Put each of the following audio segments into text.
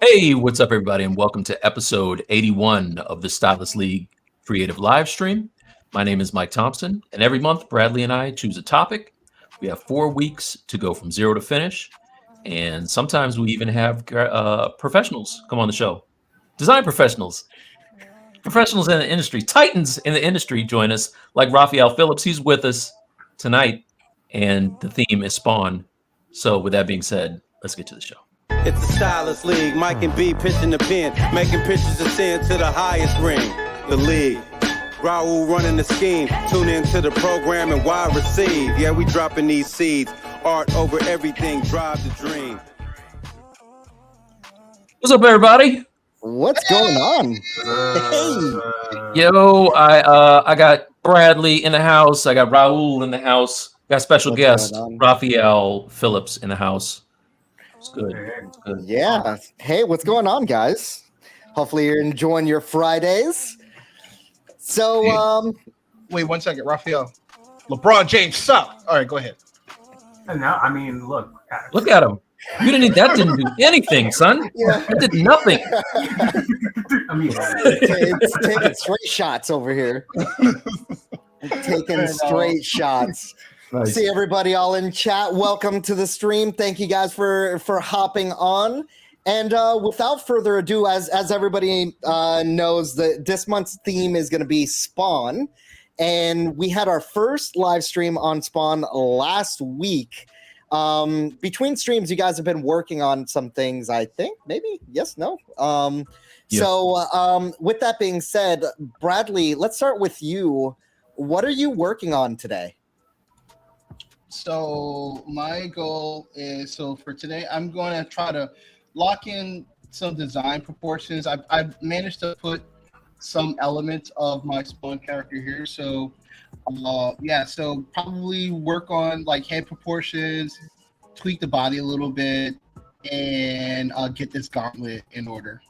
Hey, what's up, everybody, and welcome to episode 81 of the Stylus League Creative Live Stream. My name is Mike Thompson, and every month, Bradley and I choose a topic. We have 4 weeks to go from zero to finish, and sometimes we even have professionals come on the show. Design professionals in the industry, titans in the industry join us, like Raphael Philips. He's with us tonight, and the theme is Spawn. So with that being said, let's get to the show. It's the Stylus League. Mike and B pitching the pen, making pitches ascend to the highest ring. The league. Raul running the scheme. Tune into the program and wide receive. Yeah, we dropping these seeds. Art over everything. Drive the dream. What's up, everybody? What's going on? Hey. Yo, I got Bradley in the house. I got Raul in the house. Got special guest Raphael Philips in the house. It's good. It's good. Yeah. Hey, what's going on, guys? Hopefully you're enjoying your Fridays. So, wait 1 second, Raphael. LeBron James sucked. All right, go ahead. No, I mean, look at him. You didn't. That didn't do anything, son. Yeah. That did nothing. I mean, it's taking straight shots over here. Taking straight shots. Nice. See everybody all in chat. Welcome to the stream. Thank you guys for hopping on. And without further ado, as everybody knows, this month's theme is going to be Spawn. And we had our first live stream on Spawn last week. Between streams, you guys have been working on some things, I think. Maybe? Yes? No? Yeah. So with that being said, Bradley, let's start with you. What are you working on today? So my goal is, for today, I'm going to try to lock in some design proportions. I've managed to put some elements of my Spawn character here. So so probably work on like head proportions, tweak the body a little bit, and get this gauntlet in order.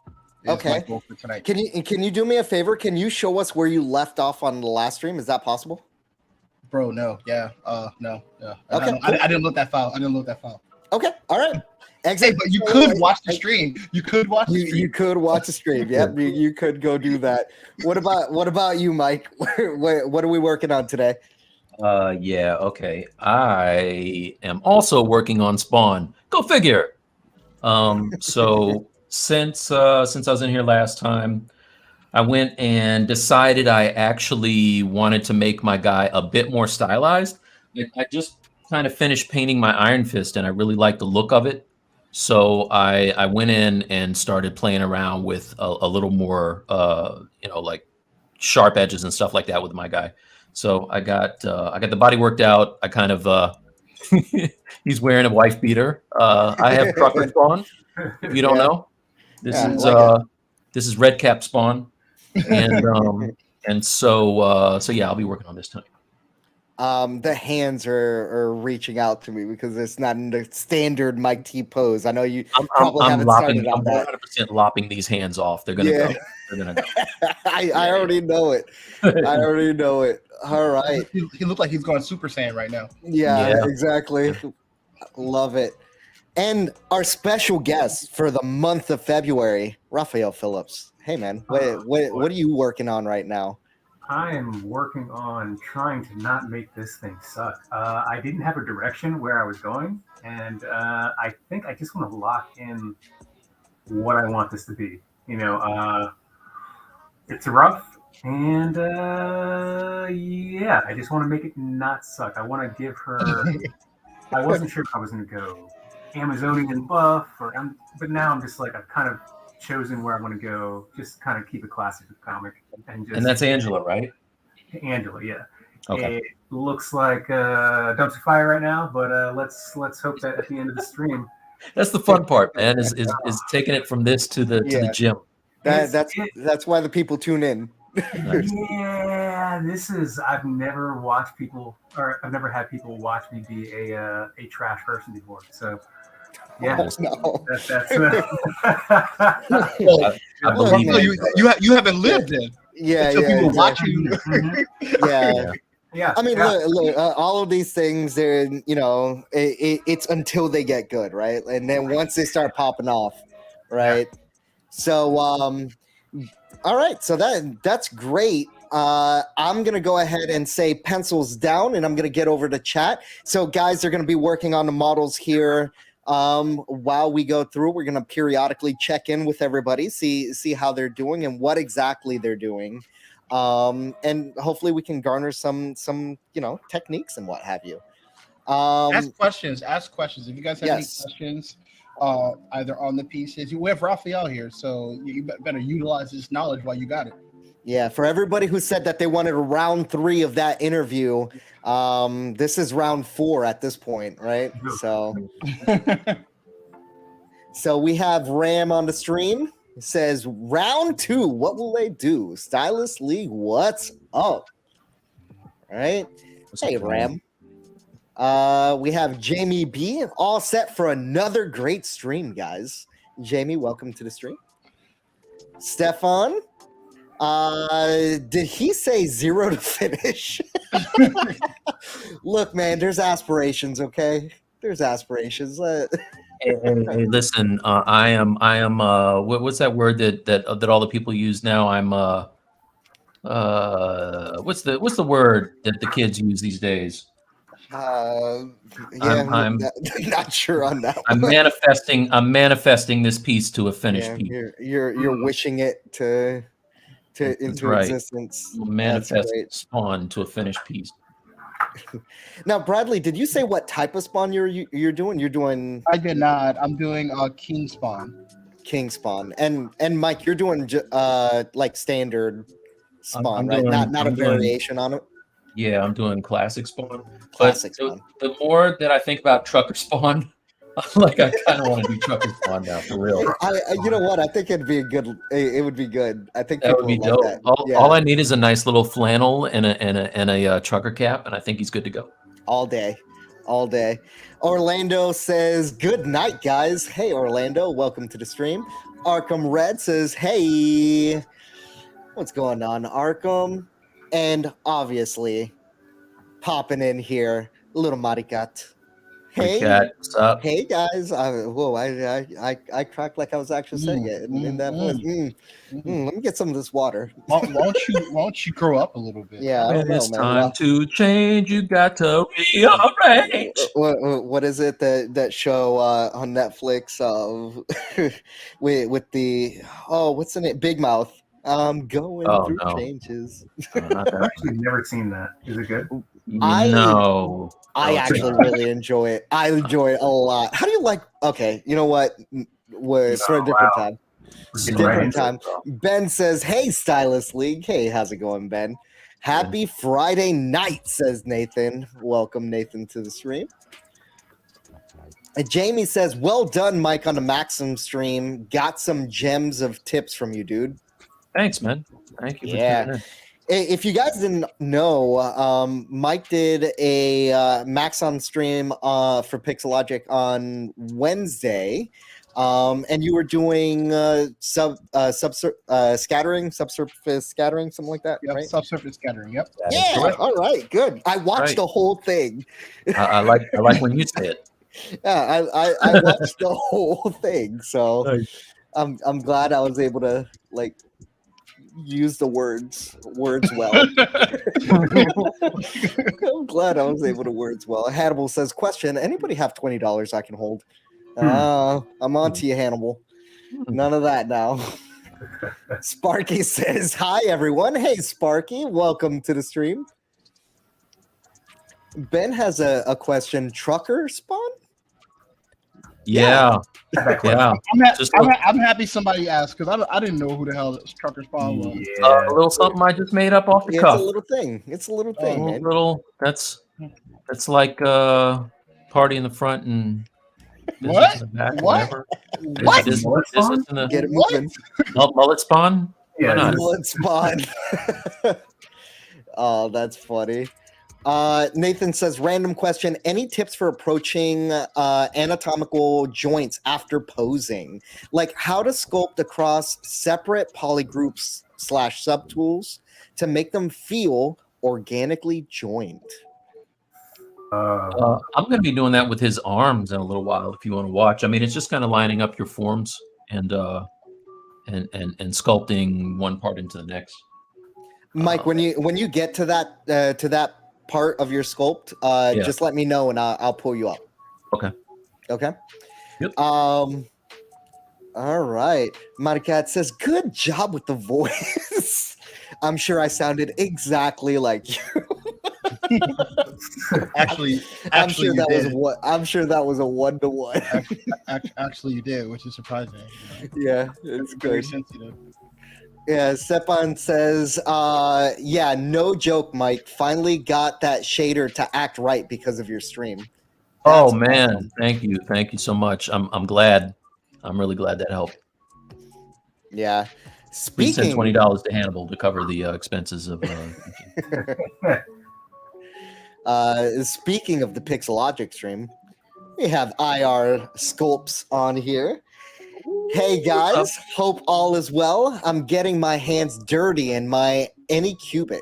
Okay. My goal for tonight. Can you do me a favor? Can you show us where you left off on the last stream? Is that possible? Bro, no. Yeah. No. Okay. I didn't load that file. Okay. All right. Hey, but you could watch the stream. You could watch the stream. You could watch the stream. Yep. You could go do that. What about you, Mike? What are we working on today? Yeah, okay. I am also working on Spawn. Go figure. So since I was in here last time, I went and decided I actually wanted to make my guy a bit more stylized. I just kind of finished painting my Iron Fist, and I really like the look of it. So I went in and started playing around with a little more, like sharp edges and stuff like that with my guy. So I got the body worked out. I kind of he's wearing a wife beater. I have trucker Spawn. If you don't know, this is Red Cap Spawn. And so yeah, I'll be working on this tonight. The hands are reaching out to me because it's not in the standard Mike T pose. I know you probably haven't started on that. I'm 100% lopping these hands off. They're gonna go. They're gonna go. I already know it. All right. He looked like he's going Super Saiyan right now. Yeah. Exactly. Love it. And our special guest for the month of February, Raphael Philips. Hey man, what are you working on right now? I am working on trying to not make this thing suck. I didn't have a direction where I was going, and I think I just want to lock in what I want this to be. It's rough, and I just want to make it not suck. I want to give her. I wasn't sure if I was going to go Amazonian buff, but now I'm just like I've kind of chosen where I want to go. Just kind of keep it classic with comic, and that's Angela, right? Angela, yeah. Okay. It looks like dumpster fire right now, but let's hope that at the end of the stream. That's the fun part, man. Is taking it from this to the gym. That's why the people tune in. Nice. Yeah, I've never had people watch me be a trash person before. So yeah, I believe you haven't lived in. Yeah, so people watch you. Mm-hmm. Yeah. I mean, look, all of these things, they're it's until they get good, right? And then once they start popping off, right? So, all right. So that's great. I'm gonna go ahead and say pencils down, and I'm gonna get over to chat. So, guys, they're gonna be working on the models here. While we go through, we're gonna periodically check in with everybody, see how they're doing and what exactly they're doing. And hopefully we can garner some techniques and what have you. Ask questions. If you guys have any questions, either on the pieces, we have Raphael here, so you better utilize his knowledge while you got it. Yeah, for everybody who said that they wanted a round 3 of that interview, this is round 4 at this point, right? So we have Ram on the stream. It says round 2. What will they do? Stylus League, what's up? All right. Hey, Ram. We have Jamie B, all set for another great stream, guys. Jamie, welcome to the stream. Stefan, did he say 0 to finish? Look, man, there's aspirations, okay? There's aspirations. Hey, listen, I am. What's that word that all the people use now? I'm. What's the word that the kids use these days? I'm not sure on that. I'm manifesting this piece to a finished piece. You're wishing it into existence. Manifest spawn to a finished piece. Now, Bradley, did you say what type of spawn you're doing? You're doing. I did not. I'm doing king spawn. King spawn, and Mike, you're doing like standard spawn, right? Not a variation on it. Yeah, I'm doing classic spawn. Classic spawn. The more that I think about trucker spawn, like I kind of want to do trucker spawn now for real. You know what? I think it'd be it would be good. I think that would be dope. Like all I need is a nice little flannel and a trucker cap, and I think he's good to go. All day. Orlando says, "Good night, guys." Hey, Orlando, welcome to the stream. Arkham Red says, "Hey, what's going on, Arkham?" And obviously, popping in here, little Maricat. Hey, what's up? Hey guys! I cracked like I was actually saying it in that voice. Let me get some of this water. Why don't you grow up a little bit? Yeah, I don't know, it's man. time to change. You got to rearrange. What is it that show on Netflix with the what's the name? Big Mouth. I'm going through changes. I've actually never seen that. Is it good? I actually really enjoy it. I enjoy it a lot. How do you like? Okay, you know what? For a different time. Different time. Ben says, "Hey, Stylus League. Hey, how's it going, Ben? Happy Friday night," says Nathan. Welcome, Nathan, to the stream. And Jamie says, "Well done, Mike, on the Maxim stream. Got some gems of tips from you, dude." Thanks, man. Thank you. Yeah. If you guys didn't know, Mike did a Max on stream for Pixelogic on Wednesday, and you were doing subsurface scattering, something like that, yep, right? Subsurface scattering. Yep. Yeah. All right. Good. I watched the whole thing. I like when you say it. Yeah, I watched the whole thing, so nice. I'm glad I was able to use the words well. I'm glad I was able to words well. Hannibal says, "Question: anybody have $20 I can hold?" I'm on to you, Hannibal. None of that now. Sparky says, "Hi everyone." Hey Sparky, welcome to the stream. Ben has a question. Trucker spawn? Yeah. I'm happy somebody asked because I didn't know who the hell this trucker spawn was. Yeah. A little something I just made up off the cuff. It's a little thing. Man. That's like party in the front and what? In the back, what? What? Get it moving. Mullet spawn? Yeah, mullet spawn. Oh, that's funny. Nathan says, "Random question. Any tips for approaching anatomical joints after posing? Like how to sculpt across separate polygroups / subtools to make them feel organically joined?" I'm going to be doing that with his arms in a little while if you want to watch. I mean, it's just kind of lining up your forms and and sculpting one part into the next. Mike, when you get to that part of your sculpt, Yeah. just let me know and I'll pull you up. Okay. Okay. Yep. All right. Maricat says, "Good job with the voice." I'm sure I sounded exactly like you. Actually, I'm sure you that did. I'm sure that was a 1-to-1. Actually, you did, which is surprising. Yeah, it's Very good. sensitive. Yeah, Stepan says, yeah, no joke, Mike. Finally got that shader to act right because of your stream. Oh That's man, awesome. thank you so much. I'm glad. I'm really glad that helped. Yeah. We can send Speaking $20 to Hannibal to cover the expenses of. Speaking of the Pixelogic stream, we have IR Sculpts on here. Hey guys, hope all is well. I'm getting my hands dirty in my Anycubic,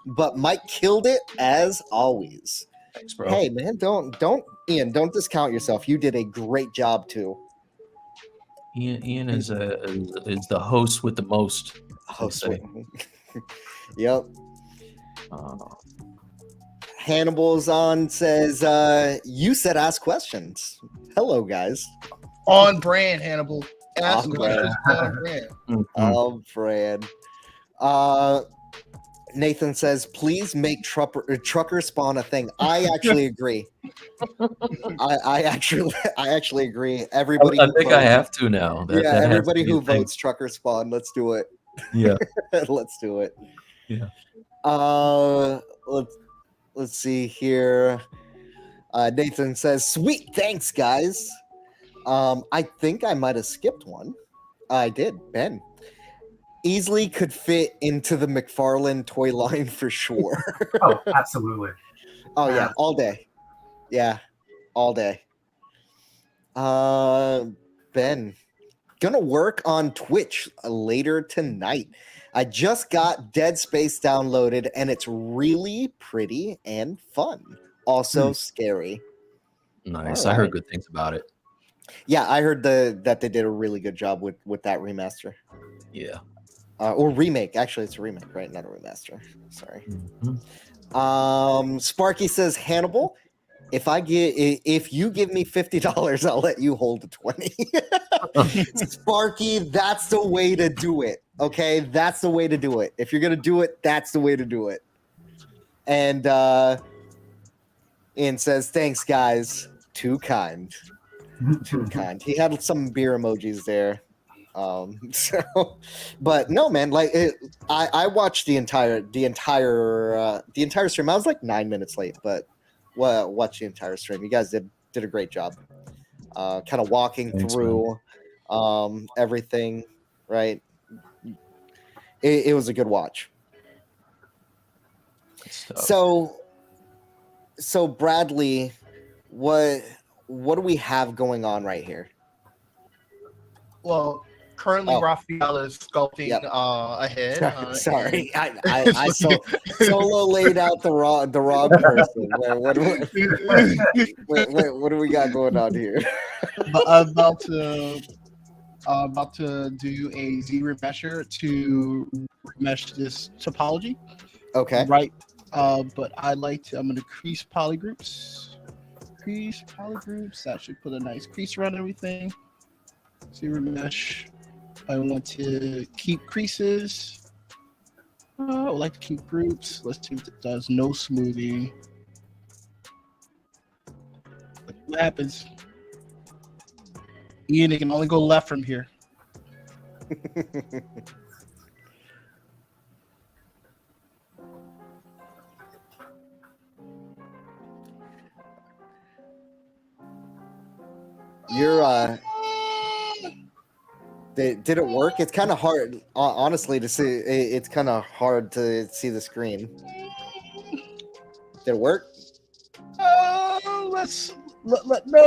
but Mike killed it as always. Thanks, bro. Hey man, don't Ian, don't discount yourself. You did a great job too. Ian is the host with the most. Host say. Yep. Hannibal's on says, you said ask questions. Hello, guys. On brand, Hannibal. Ask On questions on brand. On brand. Nathan says, please make trucker spawn a thing. I actually agree. I actually agree. Everybody. I think I have to now. That everybody who thing. votes trucker spawn, let's do it. Yeah. Let's do it. Yeah. Let's see here. Nathan says, sweet, thanks, guys. I think I might have skipped one. I did, Ben. Easily could fit into the McFarlane toy line for sure. Oh, absolutely. Oh, yeah, all day. Yeah, all day. Ben, gonna work on Twitch later tonight. I just got Dead Space downloaded, and it's really pretty and fun. Also scary. Nice. All I heard right. good things about it. Yeah, I heard that they did a really good job with that remaster. Yeah. Or remake. Actually, it's a remake, right? Not a remaster. Sorry. Mm-hmm. Sparky says, Hannibal, if you give me $50, I'll let you hold the 20. Sparky, that's the way to do it. Okay, that's the way to do it. If you're gonna do it, that's the way to do it. And Ian says, thanks, guys. Too kind. Too kind. He had some beer emojis there. But no, man, like I watched the entire stream. I was like 9 minutes late, but watch the entire stream. You guys did a great job. Kind of walking through everything, right? It was a good watch. So Bradley, what do we have going on right here? Well, currently Raphael is sculpting ahead. Sorry, I solo laid out the wrong person. What do we got going on here? About to do a ZBrush to mesh this topology. Okay. Right. But I'm gonna crease polygroups. That should put a nice crease around everything. ZBrush. I want to keep creases. I would like to keep groups. Let's see what it does. No smoothing. What happens? Ian, it can only go left from here. You're did it work? It's kind of hard, honestly, to see. It's kind of hard to see the screen. Did it work? No,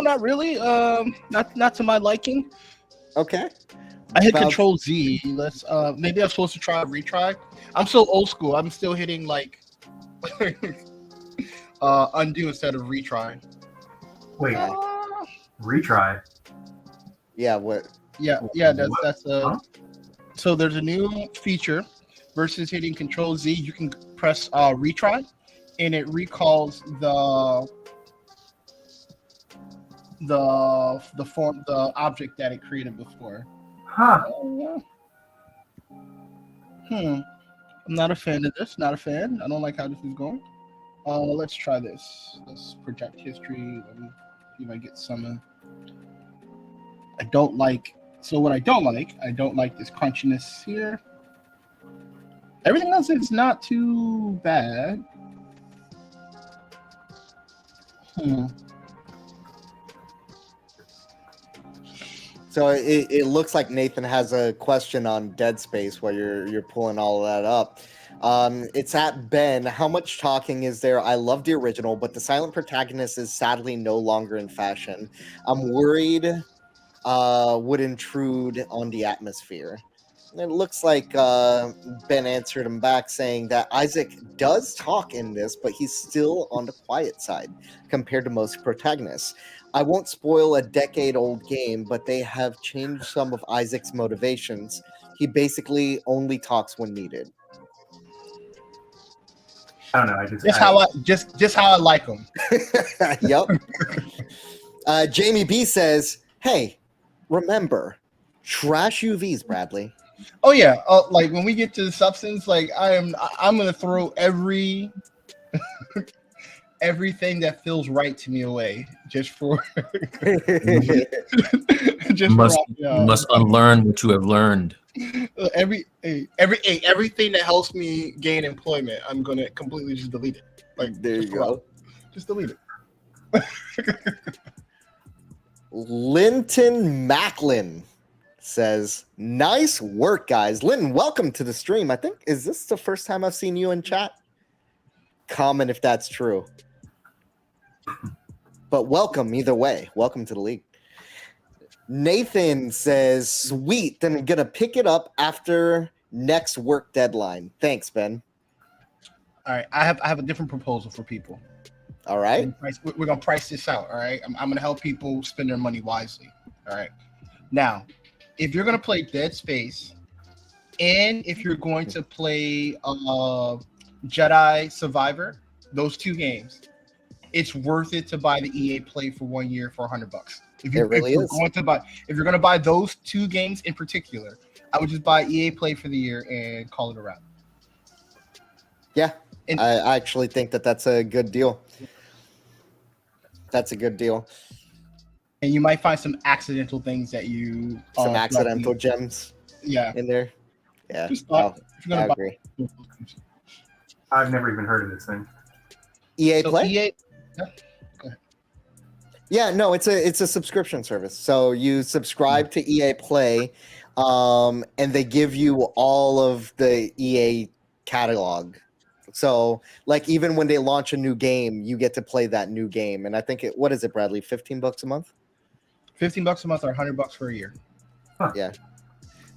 not really. Not to my liking. Okay. I hit Control Z. Let's maybe I'm supposed to try a retry. I'm so old school. I'm still hitting like undo instead of retry. Wait, retry? Yeah. What? Yeah. That's So there's a new feature versus hitting Control Z. You can press retry, and it recalls the object that it created before. Huh. I'm not a fan of this. Not a fan. I don't like how this is going. Let's try this. Let's project history. Let me see if I get some. I don't like. So what I don't like this crunchiness here. Everything else is not too bad. So it looks like Nathan has a question on Dead Space while you're pulling all of that up. It's at Ben. How much talking is there? I love the original, but the silent protagonist is sadly no longer in fashion. I'm worried would intrude on the atmosphere. And it looks like Ben answered him back saying that Isaac does talk in this, but he's still on the quiet side compared to most protagonists. I won't spoil a decade-old game, but they have changed some of Isaac's motivations. He basically only talks when needed. I don't know. Just how I like him. Yep. Jamie B says, "Hey, remember, trash UVs, Bradley." Oh yeah. Like when we get to the substance, like I'm gonna throw everything that feels right to me away just for You must unlearn what you have learned. Everything that helps me gain employment, I'm gonna completely just delete it. Like there you go. Just delete it. Linton Macklin says, "Nice work, guys." Linton, welcome to the stream. I think, is this the first time I've seen you in chat? Comment if that's true. But welcome either way. Welcome to the league. Nathan says, "Sweet, then I'm gonna pick it up after next work deadline." Thanks, Ben. All right, I have a different proposal for people. All right, we're gonna price this out. All right, I'm gonna help people spend their money wisely. All right, now, if you're gonna play Dead Space, and if you're going to play Jedi Survivor, those two games, it's worth it to buy the EA Play for 1 year for $100. If you're going to buy those two games in particular, I would just buy EA Play for the year and call it a wrap. Yeah, and I actually think that's a good deal. That's a good deal. And you might find some accidental things that you some accidental gems. Yeah, in there. Yeah, I agree. I've never even heard of this thing. EA so Play. EA, yeah, no, it's a subscription service. So you subscribe to EA Play, and they give you all of the EA catalog. So, like, even when they launch a new game, you get to play that new game. And I think what is it, Bradley? $15 a month? $15 a month or $100 for a year. Huh. Yeah.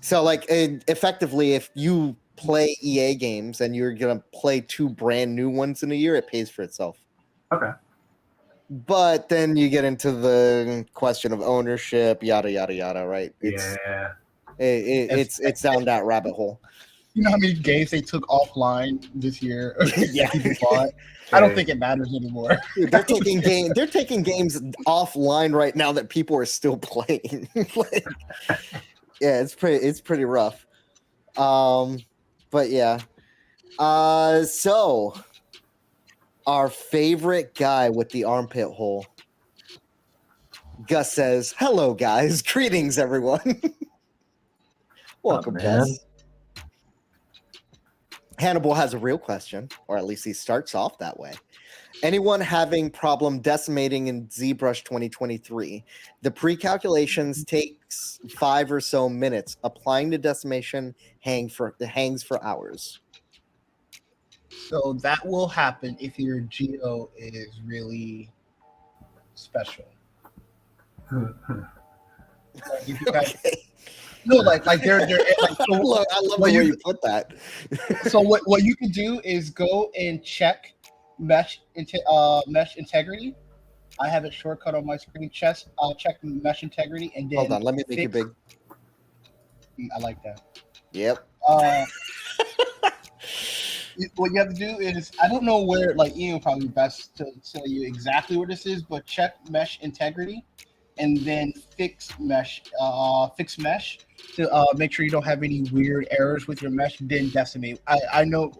So, like, effectively, if you play EA games and you're gonna play two brand new ones in a year, it pays for itself. Okay. But then you get into the question of ownership, yada yada yada, right? It's down that rabbit hole. You know how many games they took offline this year? Yeah. People bought? I don't think it matters anymore. Dude, they're taking games offline right now that people are still playing. Like, yeah, it's pretty rough. But yeah. So our favorite guy with the armpit hole. Gus says, "Hello, guys. Greetings, everyone." Welcome, Gus. Hannibal has a real question, or at least he starts off that way. Anyone having problem decimating in ZBrush 2023? The pre-calculations takes 5 or so minutes. Applying the decimation hangs for hours. So that will happen if your geo is really special. Like if you guys, no, like they're like, so, I love the way you put that. So what you can do is go and check mesh integrity. I have it shortcut on my screen. Check mesh integrity and then Hold on, let me make it big. I like that. Yep. What you have to do is, I don't know where, like Ian would probably be best to tell you exactly where this is, but check mesh integrity, and then fix mesh to make sure you don't have any weird errors with your mesh. Then decimate. I know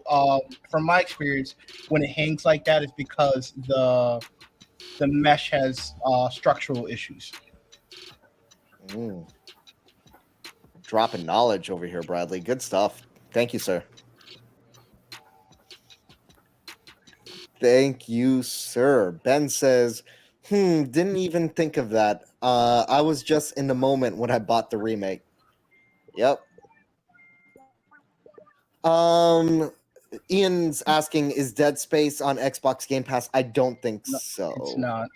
from my experience, when it hangs like that, it's because the mesh has structural issues. Dropping knowledge over here, Bradley. Good stuff. Thank you, sir. Thank you, sir. Ben says, didn't even think of that. I was just in the moment when I bought the remake. Yep. Ian's asking, is Dead Space on Xbox Game Pass? I don't think so. It's not.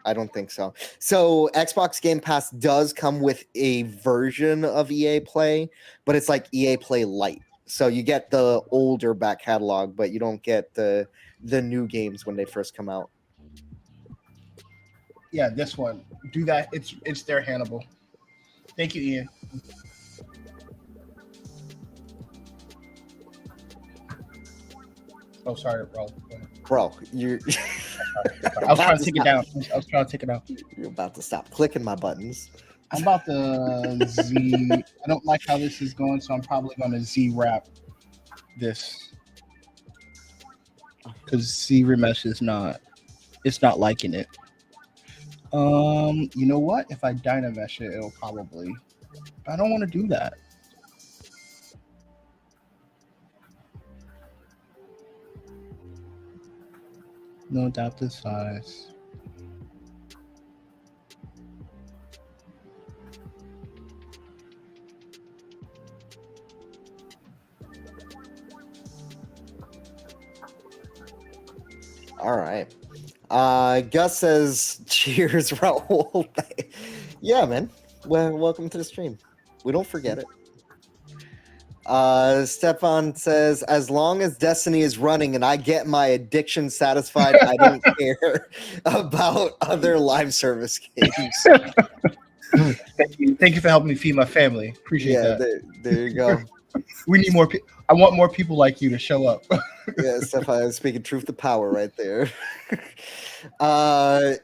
I don't think so. So Xbox Game Pass does come with a version of EA Play, but it's like EA Play Lite. So you get the older back catalog, but you don't get the new games when they first come out. Yeah, this one. Do that. It's there, Hannibal. Thank you, Ian. Oh, sorry, bro. Bro, you're I was trying to take it down. I was trying to take it out. You're about to stop clicking my buttons. I'm about to Z. I don't like how this is going, so I'm probably going to Z wrap this because Z remesh is not. It's not liking it. You know what? If I dynamesh it, it'll probably. I don't want to do that. No adaptive size. All right. Gus says, cheers, Raul. Yeah, man. Well, welcome to the stream. We don't forget it. Stefan says, as long as Destiny is running and I get my addiction satisfied, I don't care about other live service games. Thank you for helping me feed my family. Appreciate that. There you go. We need more people. I want more people like you to show up. Yeah, Stefan is speaking truth to power right there.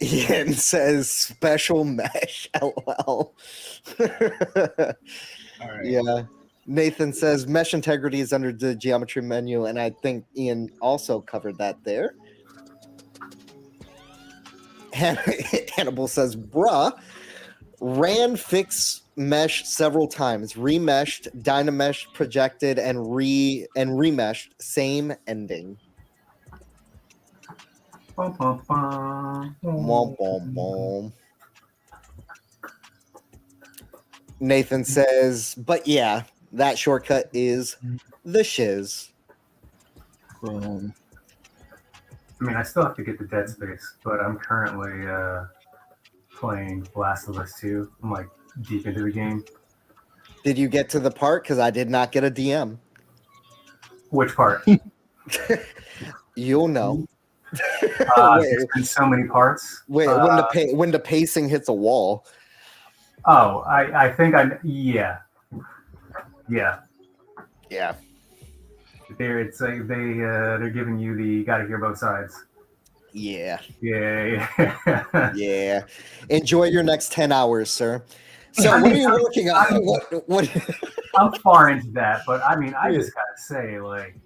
Ian says, special mesh, LOL. All right. Yeah. Nathan says mesh integrity is under the geometry menu, and I think Ian also covered that there. Hannibal says, bruh, ran fix mesh several times, remeshed, dynameshed, projected, and remeshed, same ending. Bum, bum, bum. Bom, bom, bom. Nathan says, but yeah, that shortcut is the shiz. I mean, I still have to get to Dead Space, but I'm currently playing Last of Us 2. I'm like deep into the game. Did you get to the part? Because I did not get a DM. Which part? You'll know. There's been so many parts. Wait, when the pacing hits a wall. Oh, I think yeah. They're giving you the gotta hear both sides. Yeah. Yeah. Enjoy your next 10 hours, sir. So what are you working on? What? I'm far into that, but I mean, I just gotta say, like,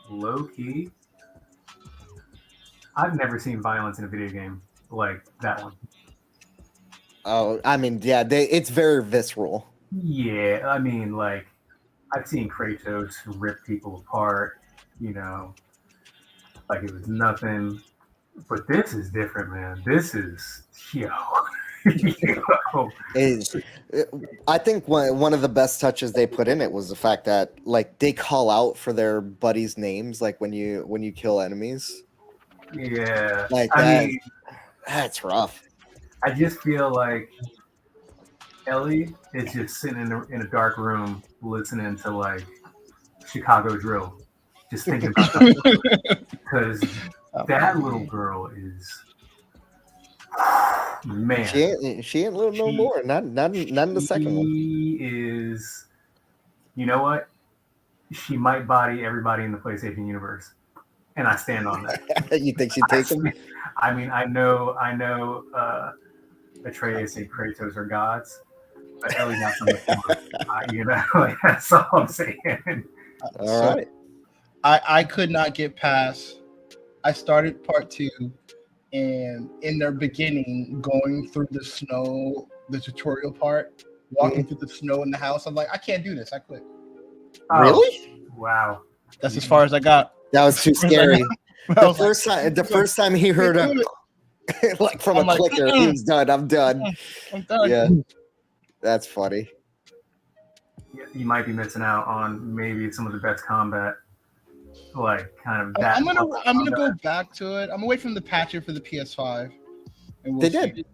low key, I've never seen violence in a video game like that one. Oh, I mean, yeah, it's very visceral. Yeah, I mean, like, I've seen Kratos rip people apart, like it was nothing. But this is different, man. This is, I think one of the best touches they put in it was the fact that, like, they call out for their buddies' names, like when you kill enemies. Yeah, like I mean, that's rough. I just feel like Ellie is just sitting in a dark room listening to like Chicago drill, just thinking about that. Because that little girl is, man. She ain't little no more. Not in the second one. She is you know what? She might body everybody in the PlayStation universe, and I stand on that. You think she'd take him? I mean, I know, Atreus and Kratos are gods, but Ellie got some you know, like, that's all I'm saying. All right. I could not get past. I started part 2, and in their beginning, going through the snow, the tutorial part, walking through the snow in the house, I'm like, I can't do this. I quit. Really? Wow. That's as far as I got. That was too scary. The first time he heard him, like from a clicker, he was done. I'm done. I'm done. Yeah, that's funny. You might be missing out on maybe some of the best combat. Like kind of that. I'm gonna go back to it. I'm gonna wait for them to patch it for the PS5. And They did.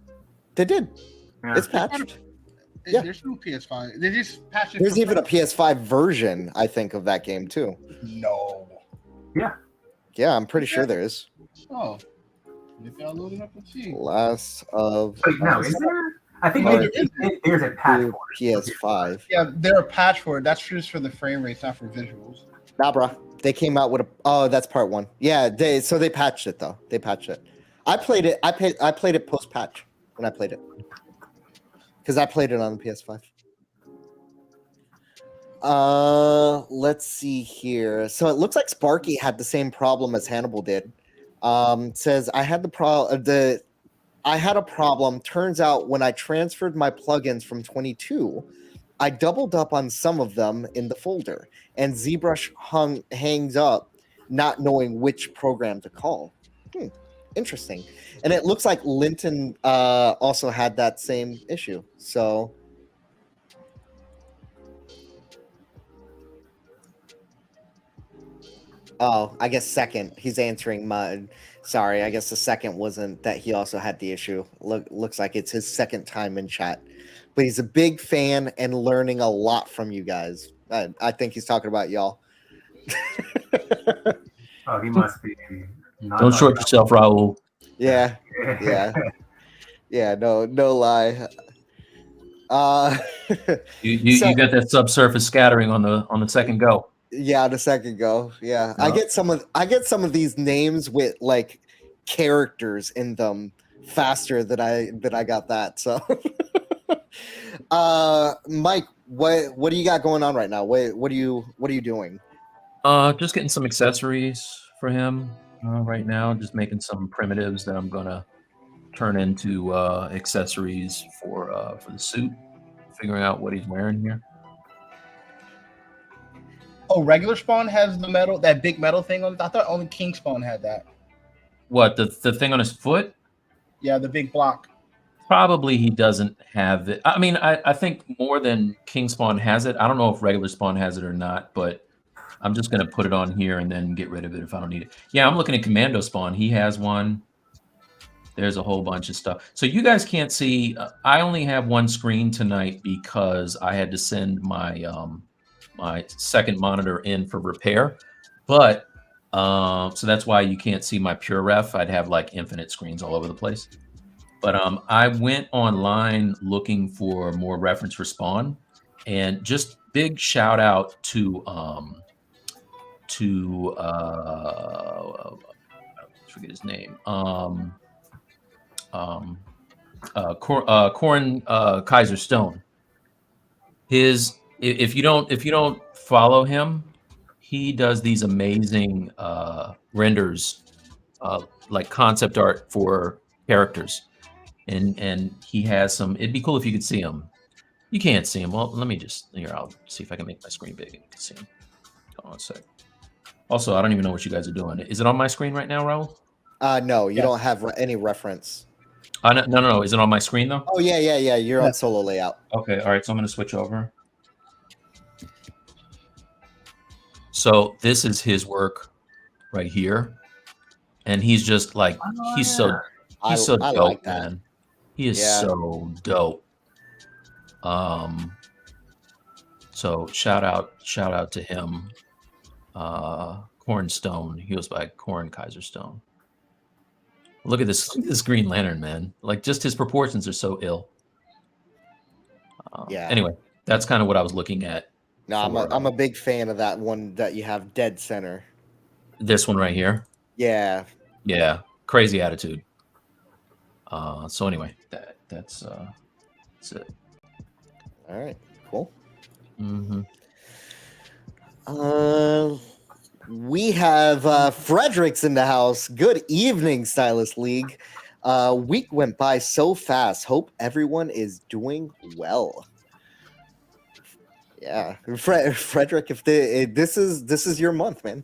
Yeah. It's patched. Yeah. There's no PS5. They just patched it. There's even a PS5 version, I think, of that game too. No. Yeah, I'm pretty sure there is. Oh. Maybe I'll load it up and see. Last of Wait, no, is there? I think maybe there's a patch for it. PS5. Yeah, they're a patch for it. That's just for the frame rates, not for visuals. Nah, bro. They came out with a. Oh, that's part 1. Yeah, they patched it though. They patched it. I played it. I played it post patch when I played it because I played it on the PS5. Let's see here. So it looks like Sparky had the same problem as Hannibal did. Says I had I had a problem. Turns out when I transferred my plugins from 22, I doubled up on some of them in the folder, and ZBrush hangs up, not knowing which program to call. Interesting. And it looks like Linton also had that same issue. So. Oh, I guess second. He's answering my. Sorry, I guess the second wasn't that he also had the issue. Looks like it's his second time in chat. But he's a big fan and learning a lot from you guys. I think he's talking about y'all. Oh, he must be. Don't short yourself, Raul. Yeah. No lie. You got that subsurface scattering on the second go. Yeah, the second go. Yeah. Oh. I get some of these names with like characters in them faster than I got that. So Mike, what do you got going on right now? What are you doing? Just getting some accessories for him right now. Just making some primitives that I'm gonna turn into accessories for the suit. Figuring out what he's wearing here. Oh, regular Spawn has the metal, that big metal thing on it. I thought only King Spawn had that. What, the thing on his foot? Yeah, the big block. Probably he doesn't have it. I mean, I think more than King Spawn has it. I don't know if regular Spawn has it or not, but I'm just going to put it on here and then get rid of it if I don't need it. Yeah, I'm looking at Commando Spawn. He has one. There's a whole bunch of stuff. So you guys can't see. I only have one screen tonight because I had to send my my second monitor in for repair. But so that's why you can't see my pure ref. I'd have like infinite screens all over the place. But I went online looking for more reference for Spawn, and just big shout out to I forget his name. Corin Kaiser Stone. If you don't follow him, he does these amazing renders, like concept art for characters, and he has some. It'd be cool if you could see him. You can't see him. Well, let me just here. I'll see if I can make my screen big and you can see him. Hold on a sec. Also, I don't even know what you guys are doing. Is it on my screen right now, Raul? No, you don't have any reference. No. Is it on my screen though? Oh yeah. You're on solo layout. Okay, all right. So I'm going to switch over. So this is his work right here, and he's just like he's so dope, like that. man. He is so dope. So shout out to him. Cornstone. He goes by Corin Kaiser Stone. Look at this Green Lantern, man. Like, just his proportions are so ill. Yeah. Anyway, that's kind of what I was looking at No, I'm a big fan of that one that you have dead center. This one right here. Yeah. Yeah, crazy attitude. So anyway, that's it. All right, cool. Mm-hmm. We have Fredericks in the house. Good evening, Stylus League. Week went by so fast. Hope everyone is doing well. Yeah, Frederick, if this is your month, man.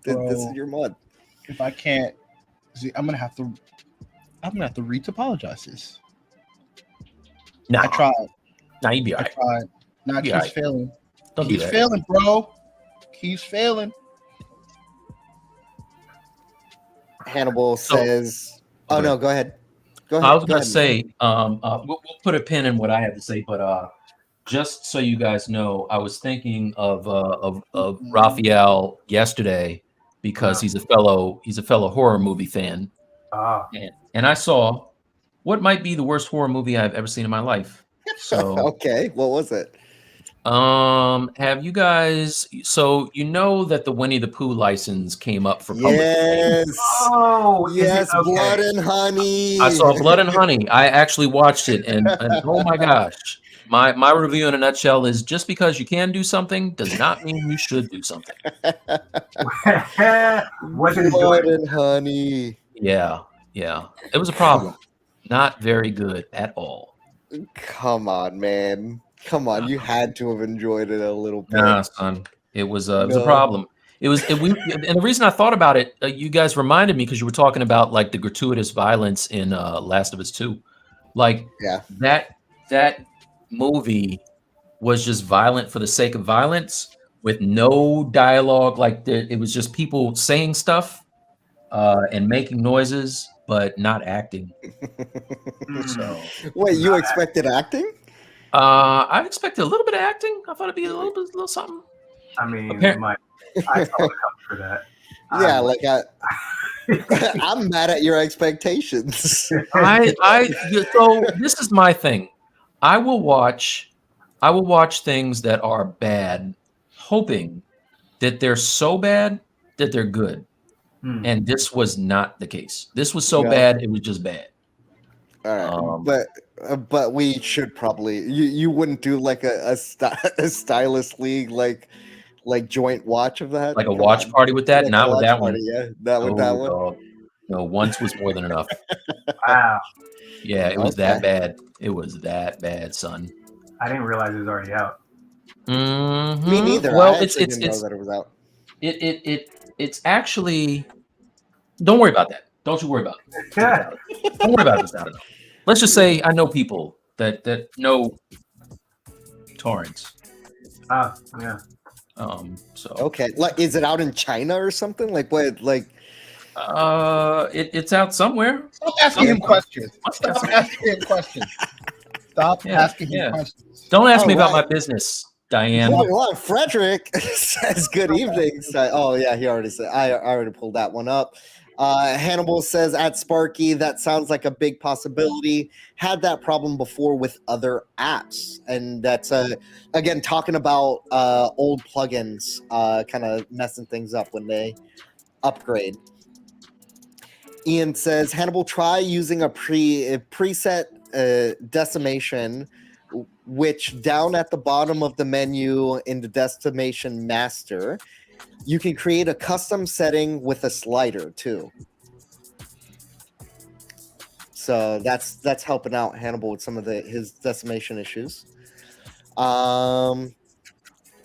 This is your month. If I can't, see, I'm gonna have to re-topologize this. Nah, I tried. Nah, you'd be I alright. tried. Nah, Be keeps alright. failing. Don't do Keeps that. failing, bro. Keeps failing. Hannibal says, "Oh okay. no, go ahead. Go ahead." I was go gonna ahead. say, we'll put a pin in what I have to say, but just so you guys know, I was thinking of Raphael yesterday because he's a fellow horror movie fan, and I saw what might be the worst horror movie I've ever seen in my life. So, Okay, what was it? have you guys? So you know that the Winnie the Pooh license came up for public debate. Yes. Oh, Yes, okay. Blood and Honey. I saw Blood and Honey. I actually watched it, and oh my gosh, my review in a nutshell is just because you can do something does not mean you should do something. Wasn't Blood enjoying. and Honey. Yeah, it was a problem. Not very good at all. Come on, man. Come on, you had to have enjoyed it a little bit. Nah, son, it was a problem. And the reason I thought about it, you guys reminded me because you were talking about like the gratuitous violence in Last of Us 2. Like Yeah. that movie was just violent for the sake of violence with no dialogue. Like it was just people saying stuff and making noises, but not acting. So Wait, you expected acting? I expected a little bit of acting. I thought it'd be a little something. I mean, Apparently- I saw it up for that. Yeah, like I'm mad at your expectations. So this is my thing. I will watch things that are bad, hoping that they're so bad that they're good. And this was not the case. This was so bad, it was just bad. All right, but we should probably you wouldn't do like a Stylus League like joint watch of that, Like a watch party with that, Like not a with watch that party, one. yeah, not with that one. Dog. No, once was more than enough. Wow. Yeah, it was that bad. It was that bad, son. I didn't realize it was already out. Mm-hmm. Me neither. Well, I actually didn't know that it was out. It's actually. Don't worry about that. Don't you worry about it. Don't worry about it. I don't know. Let's just say I know people that know torrents. Yeah. So Okay, like is it out in China or something? Like what? Like it's out somewhere. Stop asking him questions. Stop asking him questions. Stop asking him questions. Don't ask me about right. my business, Diane. moving along, Frederick says good evening. Oh yeah, he already said. I already pulled that one up. Hannibal says at Sparky, that sounds like a big possibility. Had that problem before with other apps, and that's again talking about old plugins kind of messing things up when they upgrade. Ian says Hannibal, try using a preset decimation, which down at the bottom of the menu in the decimation master, you can create a custom setting with a slider too. So that's helping out Hannibal with some of his decimation issues.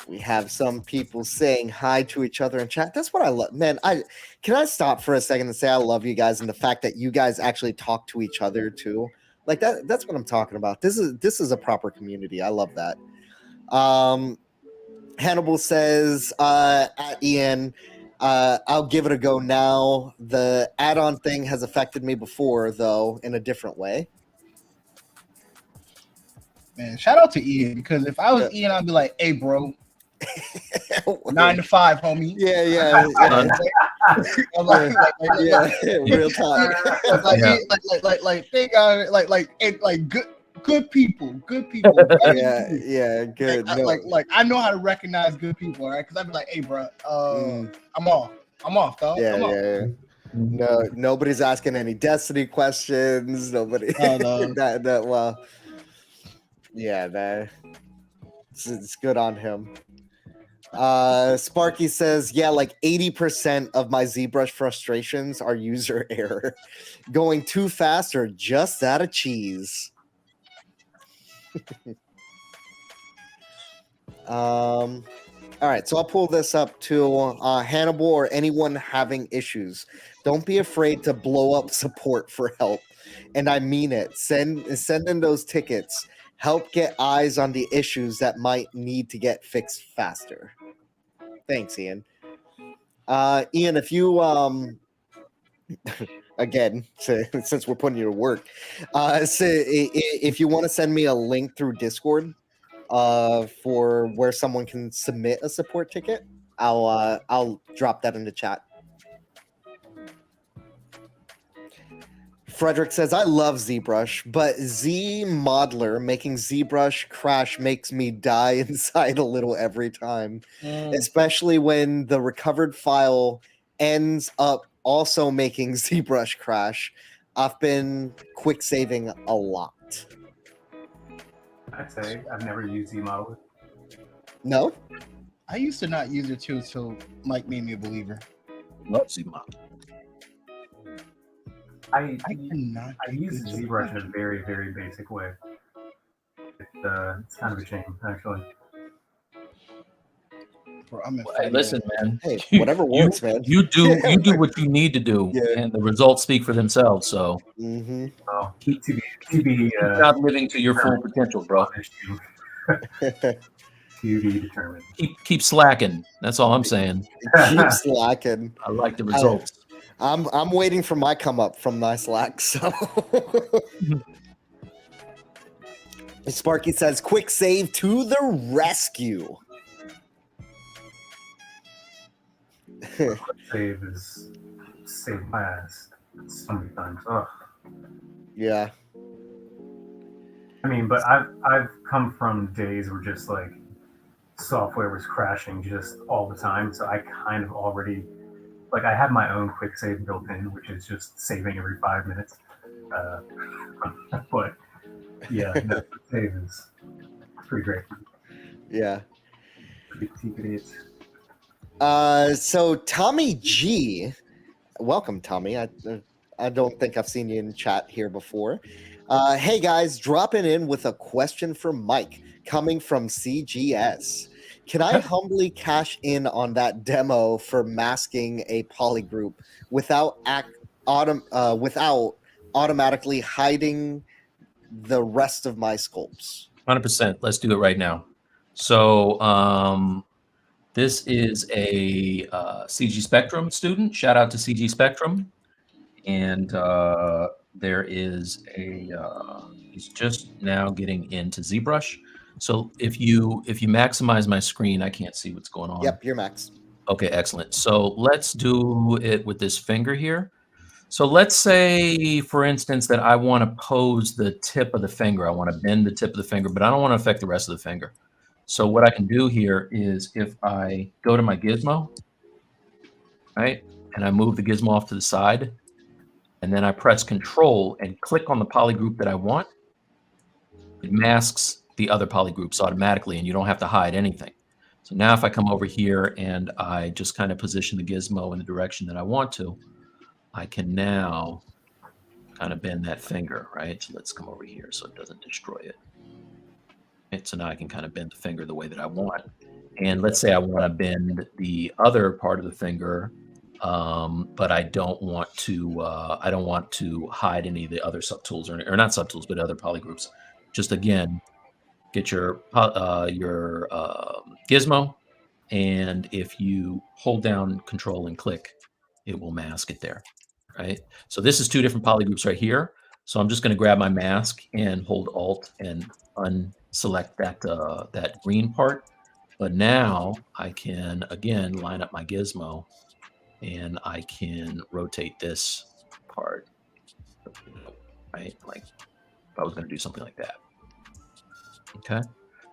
We have some people saying hi to each other in chat. That's what I love, man. Can I stop for a second and say I love you guys and the fact that you guys actually talk to each other too. Like that's what I'm talking about. This is a proper community. I love that. Hannibal says at Ian, I'll give it a go now. The add-on thing has affected me before, though, in a different way. Man, shout out to Ian, because if I was Ian, I'd be like, hey, bro, 9 to 5, homie. Yeah. Like, real time. like, think on it, like, good. good people, good people. Yeah, good. No. Like I know how to recognize good people, right? Because I'd be like, hey, bro, I'm off, dog. Yeah, I'm off. yeah. No, nobody's asking any Destiny questions. Nobody. No. Well, yeah, it's good on him. Sparky says, yeah, like 80% of my ZBrush frustrations are user error. Going too fast or just out of cheese. All right, so I'll pull this up to Hannibal or anyone having issues. Don't be afraid to blow up support for help. And I mean it. Send in those tickets. Help get eyes on the issues that might need to get fixed faster. Thanks, Ian. Ian, if you again, since we're putting you to work, so if you want to send me a link through Discord for where someone can submit a support ticket, I'll drop that in the chat. Frederick says, I love ZBrush, but ZModeler making ZBrush crash makes me die inside a little every time, especially when the recovered file ends up also making ZBrush crash. I've been quick saving a lot. I'd say I've never used ZModeler. No? I used to not use it too, so Mike made me a believer. Love ZModeler. I use ZBrush in a very, very basic way. It's kind of a shame, actually. Hey, listen, man. Hey, whatever works, man. You do what you need to do, and the results speak for themselves. So, keep to be not living to your full potential, bro. To be determined. Keep slacking. That's all I'm saying. Keep slacking. I like the results. I'm waiting for my come up from my slack. So Sparky says, quick save to the rescue. Save my ass so many times. Ugh. Yeah. I mean, but I've come from days where just like software was crashing just all the time, so I kind of already like I have my own quick save built in, which is just saving every 5 minutes. But yeah, no, save is pretty great. Yeah. Pretty it. So Tommy G, welcome Tommy. I don't think I've seen you in chat here before. Hey guys, dropping in with a question for Mike coming from CGS. Can I humbly cash in on that demo for masking a polygroup without automatically hiding the rest of my sculpts? 100%. Let's do it right now. So this is a CG Spectrum student. Shout out to CG Spectrum. And there is he's just now getting into ZBrush. So if you maximize my screen, I can't see what's going on. Yep, you're max. Okay, excellent. So let's do it with this finger here. So let's say, for instance, that I want to pose the tip of the finger. I want to bend the tip of the finger, but I don't want to affect the rest of the finger. So what I can do here is if I go to my gizmo, right, and I move the gizmo off to the side, and then I press Control and click on the polygroup that I want, it masks the other polygroups automatically, and you don't have to hide anything. So now if I come over here and I just kind of position the gizmo in the direction that I want to, I can now kind of bend that finger, right? So let's come over here so it doesn't destroy it. And so now I can kind of bend the finger the way that I want. And let's say I want to bend the other part of the finger, but I don't want to hide any of the other subtools or not subtools, but other polygroups. Just again, get your gizmo, and if you hold down Control and click, it will mask it there, right? So this is two different polygroups right here. So I'm just going to grab my mask and hold Alt and unselect that green part. But now I can again line up my gizmo, and I can rotate this part, right? Like if I was going to do something like that. Okay.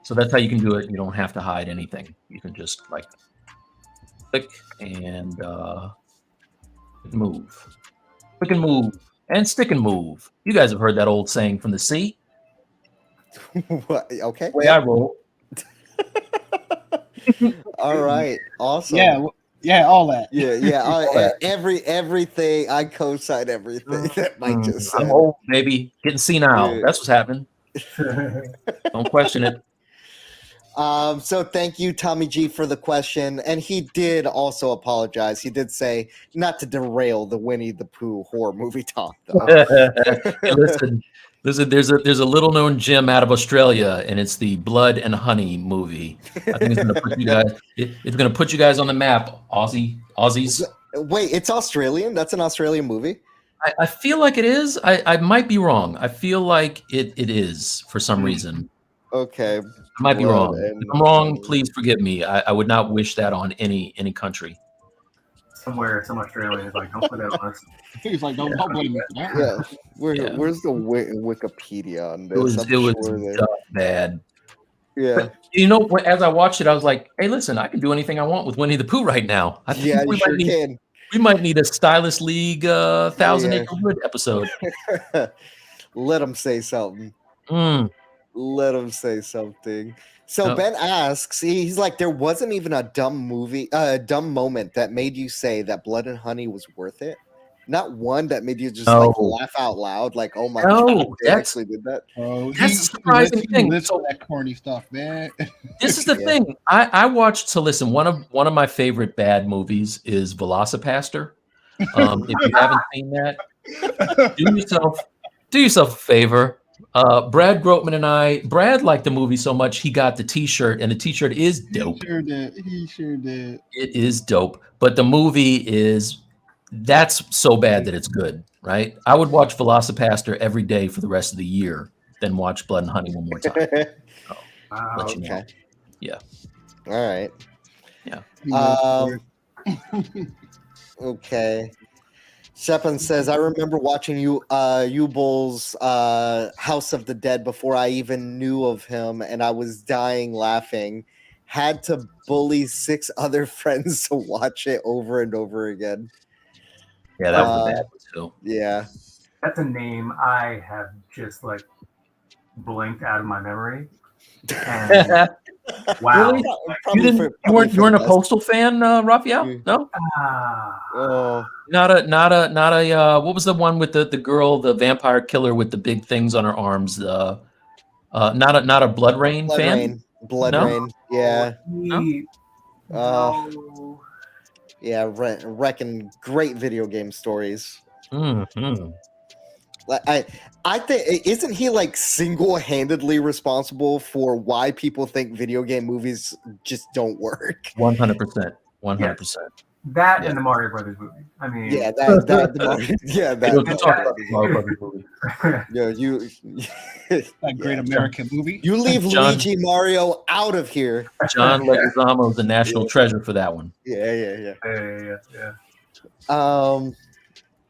So that's how you can do it. You don't have to hide anything. You can just like click and move. Click and move. And stick and move. You guys have heard that old saying from the sea. What? Okay. Way I roll. All right. Awesome. Yeah, all that. Yeah. Everything. I co-sign everything that Mike just said. I'm old, baby. Getting senile. Yeah. That's what's happening. Don't question it. So thank you, Tommy G, for the question. And he did also apologize. He did say not to derail the Winnie the Pooh horror movie talk, though. Hey, listen, there's a little known gem out of Australia, and it's the Blood and Honey movie. I think it's gonna put you guys. It's gonna put you guys on the map, Aussies. Wait, it's Australian? That's an Australian movie? I feel like it is. I might be wrong. I feel like it is for some reason. Okay. I might be Blood wrong. and If I'm wrong, Honey. please forgive me. I would not wish that on any country. Somewhere, some Australian is like, don't put that on us. He's like, don't blame me for that. Yeah. Yeah. Where's the Wikipedia on this? It was I'm sure tough, bad. Yeah. But, you know, as I watched it, I was like, hey, listen, I can do anything I want with Winnie the Pooh right now. I think Yeah, you sure can. we might need a Stylus League 1,000 Yeah. Acre Wood episode. Let him say something. Let him say something. So Ben asks, he's like, there wasn't even a dumb moment that made you say that Blood and Honey was worth it. Not one that made you just like laugh out loud, like, oh my god, they actually did that. Oh, that's the surprising thing. Lives for that corny stuff, man. This is the thing. I watched. So listen, one of my favorite bad movies is Velocipaster. If you haven't seen that, do yourself a favor. Brad Grotman and Brad liked the movie so much he got the T-shirt, and the T-shirt is dope. He sure did. It is dope, but the movie that's so bad that it's good, right? I would watch Velocipaster every day for the rest of the year, then watch Blood and Honey one more time. Let you know. Okay. Yeah. All right. Yeah. Okay. Shepin says, I remember watching Bull's House of the Dead before I even knew of him, and I was dying laughing. Had to bully 6 other friends to watch it over and over again. Yeah, that was a bad one too. Yeah. That's a name I have just like blinked out of my memory. And wow. Really? You weren't a Postal fan, Raphael? No? Not a what was the one with the girl, the vampire killer with the big things on her arms? Not a Blood Rain fan? Blood Rain. Yeah. No. Yeah, reckon great video game stories. I think, isn't he like single-handedly responsible for why people think video game movies just don't work? 100%. 100%. That and the Mario Brothers movie. I mean, yeah, that Mario Brothers movie. Yeah, that great American movie. You leave Luigi Mario out of here. John Leguizamo is the national treasure for that one. Yeah.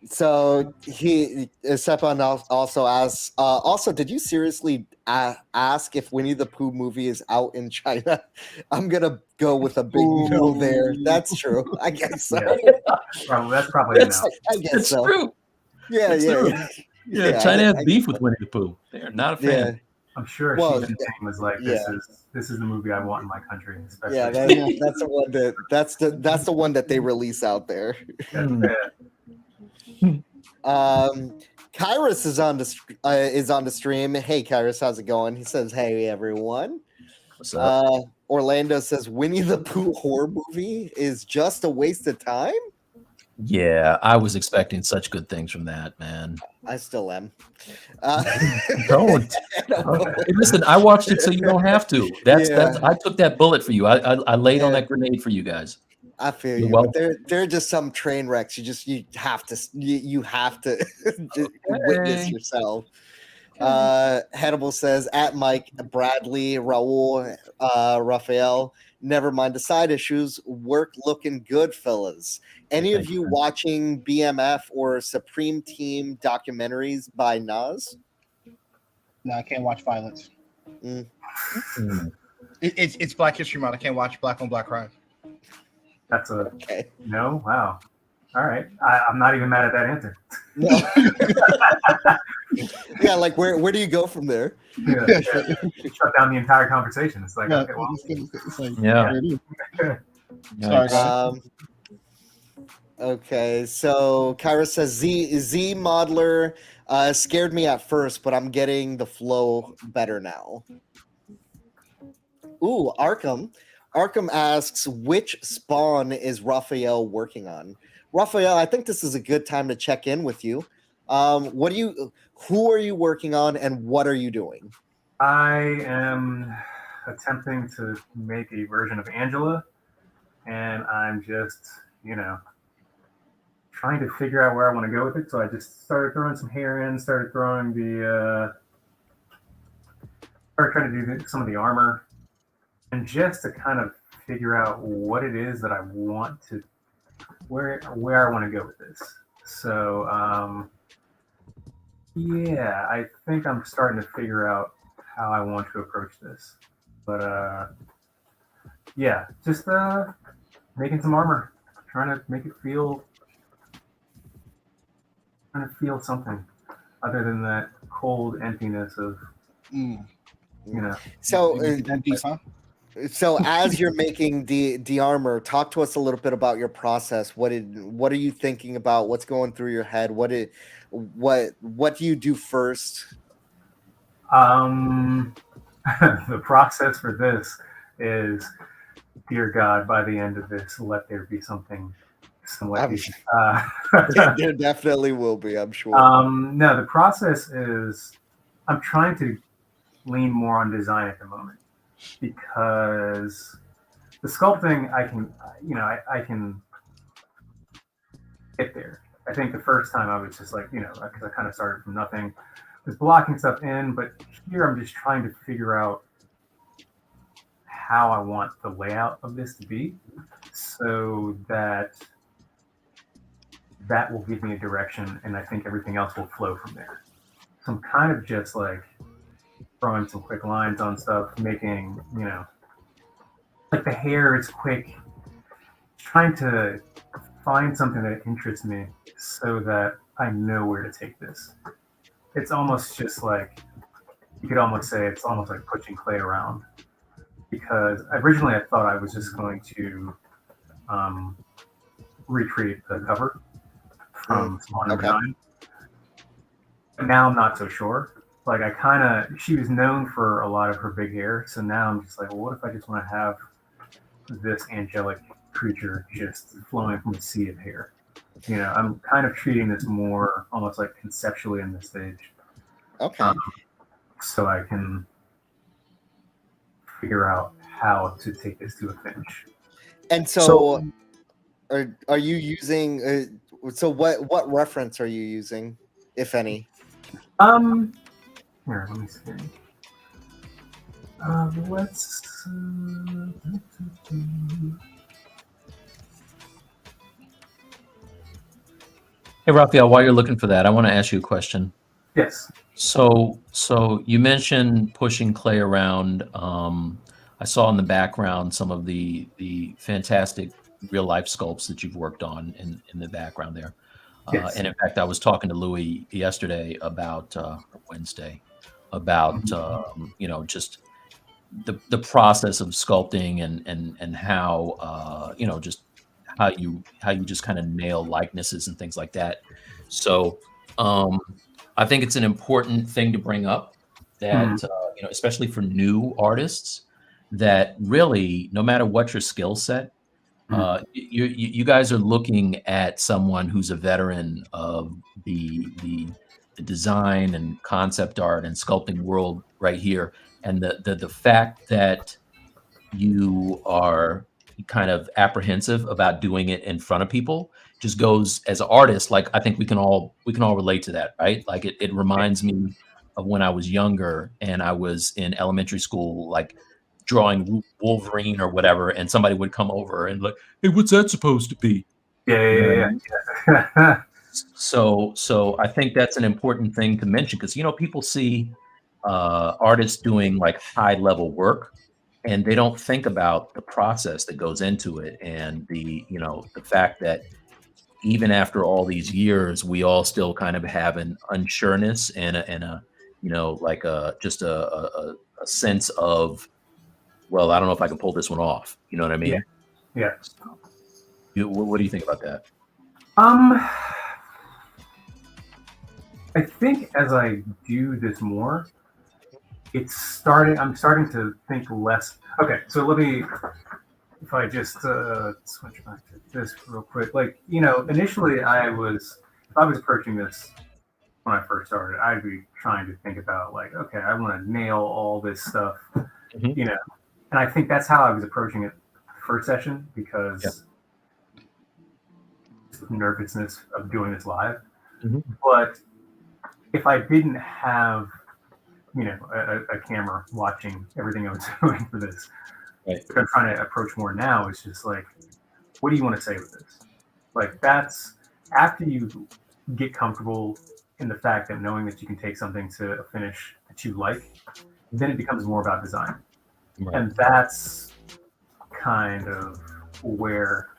So Stepan also asks, also, did you seriously ask if Winnie the Pooh movie is out in China? I'm going to go with a big no there. That's true. I guess so. Yeah. That's probably no. I guess so. True. Yeah. China has beef with Winnie the Pooh. They are not a fan. Yeah. I'm sure Xi Jinping was like, this is the movie I want in my country. Especially. Yeah, that's the one that's the one that they release out there. Kairos is on the stream. Hey Kairos, how's it going? He says, hey everyone. What's up? Orlando says Winnie the Pooh horror movie is just a waste of time. Yeah, I was expecting such good things from that, man. I still am. Don't. Hey, listen, I watched it so you don't have to. That's I took that bullet for you. I laid on that grenade for you guys. I feel you. But there are just some train wrecks. You have to witness yourself. Hannibal says at Mike, Bradley, Raul, Raphael. Never mind the side issues. Work looking good, fellas. Any of you watching BMF or Supreme Team documentaries by Nas? No, I can't watch violence. Mm. It's Black History Month. I can't watch Black on Black crime. That's a Okay. no. Wow. All right. I'm not even mad at that answer. No. Yeah, like where do you go from there? Yeah. Shut down the entire conversation. It's like, Yeah, okay, well, it's like, Yeah. Sorry, Nice. guys. Okay, so Kyra says Z Modeler scared me at first, but I'm getting the flow better now. Ooh, Arkham. Arkham asks, which spawn is Raphael working on? Raphael, I think this is a good time to check in with you. Who are you working on, and what are you doing? I am attempting to make a version of Angela, and I'm just, trying to figure out where I want to go with it. So I just started throwing some hair in, started trying to do some of the armor, and just to kind of figure out what it is that I want to, where I want to go with this. So yeah, I think I'm starting to figure out how I want to approach this. But yeah, just making some armor, trying to make it feel something other than that cold emptiness of So empty, huh? So as you're making the armor, talk to us a little bit about your process. What are you thinking about? What's going through your head? What do you do first? The process for this is, dear God, by the end of this, let there be something somewhat decent. There definitely will be, I'm sure. No, the process is, I'm trying to lean more on design at the moment, because the sculpting, I can get there. I think the first time I was just like, because I kind of started from nothing, was blocking stuff in, but here I'm just trying to figure out how I want the layout of this to be, so that will give me a direction, and I think everything else will flow from there. So I'm kind of just like throwing some quick lines on stuff, making, like the hair is quick, trying to find something that interests me so that I know where to take this. It's almost just like, you could almost say it's almost like pushing clay around, because originally I thought I was just going to recreate the cover from Spawn number 9. But now I'm not so sure. Like, she was known for a lot of her big hair, so now I'm just like, well, what if I just want to have this angelic creature just flowing from a sea of hair? I'm kind of treating this more almost like conceptually in this stage. Okay. So I can figure out how to take this to a finish. And so are you using? So what reference are you using, if any? Here, let me see. Let's. Hey, Raphael, while you're looking for that, I want to ask you a question. Yes. So you mentioned pushing clay around. I saw in the background some of the fantastic real life sculpts that you've worked on in the background there. Yes. And in fact, I was talking to Louis yesterday about Wednesday about just the process of sculpting and how just how you just kind of nail likenesses and things like that. So I think it's an important thing to bring up that especially for new artists, that really no matter what your skill set, you guys are looking at someone who's a veteran of the design and concept art and sculpting world right here, and the fact that you are kind of apprehensive about doing it in front of people just goes, as an artist, like I think we can all relate to that, right? Like it reminds me of when I was younger and I was in elementary school, like drawing Wolverine or whatever, and somebody would come over and like, hey, what's that supposed to be? Yeah. So I think that's an important thing to mention, because people see artists doing like high level work, and they don't think about the process that goes into it, and the fact that even after all these years, we all still kind of have an unsureness and a like just a sense of, well, I don't know if I can pull this one off. You know what I Yeah. mean? Yeah. What do you think about that? I think as I do this more, I'm starting to think less. Okay, so if I just switch back to this real quick. Like, initially if I was approaching this when I first started, I'd be trying to think about like, okay, I want to nail all this stuff, Mhm. And I think that's how I was approaching it first session because nervousness of doing this live. Mhm. But if I didn't have, a camera watching everything I was doing for this, Right. what I'm trying to approach more now is just like, what do you want to say with this? Like, that's after you get comfortable in the fact that knowing that you can take something to a finish that you like, then it becomes more about design. Right. And that's kind of where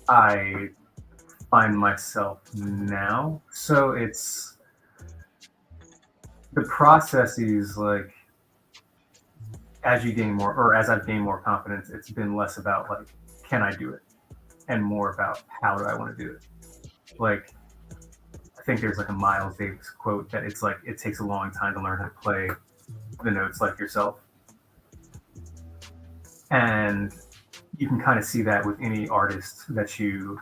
I find myself now. So it's the processes, like, as you gain more, or as I've gained more confidence, it's been less about like, can I do it? And more about how do I want to do it? Like, I think there's like a Miles Davis quote that it's like, it takes a long time to learn how to play the notes like yourself. And you can kind of see that with any artist that you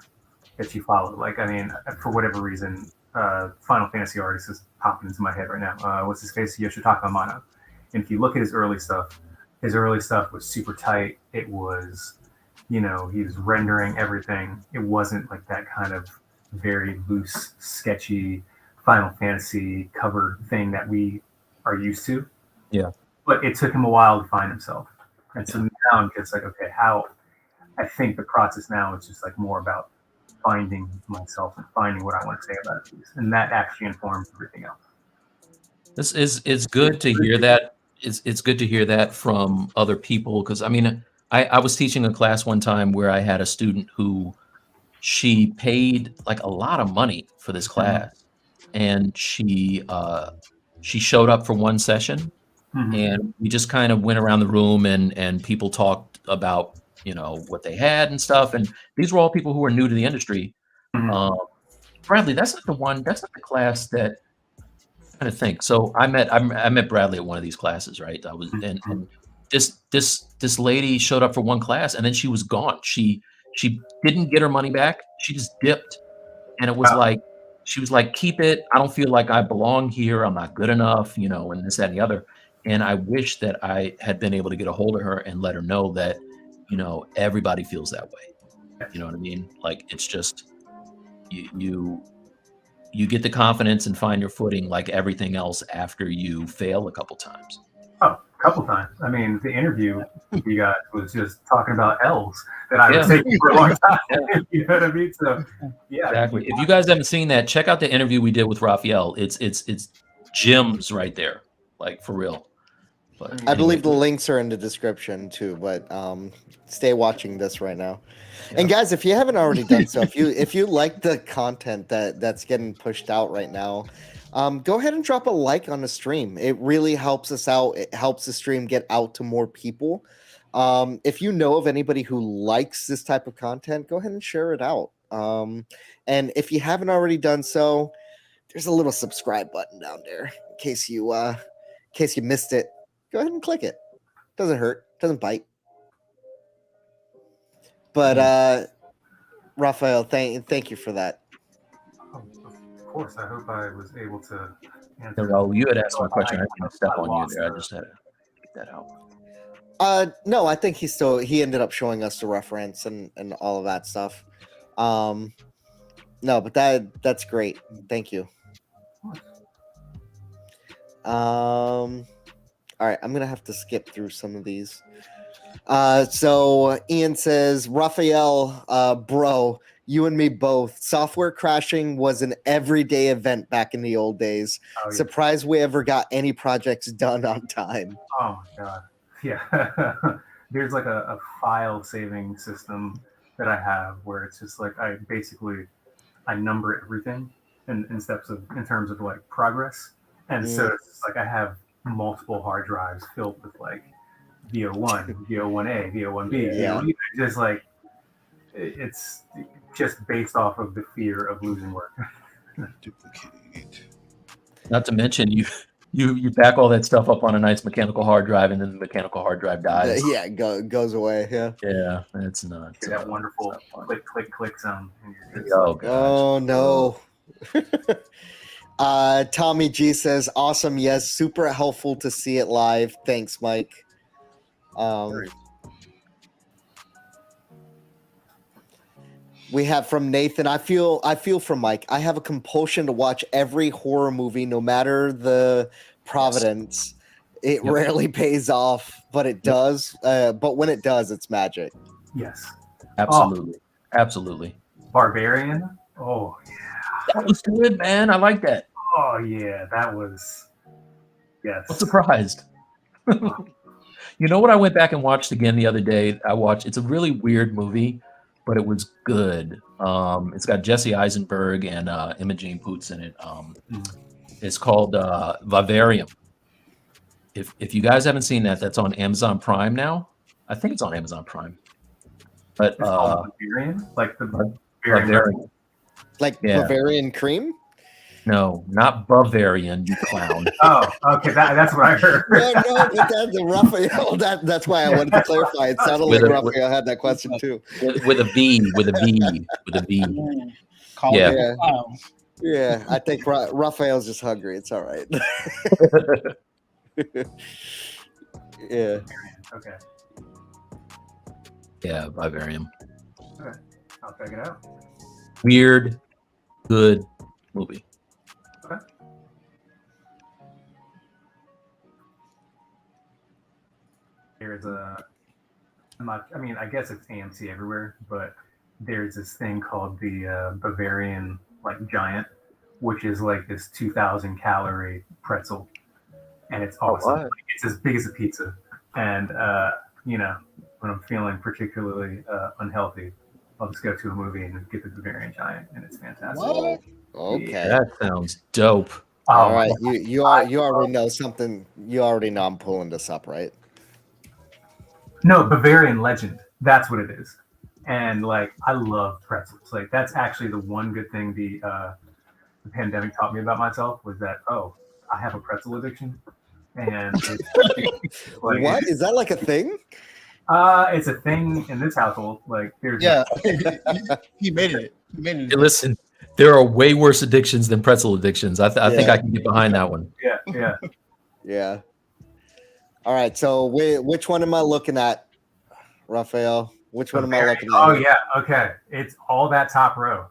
follow. Like, I mean, for whatever reason, Final Fantasy artist is popping into my head right now. What's his face? Yoshitaka Amano. And if you look at his early stuff was super tight. It was, he was rendering everything. It wasn't like that kind of very loose, sketchy Final Fantasy cover thing that we are used to. Yeah. But it took him a while to find himself. And so now I'm just like, okay, I think the process now is just like more about finding myself and finding what I want to say about it. And that actually informs everything else. It's good to hear that. It's good to hear that from other people, because I mean, I was teaching a class one time where I had a student who she paid like a lot of money for this class, and she showed up for one session, and we just kind of went around the room and people talked about what they had and stuff, and these were all people who were new to the industry. Bradley, that's not the class that trying to think. So I met Bradley at one of these classes, right? I was and this lady showed up for one class and then she was gone. She didn't get her money back. She just dipped, and it was like she was like, "Keep it. I don't feel like I belong here. I'm not good enough, and this, that, and the other." And I wish that I had been able to get a hold of her and let her know that, everybody feels that way. You know what I mean? Like, it's just you get the confidence and find your footing like everything else after you fail a couple times. Oh, a couple times. I mean, the interview you guys was just talking about L's that I was taking for a long time. You know what I mean? So, yeah. Exactly. If you guys haven't seen that, check out the interview we did with Raphael. It's gems right there, like, for real. But I believe the links are in the description too, but stay watching this right now. Yeah. And guys, if you haven't already done so, if you like the content that's getting pushed out right now, go ahead and drop a like on the stream. It really helps us out. It helps the stream get out to more people. If you know of anybody who likes this type of content, go ahead and share it out. And if you haven't already done so, there's a little subscribe button down there in case you missed it. Go ahead and click it. Doesn't hurt. Doesn't bite. But Raphael, thank you for that. Of course, I hope I was able to answer. Well, you had asked my question. I didn't step on you there. I just had to get that out. No, I think he ended up showing us the reference and all of that stuff. No, but that's great. Thank you. All right, I'm going to have to skip through some of these. So Ian says, Raphael, bro, You and me both. Software crashing was an everyday event back in the old days. Oh, yeah. Surprised we ever got any projects done on time. Oh my god. Yeah. There's like a file saving system that I have where it's just like I number everything in terms of like progress. And so it's just like I have multiple hard drives filled with like VO1, VO1A, VO1B, Yeah. VO1E. Just like it's just based off of the fear of losing work. Duplicate. Not to mention you back all that stuff up on a nice mechanical hard drive, and then the mechanical hard drive dies. Yeah, goes away. Yeah. Yeah, it's not. That wonderful click, click, click sound. Oh, gosh. Oh no. Tommy G says, awesome. Yes, super helpful to see it live. Thanks, Mike. We have from Nathan. I feel from Mike. I have a compulsion to watch every horror movie, no matter the providence. It rarely pays off, but it does. But when it does, it's magic. Yes. Absolutely. Absolutely. Barbarian. Oh yeah. That was good, man. I like that. Oh yeah, that was. Yes. I'm surprised. You know what I went back and watched again the other day? It's a really weird movie, but it was good. It's got Jesse Eisenberg and Imogen Poots in it. It's called Vivarium. If you guys haven't seen that, that's on Amazon Prime now. I think it's on Amazon Prime. But It's called Bavarian? Like the Bavarian. Like Bavarian cream? No, not Bavarian, you clown. Oh, okay, that's what I heard. No, but that's a Raphael. That's why I wanted to clarify. It sounded like Raphael had that question too. With a V. Yeah. Yeah, I think Raphael's just hungry. It's all right. Yeah. Okay. Yeah, Vivarium. Okay. I'll check it out. Weird, good movie. Okay. There's I guess it's AMC everywhere, but there's this thing called the Bavarian Giant, which is like this 2,000 calorie pretzel, and it's awesome. It's as big as a pizza, and when I'm feeling particularly unhealthy, I'll just go to a movie and get the Bavarian Giant, and it's fantastic. What? Okay. That sounds dope. All right, you already know something. You already know I'm pulling this up, right? No, Bavarian Legend. That's what it is. And I love pretzels. That's actually the one good thing the pandemic taught me about myself was that I have a pretzel addiction. And what is that like a thing? It's a thing in this household. He made it. Hey, listen, there are way worse addictions than pretzel addictions. I think I can get behind that one. Yeah. All right. So which one am I looking at, Raphael? Which one am I looking at? Oh yeah. Okay. It's all that top row.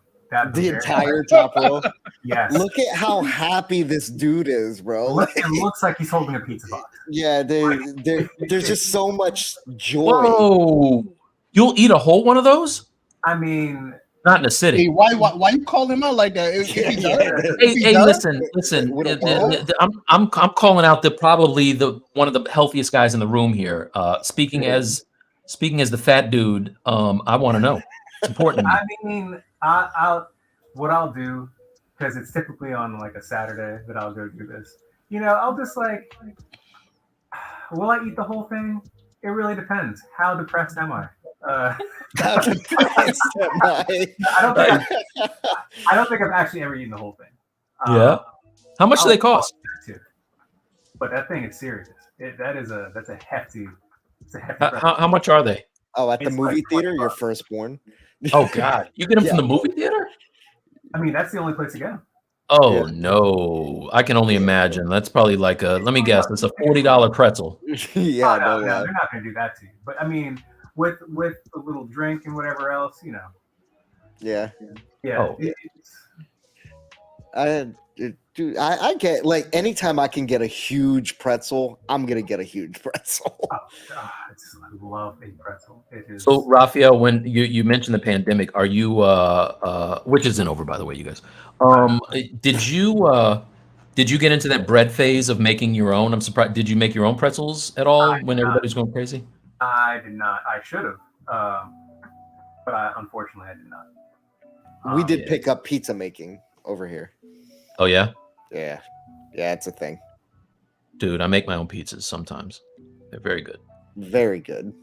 The entire top row. Yes. Look at how happy this dude is, bro. It looks like he's holding a pizza box. Yeah, there's just so much joy. Whoa! You'll eat a whole one of those? I mean, not in a city. Hey, why you call him out like that? Listen. I'm calling out probably one of the healthiest guys in the room here. Speaking as the fat dude, I want to know. It's important. I mean, what I'll do, because it's typically on a Saturday that I'll go do this. I'll just will I eat the whole thing? It really depends. How depressed am I? How depressed am I? I don't think I've actually ever eaten the whole thing. Yeah. How much do they cost? But that thing is serious. That's a hefty. How much are they? Oh, at the movie theater, your firstborn. Oh God, you get them from the movie theater? I mean, that's the only place to go. Oh no, I can only imagine. That's probably let me guess. It's a $40 pretzel. Yeah, no, they're not going to do that to you. But I mean, with a little drink and whatever else, Yeah. Yeah. Oh. Dude, I get like anytime I can get a huge pretzel, I'm gonna get a huge pretzel. Oh, God, I love a pretzel. It is. So Raphael, when you mentioned the pandemic, are you which isn't over by the way, you guys. Did you get into that bread phase of making your own? I'm surprised. Did you make your own pretzels at all when everybody's going crazy? I did not. I should have, but unfortunately I did not. We did yeah. pick up pizza making over here. Oh yeah, Yeah, it's a thing. dude, I make my own pizzas sometimes. They're very good. Very good.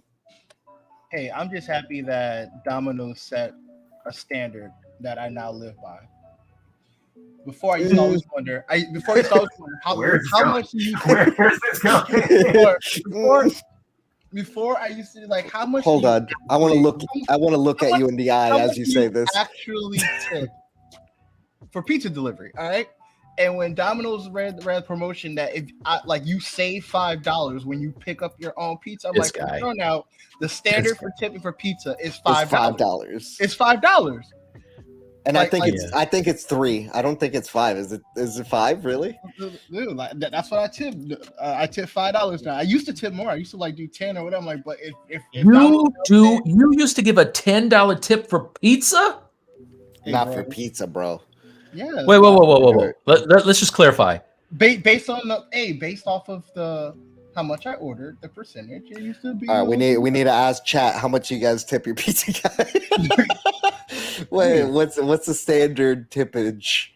Hey, I'm just happy that Domino's set a standard that I now live by. Before I used to always wonder. How much do you Where's this going? before I used to like how much. Hold do you on, I want to look. I want to look how at much- you in the eye how as much you do say this. Actually, tip for pizza delivery. All right. And when Domino's ran the promotion that if you save $5 when you pick up your own pizza, I'm This like, guy. from now the standard This for tipping for pizza is It's $5. $5, It's $5. and like- I think it's 3. I don't think it's 5. Is it 5 really? Dude, that's what I tip. I tip $5 now. I used to tip more. I used to do 10 or whatever. I'm like, but if You used to give a $10 tip for pizza? Not for pizza, bro. Yeah. Wait, whoa. Let's just clarify. Based off of how much I ordered, the percentage, it used to be. All right, we need to ask chat how much you guys tip your pizza guy. Wait, what's the standard tippage?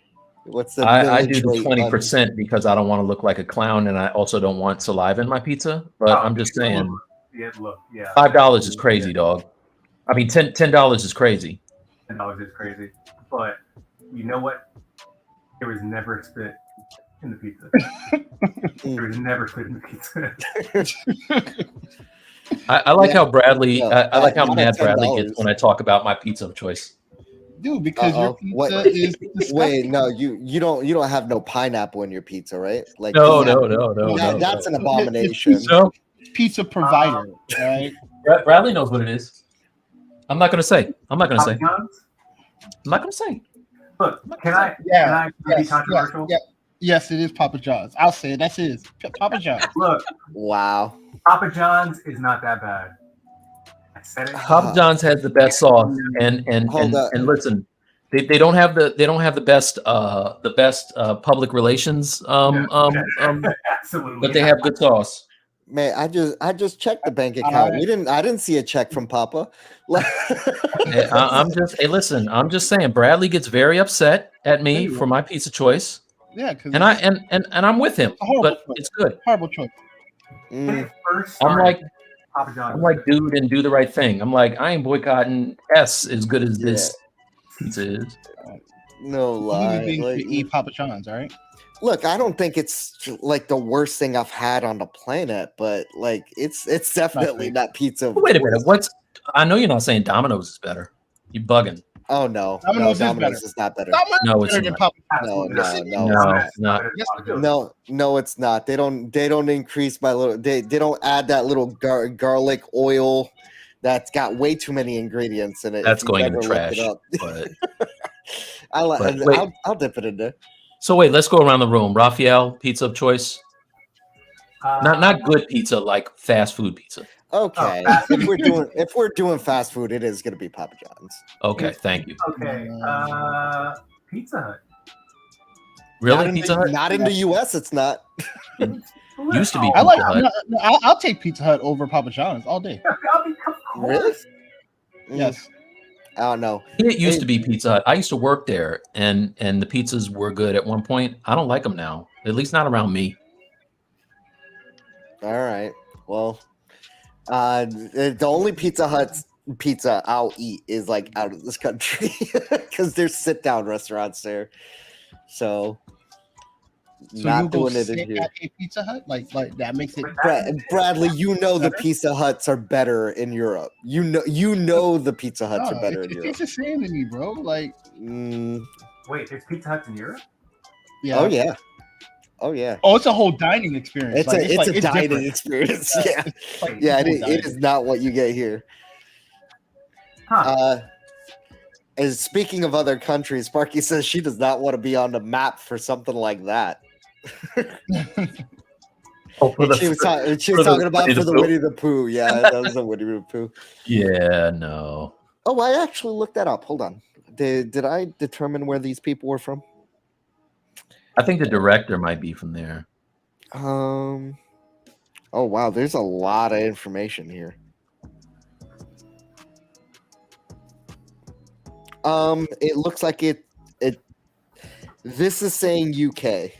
What's the I do the millage rate on- 20% because I don't want to look like a clown, and I also don't want saliva in my pizza. But I'm just saying, Yeah, look, yeah. $5 is crazy, dog. I mean, $10 is crazy. $10 is crazy, but you know what? There was never spit in the pizza. There was never spit in the pizza. I like how Bradley. No, I like how not mad at Bradley $10. gets when I talk about my pizza of choice. Dude, because your pizza What? is disgusting. Wait, no, you don't have no pineapple in your pizza, right? Like No. that's an abomination. No, Pizza provider, right? Bradley knows what it is. I'm not gonna say. Papa John's? I'm not gonna say. Look, can I be Yes, controversial? yes, it is Papa John's. I'll say it. That's his. Papa John's. Look, Wow. Papa John's is not that bad. I said it. Papa John's has the best sauce, and Hold up. listen, they don't have the best public relations Absolutely. but they have good sauce. Man, I just checked the bank account. I didn't see a check from Papa. I'm just saying Bradley gets very upset at me for my pizza choice, Yeah, because and I'm with him, but it's good. horrible choice. When it first I'm started, like, Papa John's. I'm like, dude, and do the right thing. I'm like, I ain't boycotting S as good as this pizza is. No You lie. need to Like, eat Papa John's, all right? look, I don't think it's like the worst thing I've had on the planet, but like it's definitely not pizza. Wait a minute, I know you're not saying Domino's is better. You bugging? Oh no, Domino's Domino's is is not better. No, it's Better than not. Papa No, Absolutely no, not. no. No, it's not. Yes, it is. No, it's not. They don't increase my little. They don't add that little garlic oil that's got way too many ingredients in it. That's if you've going in the ever looked trash. it up. But wait. I'll dip it in there. So wait, let's go around the room. Raphael, pizza of choice. Not good pizza, like fast food pizza. Okay, if we're doing fast food, it is gonna be Papa John's. Okay, thank you. Okay. Pizza Hut. Really, Pizza Hut Not in the U.S. It's not. used to be I like. Pizza Hut. I'll take Pizza Hut over Papa John's all day. Really? Yes. I don't know. It used to be Pizza Hut. I used to work there, and the pizzas were good at one point. I don't like them now, at least not around me. All right. Well, the only Pizza Hut pizza I'll eat is like out of this country because there's sit down restaurants there. So not you go doing it sit in here. at a Pizza Hut, like that makes it. Bradley, you know the Pizza Huts are better in Europe. You know the Pizza Huts are better in Europe. It's the same to me, bro. Like, Wait, there's Pizza Huts in Europe? yeah. Oh yeah. Oh yeah. Oh, it's a whole dining experience. It's a it's dining different. experience. Yeah. It's like Yeah, a whole it dining. is not what you get here. Huh. And speaking of other countries, Sparky says she does not want to be on the map for something like that. Oh, And she was talking about for the Winnie the Pooh. Yeah, that was the Winnie the Pooh. Yeah, no. Oh, I actually looked that up. Hold on. Did I determine where these people were from? I think the director might be from there. Oh wow, there's a lot of information here. It looks like it this is saying UK.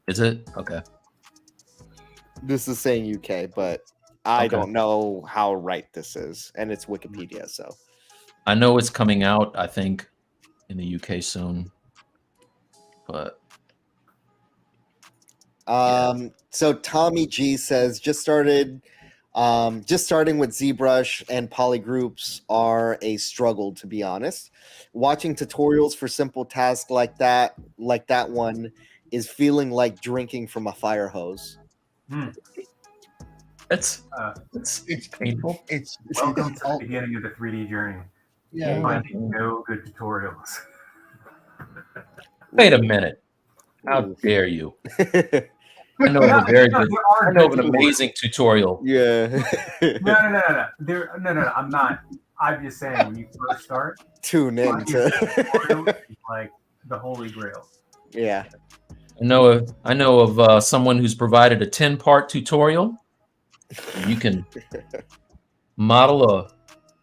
Is it? Okay. This is saying UK, but I Okay. don't know how right this is, and it's Wikipedia, so I know it's coming out, I think, in the UK soon. But so Tommy G says just starting with ZBrush and polygroups are a struggle, to be honest. Watching tutorials for simple tasks like that one is feeling like drinking from a fire hose. it's painful. Welcome to the beginning of the 3D journey. Yeah. Finding no good tutorials. Wait a minute. How dare you? I know of a very good. I know of an amazing tutorial. Yeah. No. I'm not. I'm just saying when you first start, Tune in to like the holy grail. Yeah. I know of someone who's provided a 10-part tutorial. You can model a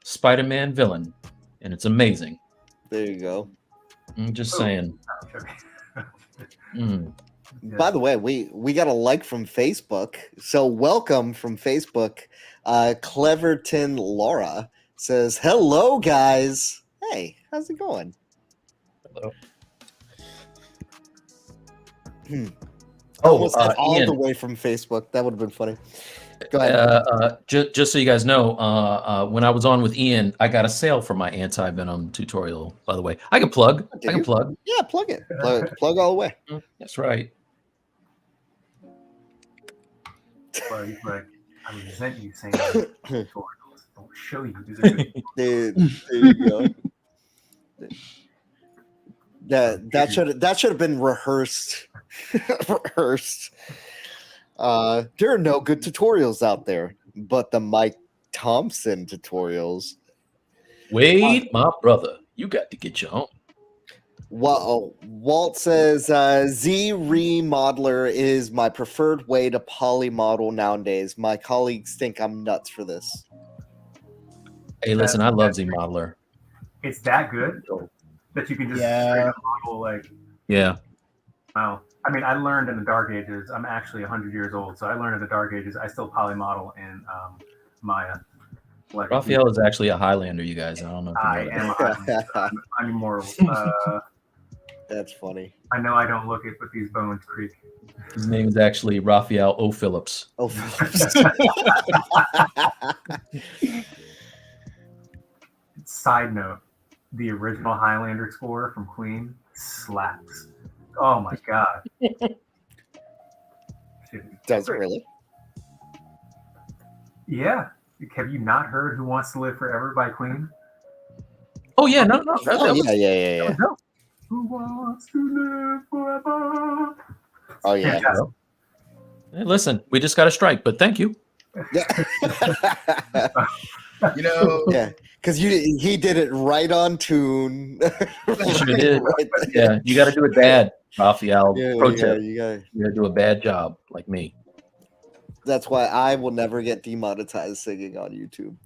Spider-Man villain, and it's amazing. There you go. I'm just saying. By the way, we got a like from Facebook. So welcome from Facebook. Cleverton Laura says, "Hello, guys. Hey, how's it going?" Hello. Almost all Ian, the way from Facebook. That would have been funny. Go ahead. Just so you guys know, when I was on with Ian, I got a sale for my anti-venom tutorial. By the way, I can plug. Yeah, plug it. Plug all the way. That's right. Well, he's like, I resent you saying tutorials. Don't show you. There you go. That should have been rehearsed. Rehearsed. There are no good tutorials out there, but the Mike Thompson tutorials. Wade, my brother, you got to get your own. Walt says Z remodeler is my preferred way to poly model nowadays. My colleagues think I'm nuts for this. Hey, listen, I love Z modeler. It's that good that you can just straight up model like. Yeah. Wow. I mean, I learned in the Dark Ages. I'm actually 100 years old, so I learned in the Dark Ages. I still poly model in Maya. Like, Raphael is actually a Highlander, you guys. I don't know. I am a Highlander. I'm immortal. That's funny. I know I don't look it, but these bones creak. His name is actually Raphael Philips. Phillips. Side note, the original Highlander Explorer from Queen slaps. Oh my god. Does it really? Yeah. Have you not heard Who Wants to Live Forever by Queen? Oh yeah, no. Yeah. Who wants to live forever? Oh yeah. Hey, listen, we just got a strike, but thank you. Yeah. Yeah, because he did it right on tune. You sure did. Yeah, you got to do it bad, Raphael. Pro tip. You gotta do a bad job, like me. That's why I will never get demonetized singing on YouTube.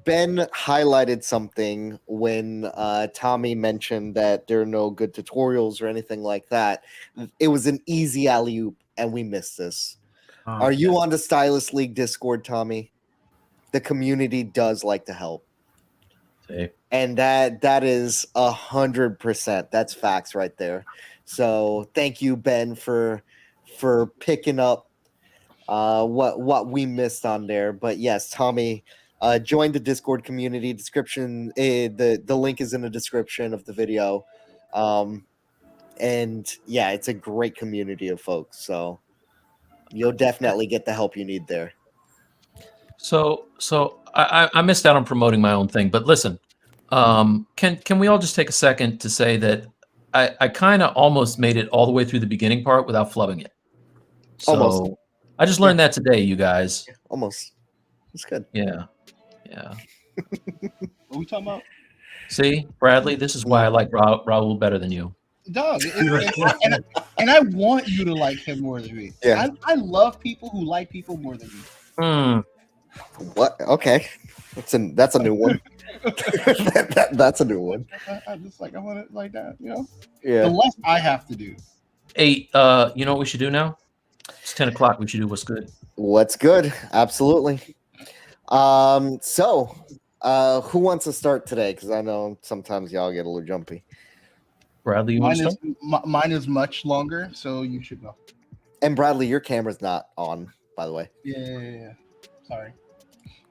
Ben highlighted something when Tommy mentioned that there are no good tutorials or anything like that. It was an easy alley-oop, and we missed this. Are you on the Stylus League Discord, Tommy? The community does like to help. See? And that is 100%. That's facts right there. So thank you, Ben, for picking up what we missed on there. But yes, Tommy, join the Discord community. Description. The link is in the description of the video. And yeah, it's a great community of folks. So you'll definitely get the help you need there. So I missed out on promoting my own thing, but listen, can we all just take a second to say that I kind of almost made it all the way through the beginning part without flubbing it. So Almost. I just learned that today, you guys. Almost. It's good. Yeah. What are we talking about? See, Bradley, this is why I like Raul better than you. Dog, and I want you to like him more than me. Yeah. I love people who like people more than me. What? Okay, that's a new one. That's a new one. I just like I want it like that, you know. Yeah. The less I have to do. Hey, you know what we should do now? It's 10 o'clock. We should do what's good. What's good? Absolutely. So, who wants to start today? Because I know sometimes y'all get a little jumpy. Bradley, you want to start? Mine is much longer, so you should go. And Bradley, your camera's not on, by the way. Yeah. Sorry.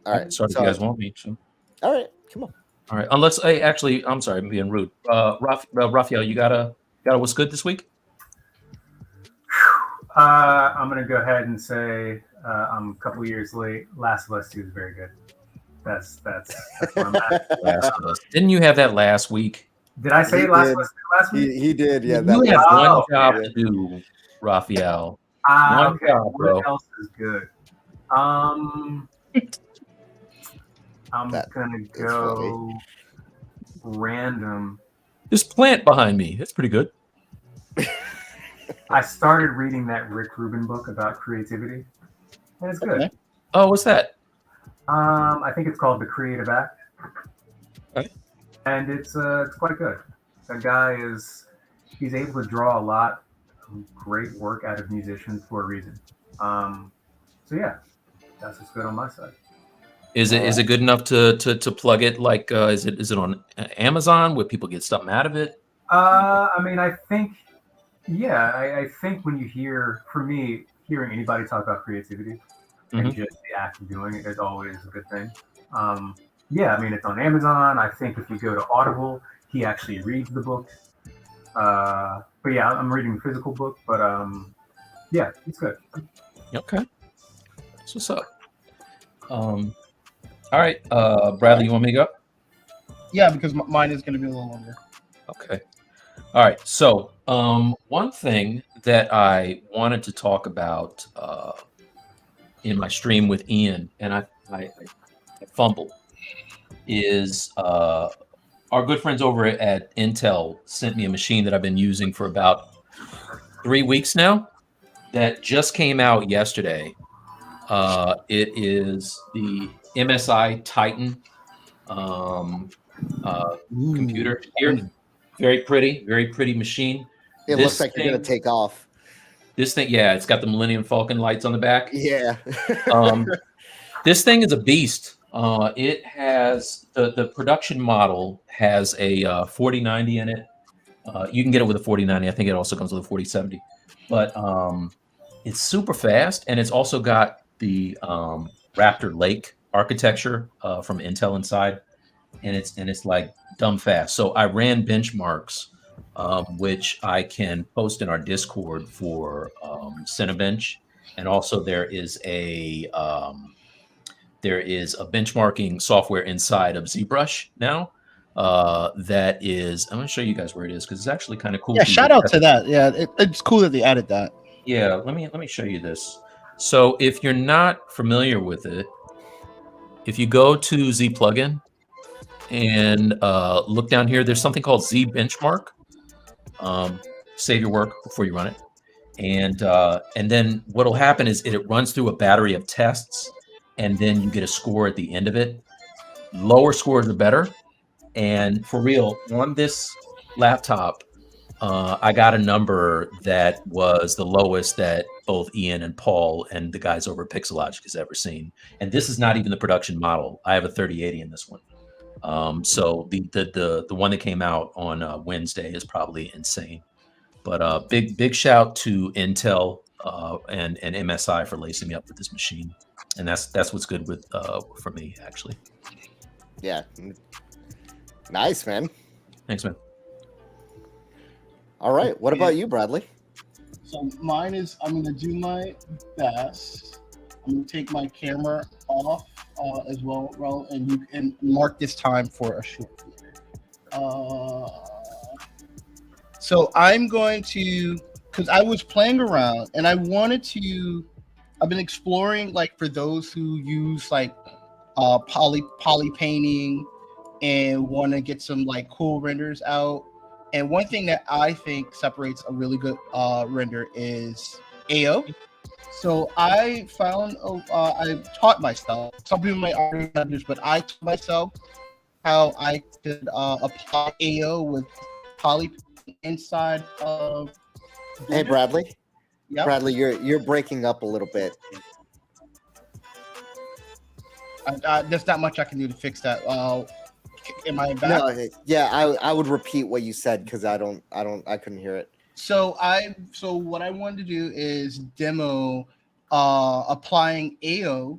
All right. Sorry if you guys want me to. All right. Come on. All right. Unless, hey, actually, I'm sorry, I'm being rude. Raphael, you got a what's good this week? I'm gonna go ahead and say I'm a couple years late. Last of Us 2 is very good. That's where I'm at. Last of Us. Didn't you have that last week? Did I say He Last did. of Us 2 last week? He did. Yeah. You have Oh, one job yeah. to do, Raphael. Okay. job, bro. What else is good? I'm That gonna is go random. This plant behind me. It's pretty good. I started reading that Rick Rubin book about creativity, and it's good. Okay. Oh, what's that? I think it's called The Creative Act, Okay. and it's quite good. That guy he's able to draw a lot of great work out of musicians for a reason. So yeah, that's what's good on my side. Is it good enough to plug it? Like, is it on Amazon where people get something out of it? I mean, I think when you hear, for me, hearing anybody talk about creativity and just the act of doing it is always a good thing. Yeah, I mean, it's on Amazon. I think if you go to Audible, he actually reads the book. But yeah, I'm reading the physical book, but yeah, it's good. Okay. That's what's up. All right, Bradley, you want me to go? Yeah, because mine is going to be a little longer. Okay. All right. So, one thing that I wanted to talk about in my stream with Ian, and I fumbled, is our good friends over at Intel sent me a machine that I've been using for about 3 weeks now that just came out yesterday. It is the MSI Titan computer here. Very pretty machine. It looks like you're gonna take off. This thing, yeah, it's got the Millennium Falcon lights on the back. Yeah. This thing is a beast. It has the production model has a 4090 in it. You can get it with a 4090. I think it also comes with a 4070. But it's super fast, and it's also got the Raptor Lake architecture from Intel inside, and it's like dumb fast. So I ran benchmarks, which I can post in our Discord for Cinebench, and also there is a benchmarking software inside of ZBrush now. That is, I'm gonna show you guys where it is because it's actually kind of cool. Yeah, shout out to that. Yeah, it's cool that they added that. Yeah, let me show you this. So if you're not familiar with it, if you go to Z plugin and look down here, there's something called Z benchmark. Save your work before you run it, and then what'll happen is it runs through a battery of tests, and then you get a score at the end of it. Lower scores are better, and for real, on this laptop, I got a number that was the lowest that both Ian and Paul and the guys over at Pixelogic has ever seen. And this is not even the production model. I have a 3080 in this one. So the one that came out on Wednesday is probably insane. But big shout to Intel and MSI for lacing me up with this machine. And that's what's good with for me, actually. Yeah. Nice, man. Thanks, man. All right. What about you, Bradley? So mine is, I'm going to do my best. I'm going to take my camera off as well, Raul, and you can mark this time for a short. Uh, so I'm going to, because I was playing around and I wanted to. I've been exploring, like, for those who use like poly painting and want to get some like cool renders out. And one thing that I think separates a really good render is AO. So I found, I taught myself. Some people might argue about this, but I taught myself how I could apply AO with poly inside of. Hey, Bradley. Yep. Bradley, you're breaking up a little bit. There's not much I can do to fix that. Am I back? No, yeah, I would repeat what you said because I couldn't hear it. So what I wanted to do is demo applying AO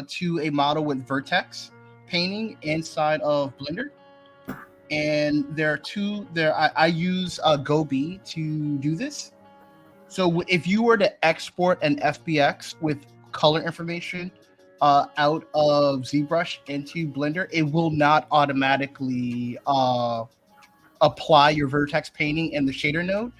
to a model with vertex painting inside of Blender. And there are two there. I use Gobi to do this. So if you were to export an FBX with color information out of ZBrush into Blender, it will not automatically apply your vertex painting in the shader node.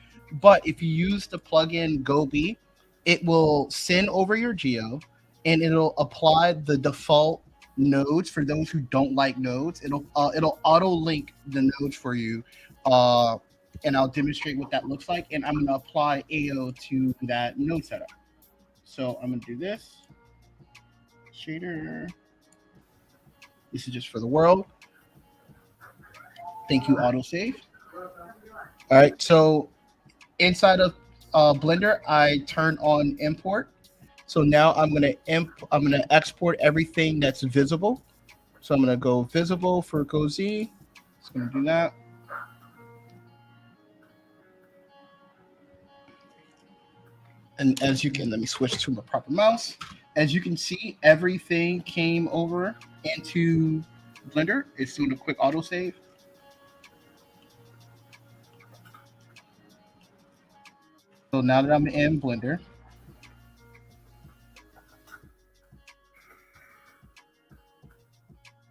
But if you use the plugin Gobi, it will send over your geo and it'll apply the default nodes for those who don't like nodes. It'll auto link the nodes for you, and I'll demonstrate what that looks like. And I'm going to apply AO to that node setup. So I'm going to do this. Shader. This is just for the world. Thank you, autosave. All right, so inside of Blender, I turn on import. So now I'm gonna export everything that's visible. So I'm gonna go visible for GoZ. Just gonna do that. And as you can, let me switch to my proper mouse. As you can see, everything came over into Blender. It's doing a quick autosave. So now that I'm in Blender,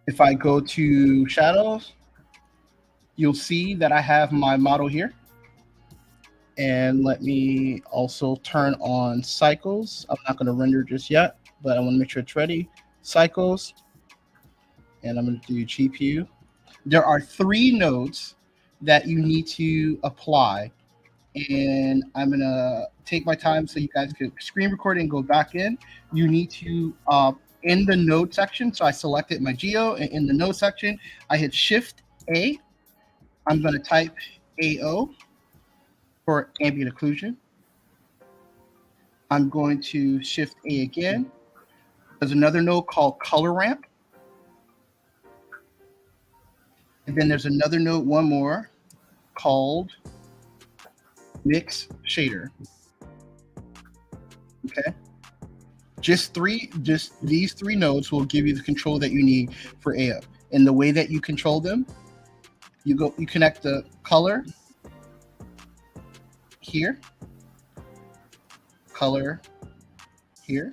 if I go to shadows, you'll see that I have my model here. And let me also turn on cycles. I'm not going to render just yet, but I want to make sure it's ready. Cycles. And I'm going to do GPU. There are 3 nodes that you need to apply. And I'm going to take my time so you guys can screen record and go back in. You need to, in the node section, so I selected my geo, and in the node section, I hit Shift A. I'm going to type AO for ambient occlusion. I'm going to Shift A again. There's another node called Color Ramp. And then there's another node, one more, called Mix Shader. Okay. Just these 3 nodes will give you the control that you need for AO. And the way that you control them, you connect the color here, color here.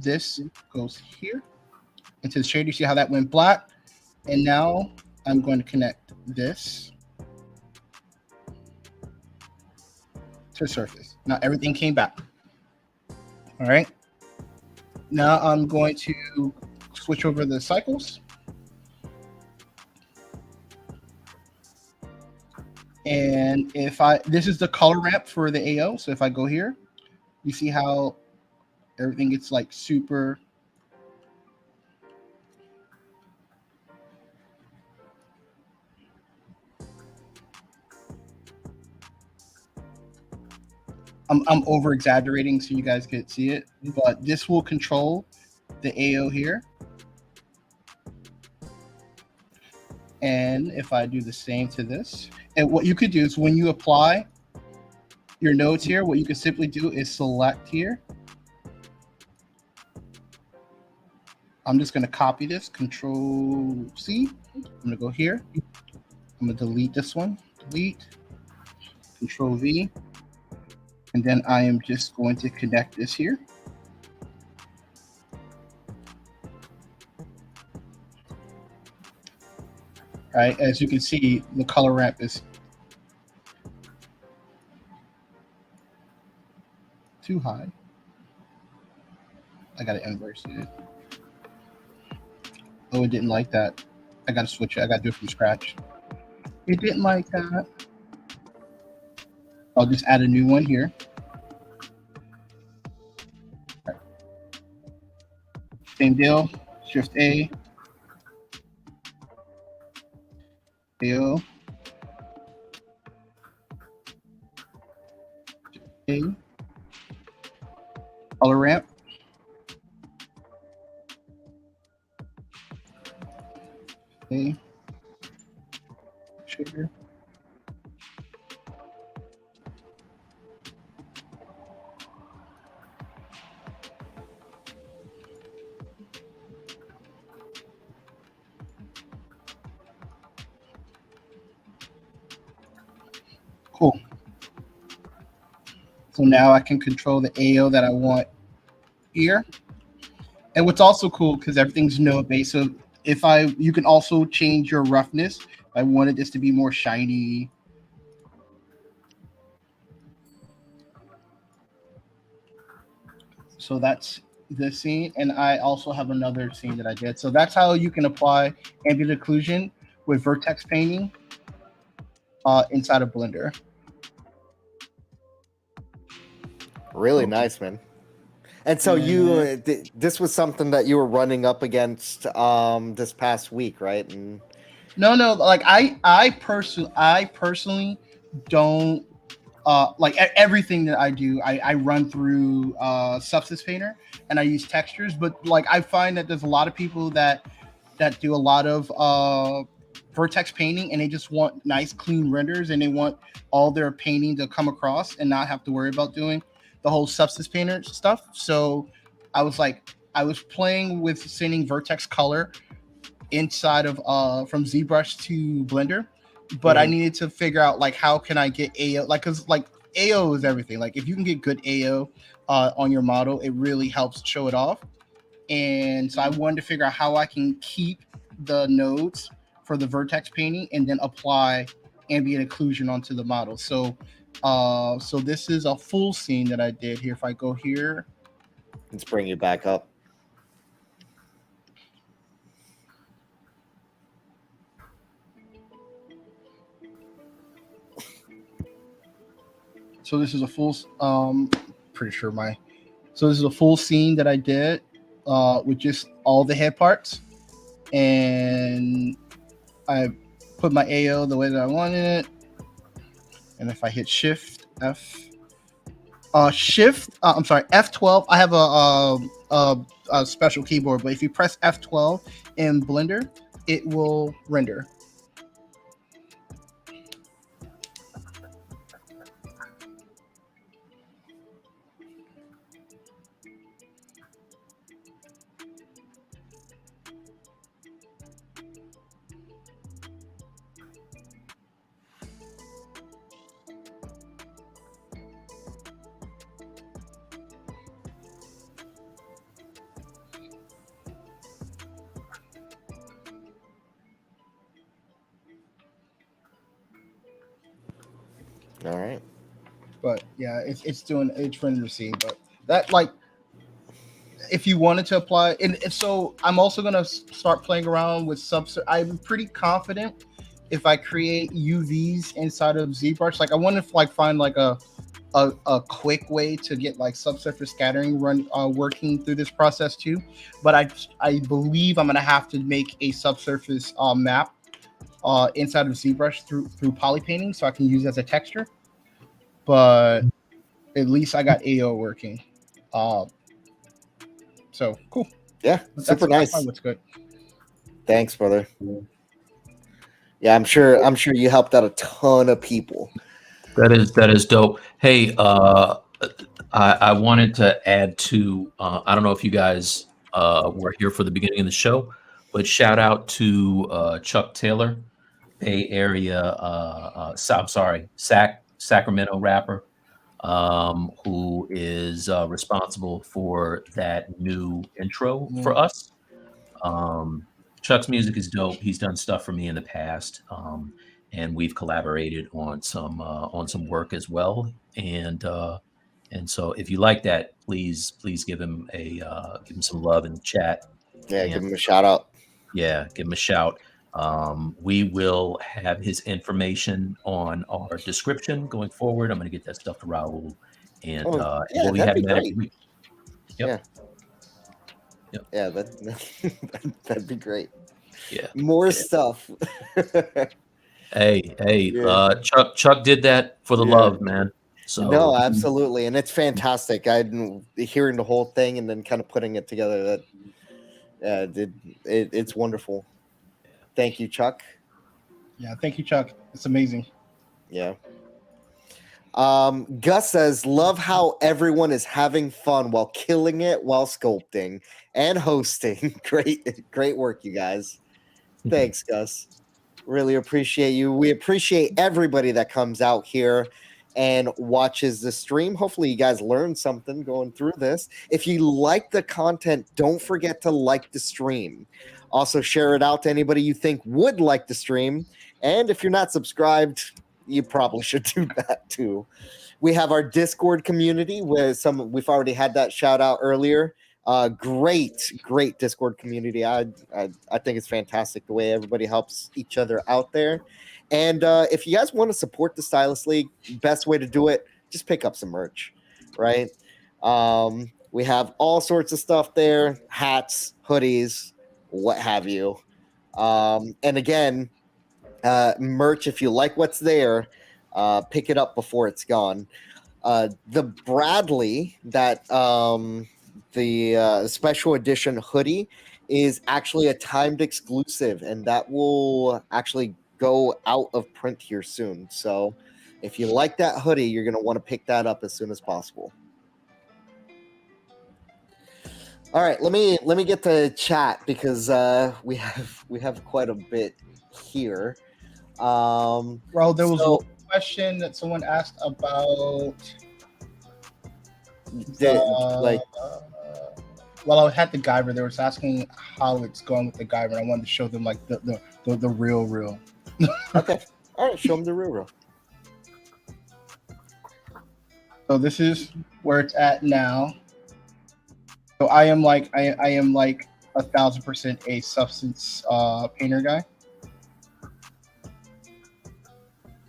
This goes here into the shader. You see how that went black? And now I'm going to connect this to surface. Now everything came back. All right. Now I'm going to switch over the cycles. And this is the color ramp for the AO. So if I go here, you see how everything gets like super. I'm over exaggerating so you guys can see it, but this will control the AO here. And if I do the same to this, and what you could do is when you apply your nodes here, what you can simply do is select here. I'm just going to copy this, Control C. I'm going to go here. I'm going to delete this one, delete, Control V. And then I am just going to connect this here. Right, as you can see, the color ramp is too high. I gotta inverse it. Oh, it didn't like that. I gotta switch it. I gotta do it from scratch. It didn't like that. I'll just add a new one here. Right. Same deal. Shift A. AO. A. Color ramp. A. Shader. Cool. So now I can control the AO that I want here. And what's also cool, because everything's node based, so you can also change your roughness. If I wanted this to be more shiny. So that's this scene, and I also have another scene that I did. So that's how you can apply ambient occlusion with vertex painting inside of Blender. Really nice, man. And so this was something that you were running up against this past week, right? And no, like I personally don't like everything that I do. I run through Substance Painter and I use textures, but like I find that there's a lot of people that do a lot of vertex painting and they just want nice clean renders and they want all their painting to come across and not have to worry about doing the whole Substance Painter stuff. So I was playing with sending vertex color inside of from ZBrush to Blender, but I needed to figure out like how can I get AO, like because like AO is everything. Like if you can get good AO on your model, it really helps show it off. And so I wanted to figure out how I can keep the nodes for the vertex painting and then apply ambient occlusion onto the model. So so this is a full scene that I did here. If I go here, let's bring you back up. so this is a full pretty sure so this is a full scene that I did with just all the head parts, and I put my AO the way that I wanted it. And if I hit Shift F12, I have a special keyboard, but if you press F12 in Blender, it will render. All right. But yeah, it's rendering the scene. But that like, if you wanted to apply, and so I'm also gonna start playing around with I'm pretty confident if I create UVs inside of ZBrush. Like I want to like find like a quick way to get like subsurface scattering working through this process too. But I believe I'm gonna have to make a subsurface map inside of ZBrush through poly painting, so I can use it as a texture. But at least I got AO working. So cool. Yeah, super nice. That's what's good. Thanks, brother. Yeah, I'm sure you helped out a ton of people. That is dope. Hey, I wanted to add to. I don't know if you guys were here for the beginning of the show, but shout out to Chuck Taylor, Bay Area. Sacramento rapper, who is responsible for that new intro for us. Chuck's music is dope. He's done stuff for me in the past, and we've collaborated on some work as well. And so if you like that, please give him some love in the chat. Yeah, And give him a shout out. yeah, give him a shout. We will have his information on our description going forward. I'm going to get that stuff to Raul, and we'll be having that every week. Yep. Yeah, that'd be great. Yeah, more stuff. Hey, Chuck did that for the love, man. So no, absolutely, and it's fantastic. I'm hearing the whole thing and then kind of putting it together. It's wonderful. Thank you, Chuck. Yeah, thank you, Chuck. It's amazing. Yeah. Gus says, love how everyone is having fun while killing it while sculpting and hosting. Great work, you guys. Thanks, Gus. Really appreciate you. We appreciate everybody that comes out here and watches the stream. Hopefully you guys learned something going through this. If you like the content, don't forget to like the stream. Also share it out to anybody you think would like the stream. And if you're not subscribed, you probably should do that too. We have our Discord community where we've already had that shout out earlier. Great Discord community. I think it's fantastic the way everybody helps each other out there. And if you guys want to support the Stylus League, best way to do it, just pick up some merch, right? We have all sorts of stuff there, hats, hoodies, what have you. And again, merch, if you like what's there, pick it up before it's gone. The Bradley, the special edition hoodie is actually a timed exclusive, and that will actually go out of print here soon. So if you like that hoodie, you're going to want to pick that up as soon as possible. All right, let me get to chat because we have quite a bit here. Well, there was a question that someone asked about well, I had the Guyver. They were asking how it's going with the Guyver, and I wanted to show them like the real. Okay, all right, show them the real. So this is where it's at now. So I am like 1,000% a substance painter guy,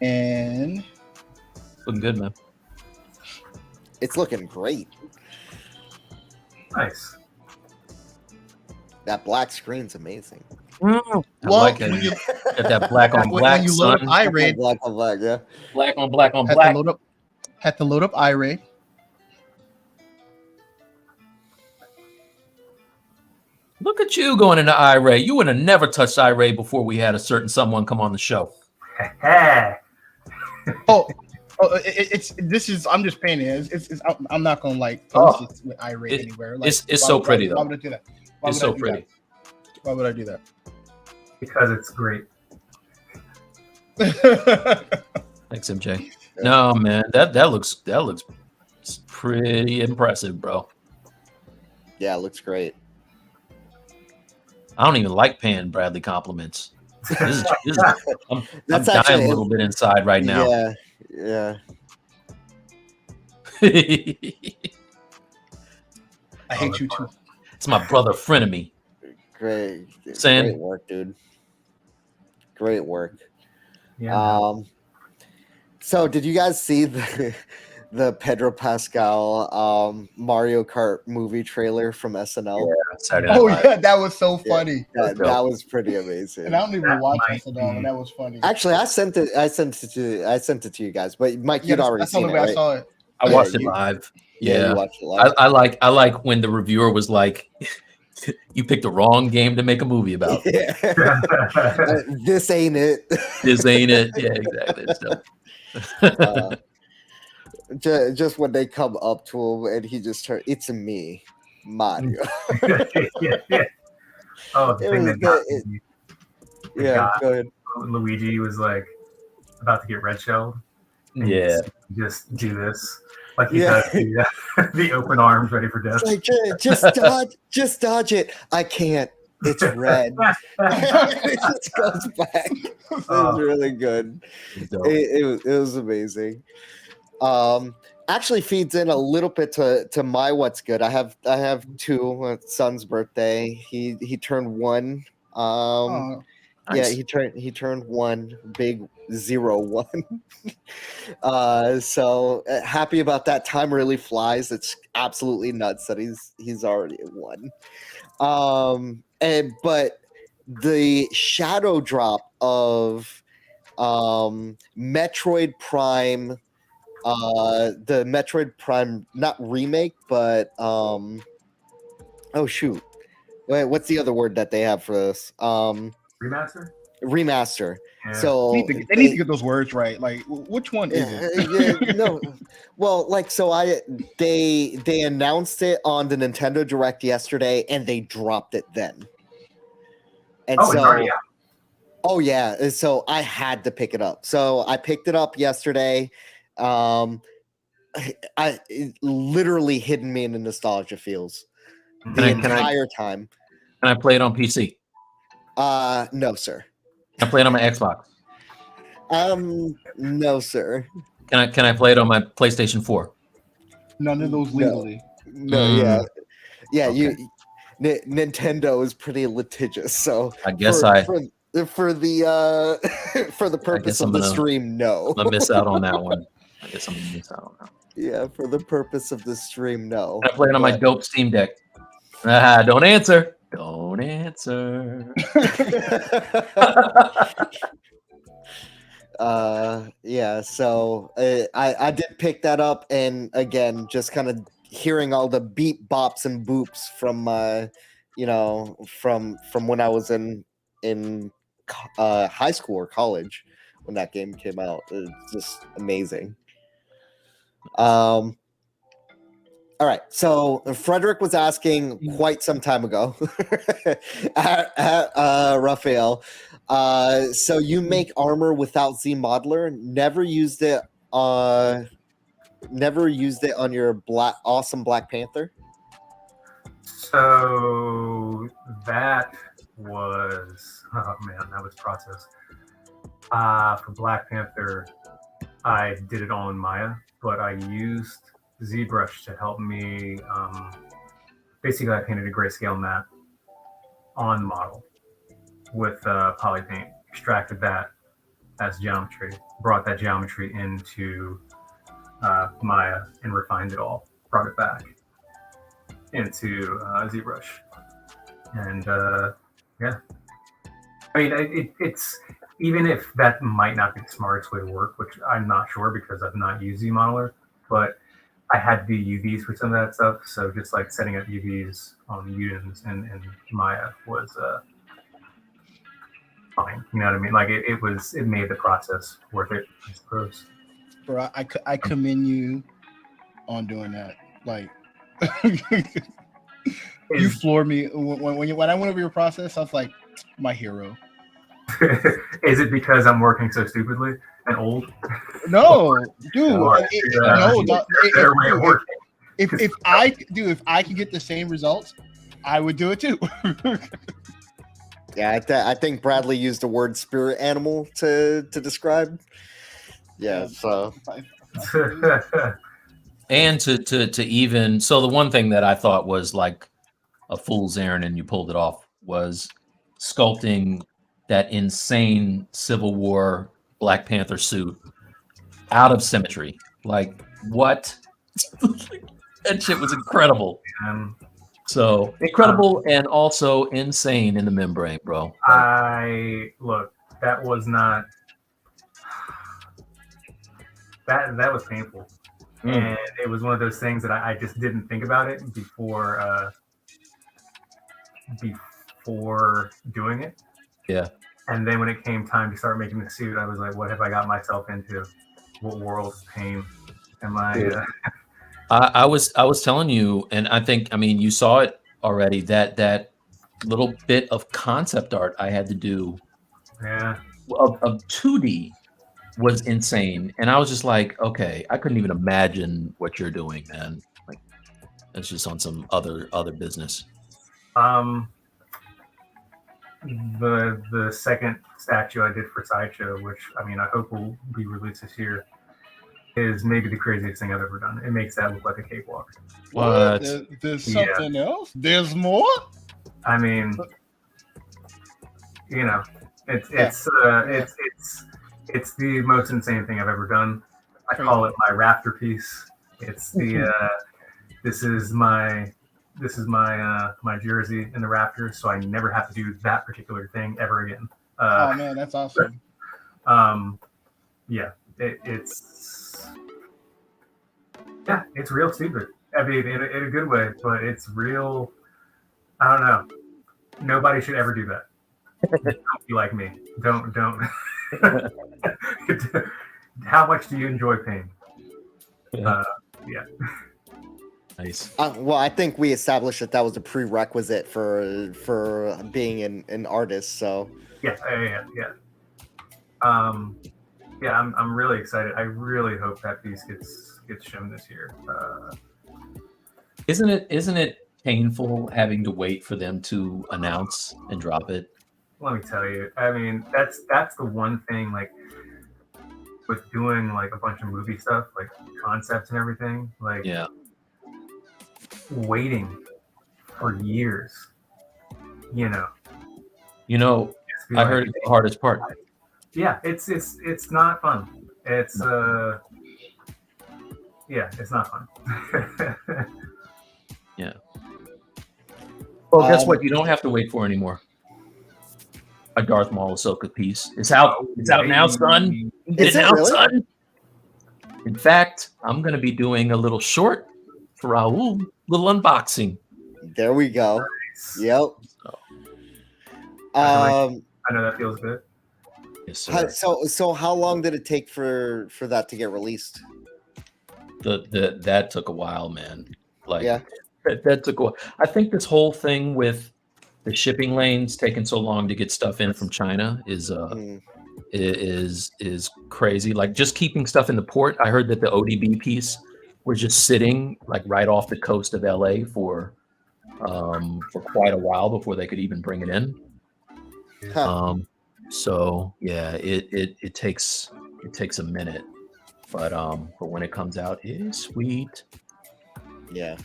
and looking good, man. It's looking great. Nice. That black screen's amazing. I like it. Got that black on black. When you load up iRay, black on black, yeah. Black on black on black. Had to load up iRay. Look at you going into iRay. You would have never touched iRay before we had a certain someone come on the show. I'm just painting it. I'm not gonna like post it with iRay anywhere. Like, it's so pretty though. Why would I do that? It's so pretty. Why would I do that? Because it's great. Thanks, MJ. No, man, that looks pretty impressive, bro. Yeah, it looks great. I don't even like paying Bradley compliments. I'm dying a little bit inside right now. Yeah. I hate you too. It's my brother frenemy. Great work, dude. Great work. Yeah. So did you guys see the Pedro Pascal Mario Kart movie trailer from SNL? Yeah, that was so funny. Yeah, that was pretty amazing. And I don't even watch SNL, and that was funny. Actually, I sent it to you guys, but Mike, you'd already seen it, right? I saw it. I watched it live. Yeah, you watched it live. I like when the reviewer was like, "You picked the wrong game to make a movie about." Yeah. This ain't it. This ain't it. Yeah, exactly. Just when they come up to him and he just turned, it's me, Mario. yeah. Oh, the thing that got me. Yeah, go ahead. Luigi was like about to get red shelled. Yeah. Just do this. Like he does the open arms ready for death. It's like, just dodge it. I can't. It's red. It just goes back. It's really good. It was amazing. Actually feeds in a little bit to my what's good. I have two. Son's birthday. He turned 1. Yeah, he turned 1, big 0-1. So happy about that. Time really flies. It's absolutely nuts that he's already at 1. But the shadow drop of Metroid Prime, the Metroid Prime, not remake, but oh shoot, wait, what's the other word that they have for this? Remaster. Yeah. So they need to get those words right. Like, which one is it? No, well, like, so they announced it on the Nintendo Direct yesterday, and they dropped it then. And oh yeah, so I had to pick it up. So I picked it up yesterday. It literally hidden me in the nostalgia feels the entire time. Can I play it on PC? No, sir. Can I play it on my Xbox? No, sir. Can I play it on my PlayStation 4? None of those legally. No, yeah. Okay. Nintendo is pretty litigious, so I guess for the purpose of the stream, no. I'm gonna miss out on that one. I guess I'm gonna miss out on that. Yeah, for the purpose of the stream, no. Can I play it on my dope Steam Deck? Don't answer. Don't answer. Yeah, so I did pick that up, and again, just kind of hearing all the beep bops and boops from from when I was in high school or college when that game came out. It's just amazing. All right, so Frederick was asking quite some time ago, Raphael. So you make armor without Z Modeler? Never used it on your awesome Black Panther? So that was that was process. For Black Panther, I did it all in Maya, but I used ZBrush to help me. Basically, I painted a grayscale map on the model with polypaint, extracted that as geometry, brought that geometry into Maya and refined it all, brought it back into ZBrush. And yeah, I mean, it's even if that might not be the smartest way to work, which I'm not sure because I've not used ZModeler, but I had to do UVs for some of that stuff. So just like setting up UVs on Udens and Maya was fine. You know what I mean? Like it made the process worth it, I suppose. Bro, I commend you on doing that. Like you floor me when I went over your process. I was like, my hero. Is it because I'm working so stupidly and old? No, dude. If I could get the same results, I would do it too. Yeah, I think Bradley used the word spirit animal to describe. Yeah, so. And to even so, the one thing that I thought was like a fool's errand, and you pulled it off, was sculpting that insane Civil War Black Panther suit out of symmetry. Like, what? That shit was incredible. So incredible and also insane in the membrane, bro. That was not that was painful. And it was one of those things that I just didn't think about it before doing it. Yeah. And then when it came time to start making the suit, I was like, what have I got myself into? What world of pain am I? I was telling you, and I mean, you saw it already, that little bit of concept art I had to do of 2D was insane. And I was just like, okay, I couldn't even imagine what you're doing, man. Like, it's just on some other business. the second statue I did for Sideshow, which I mean I hope will be released this year, is maybe the craziest thing I've ever done. It makes that look like a cakewalk. What? There's Yeah. something else? There's more? I mean, you know, it's the most insane thing I've ever done. I call it my raptor piece. It's the this is my my jersey in the Raptors, so I never have to do that particular thing ever again. Oh man, that's awesome. Yeah, it's real stupid. I mean, in a good way, but it's real. I don't know. Nobody should ever do that. Don't be like me. Don't. How much do you enjoy pain? Yeah. Nice. Well, I think we established that was a prerequisite for being an artist. So Yeah. I'm really excited. I really hope that piece gets shown this year. Isn't it painful having to wait for them to announce and drop it? Let me tell you. I mean, that's the one thing, like with doing like a bunch of movie stuff, like concepts and everything, like Yeah. waiting for years. I heard it's the hardest part. Yeah, it's not fun. It's it's not fun. Yeah. Well, guess what? You don't have to wait for anymore. A Darth Maul Ahsoka piece. It's out. It's out now, son. Is it really? Son. In fact, I'm going to be doing a little short for Raul, little unboxing. there we go. Yep. I know that feels good. Yes, sir. So how long did it take for that to get released? That took a while, man. Like, Yeah. that took a while. I think this whole thing with the shipping lanes taking so long to get stuff in from China is crazy. Like, just keeping stuff in the port. I heard that the ODB piece was just sitting like right off the coast of LA for quite a while before they could even bring it in. Huh. So yeah, it takes a minute, but when it comes out, it is sweet. Yeah.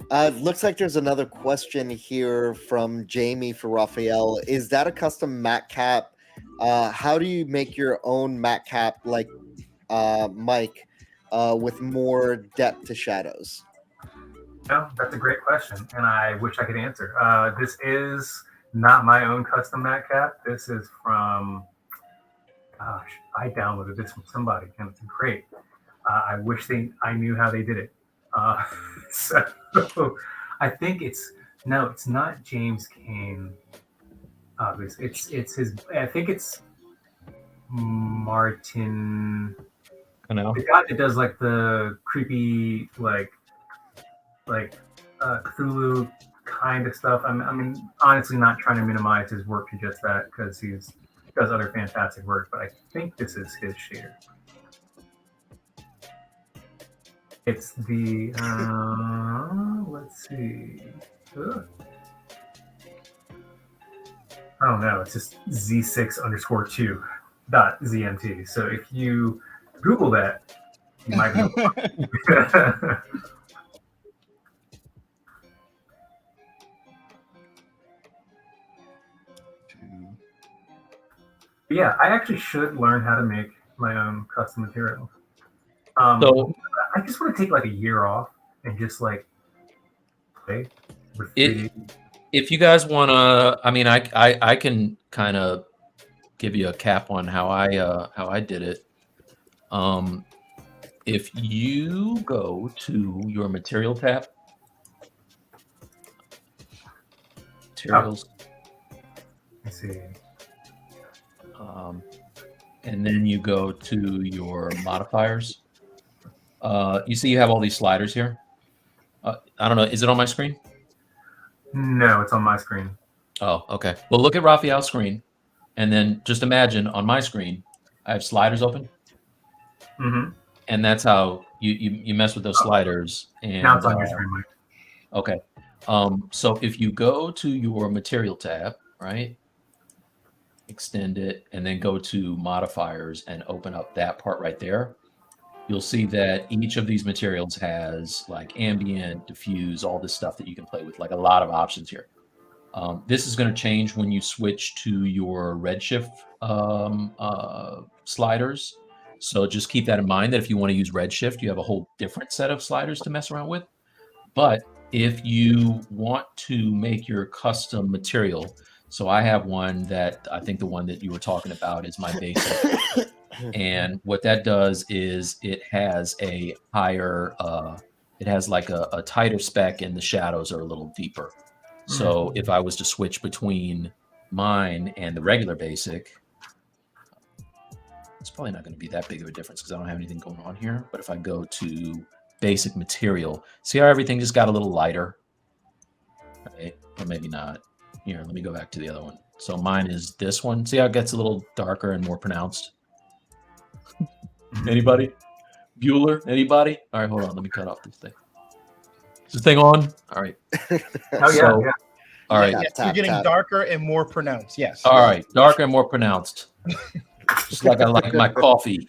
Looks like there's another question here from Jamie for Raphael. Is that a custom matte cap? How do you make your own matte cap like Mike with more depth to shadows? No, that's a great question, and I wish I could answer. This is not my own custom matte cap. This is from, gosh, I downloaded this from somebody, and it's great. I wish I knew how they did it. So I think it's not James Cain. Obviously, it's his. I think it's Martin. I know. The guy that does like the creepy like Cthulhu kind of stuff. I mean, honestly, not trying to minimize his work to just that because he does other fantastic work. But I think this is his shader. It's the let's see. Ugh. Oh no, it's just Z6_2.zmt. So if you Google that, you might know. Yeah, I actually should learn how to make my own custom material. So I just want to take like a year off and just like play with if you guys want to, I mean, I can kind of give you a cap on how I did it. If you go to your material tab, materials, Let's see. and then you go to your modifiers. You see you have all these sliders here. I don't know. Is it on my screen? No, it's on my screen. Oh, okay. Well, look at Raphael's screen, and then just imagine on my screen, I have sliders open, and that's how you mess with those sliders. And now it's on your screen, Mike. Okay. So if you go to your material tab, right, extend it, and then go to modifiers and open up that part right there, you'll see that each of these materials has like ambient, diffuse, all this stuff that you can play with, like a lot of options here. This is going to change when you switch to your redshift sliders. So just keep that in mind that if you want to use redshift, you have a whole different set of sliders to mess around with. But if you want to make your custom material, so I have one that I think the one that you were talking about is my basic. And what that does is it has a higher, it has like a tighter spec and the shadows are a little deeper. So if I was to switch between mine and the regular basic, it's probably not going to be that big of a difference because I don't have anything going on here. But if I go to basic material, see how everything just got a little lighter? Right? Or maybe not. Here, let me go back to the other one. So mine is this one. See how it gets a little darker and more pronounced? Anybody? Bueller? Anybody? All right, hold on. Let me cut off this thing. Is the thing on? All right. Oh, yeah. All right. Yes, you're getting darker and more pronounced. Yes. All right. Darker and more pronounced. Just like I like my coffee.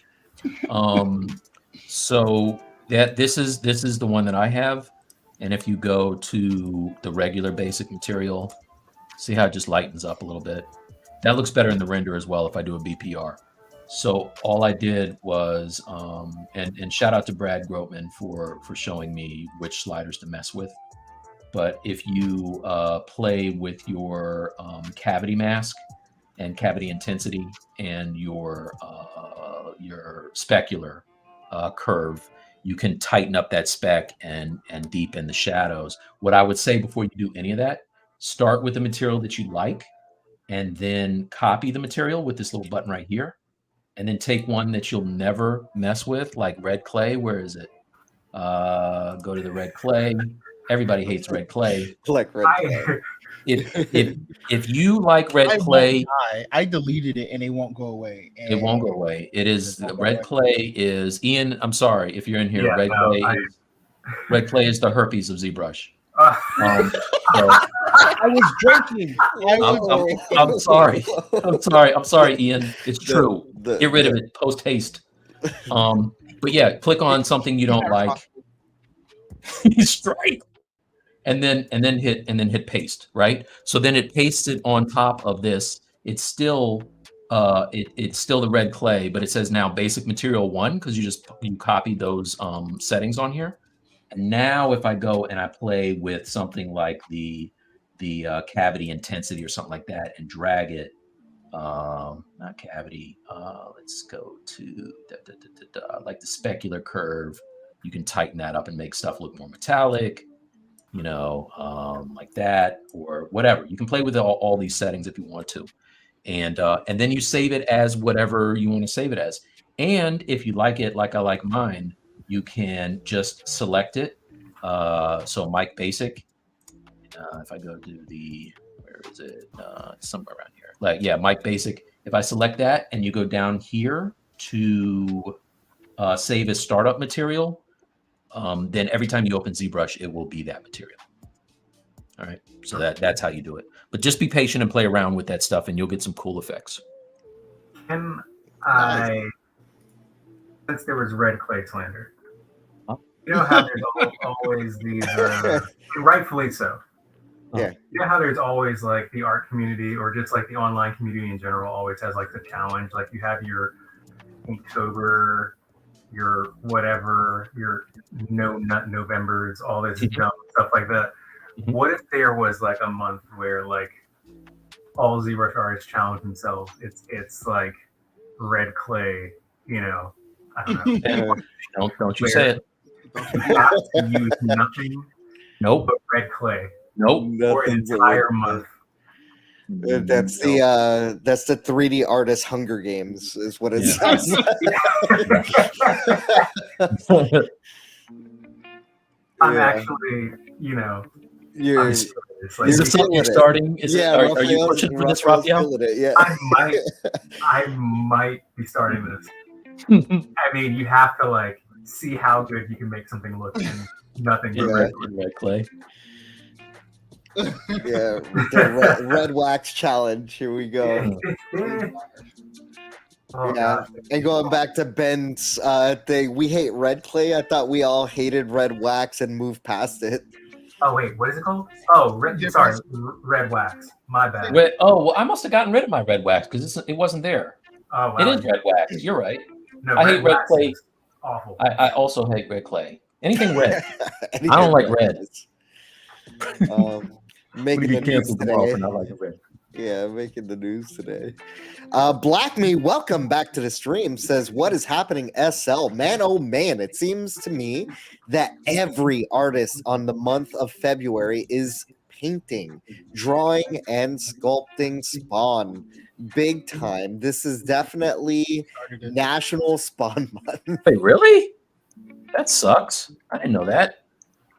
So this is the one that I have. And if you go to the regular basic material, see how it just lightens up a little bit. That looks better in the render as well if I do a BPR. So all I did was, and shout out to Brad Grotman for showing me which sliders to mess with. But if you play with your cavity mask and cavity intensity and your specular curve, you can tighten up that spec and deepen the shadows. What I would say before you do any of that, start with the material that you like, and then copy the material with this little button right here. And then take one that you'll never mess with, like red clay. Where is it? Go to the red clay. Everybody hates red clay. Like red clay. If you like red clay, I deleted it and it won't go away. And it won't go away. It is red clay is Ian. I'm sorry if you're in here. Yeah, Red clay is the herpes of ZBrush. I was drinking. I'm sorry. I'm sorry, Ian. It's true. Get rid of it post haste. But yeah, click on something you don't like. Strike. And then hit paste, right? So then it pastes it on top of this. It's still it's still the red clay, but it says now basic material 1 because you copied those settings on here. And now if I go and I play with something like the cavity intensity or something like that and drag it, not cavity, let's go to like the specular curve. You can tighten that up and make stuff look more metallic, like that or whatever. You can play with all these settings if you want to. And then you save it as whatever you want to save it as. And if you like it like I like mine, you can just select it. So Mike Basic, if I go to where is it? Somewhere around here. Like, yeah, Mike Basic. If I select that and you go down here to save as startup material, then every time you open ZBrush, it will be that material. All right. So that's how you do it. But just be patient and play around with that stuff and you'll get some cool effects. Can I, since there was red clay slander, you know how there's always these, rightfully so. Yeah. You know how there's always like the art community or just like the online community in general always has like the challenge. Like you have your Inktober, your whatever, your no nut Novembers, all this dumb stuff like that. What if there was like a month where like all ZBrush artists challenge themselves? It's like red clay, I don't know. Don't you say it. You have to use nothing. Nope. But red clay. Nope. For an entire month. That's the 3D artist Hunger Games is what it sounds like. I'm actually, You're, is this something you're starting? Are you pushing for this, Raphael? Yeah. I might be starting this. I mean, you have to like see how good you can make something look and nothing but red clay. Yeah, the red wax challenge. Here we go. Oh, Yeah, God. and going back to Ben's thing, we hate red clay. I thought we all hated red wax and moved past it. Oh, wait, what is it called? Oh, sorry, red wax. My bad. Well, I must have gotten rid of my red wax because it wasn't there. Oh, wow. It is red wax. You're right. No, I hate red wax clay. is awful. I also hate red clay. Anything red. Anything I don't like red. Making the news today. for not liking red. Yeah, making the news today. Black Me, welcome back to the stream, says, what is happening, SL? Man, oh man, it seems to me that every artist on the month of February is painting, drawing, and sculpting Spawn. Big time. This is definitely National Spawn Month. Wait, really? That sucks. I didn't know that.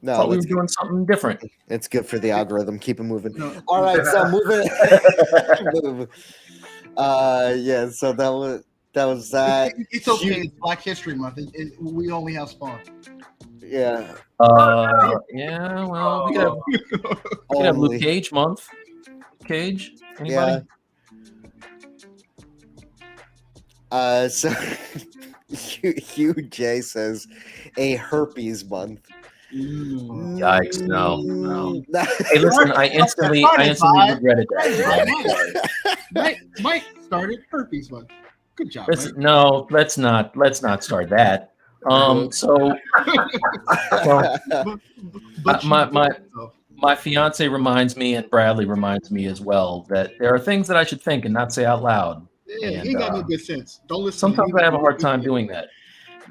I No, thought we were doing something different. it's good for the algorithm. Keep it moving. No. All right, so moving. Yeah, so that was that. It's okay. It's Black History Month. We only have Spawn. Yeah. Yeah, well, we could have Luke Cage month. Cage? Anybody? Yeah. So Hugh J says a herpes month. Yikes, no. Hey, listen, I instantly regretted that. Mike started herpes month. Good job. Listen, no, let's not start that. My fiance reminds me, and Bradley reminds me as well, that there are things that I should think and not say out loud. Yeah, he ain't got no good sense. Don't listen. Sometimes I have a hard time doing that.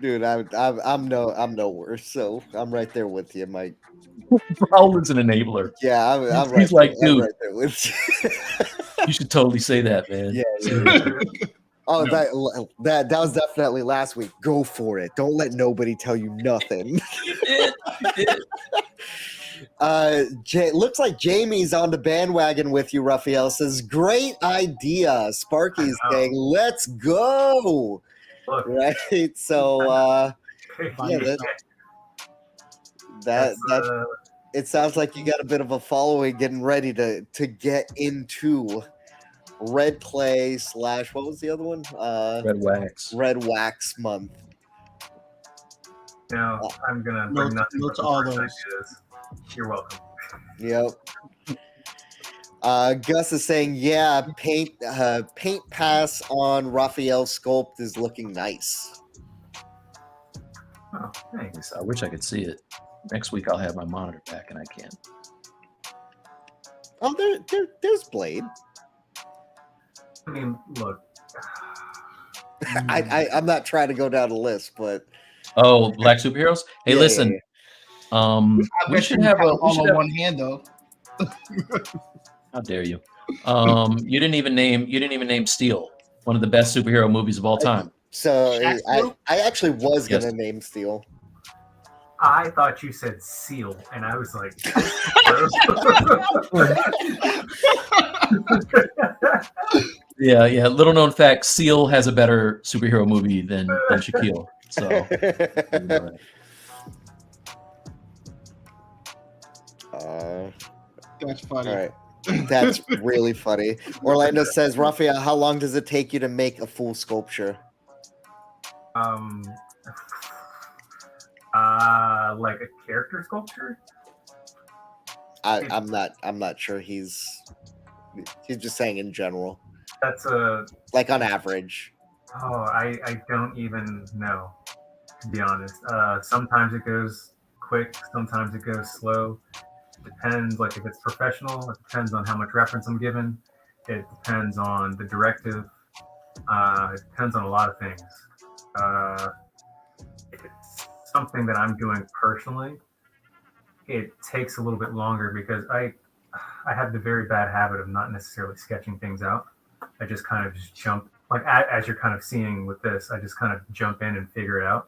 Dude, I'm no worse, so I'm right there with you, Mike. Raul is an enabler. Yeah, I'm He's right like, there, dude, I'm right there with you. You should totally say that, man. Yeah. Oh, no. that was definitely last week. Go for it. Don't let nobody tell you nothing. You did. Looks like Jamie's on the bandwagon with you, Raphael. Says, great idea. Sparky's saying, let's go. Right? So, yeah, that it sounds like you got a bit of a following getting ready to get into red clay / what was the other one? Red wax month. No, I'm gonna bring nothing to all those. Ideas. You're welcome. Yep. Gus is saying, yeah, paint pass on Raphael's sculpt is looking nice. Oh, thanks. I wish I could see it. Next week I'll have my monitor back and I can't. Oh, there's Blade. I mean, look. I'm not trying to go down the list, but black superheroes. Hey, yeah, listen. I We should have all on one hand though. How dare you? You didn't even name Steel, one of the best superhero movies of all time. So I actually was gonna name Steel. I thought you said seal, and I was like, yeah. Little known fact: Seal has a better superhero movie than Shaquille. So. That's funny. All right. That's really funny. Orlando says, Raphael, how long does it take you to make a full sculpture? Like a character sculpture. I'm not sure. He's just saying in general. That's like on average. Oh, I don't even know, to be honest. Sometimes it goes quick, sometimes it goes slow. Depends, like if it's professional, it depends on how much reference I'm given. It depends on the directive. It depends on a lot of things. If it's something that I'm doing personally, it takes a little bit longer because I have the very bad habit of not necessarily sketching things out. I just kind of just jump, like as you're kind of seeing with this, I just kind of jump in and figure it out.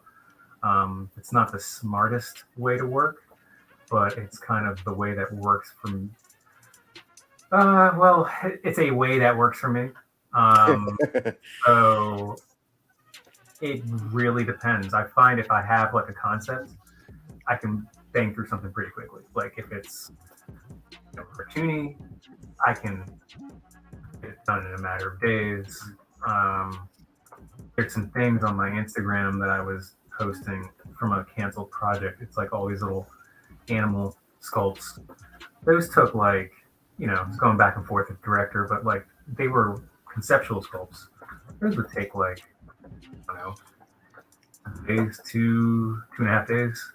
It's not the smartest way to work, but it's kind of the way that works for me. Well, it's a way that works for me. So it really depends. I find if I have like a concept, I can bang through something pretty quickly. Like if it's cartoony, I can get it done in a matter of days. There's some things on my Instagram that I was posting from a canceled project. It's like all these little animal sculpts. Those took like, going back and forth with the director, but like they were conceptual sculpts. Those would take like, I don't know, days, 2.5 days.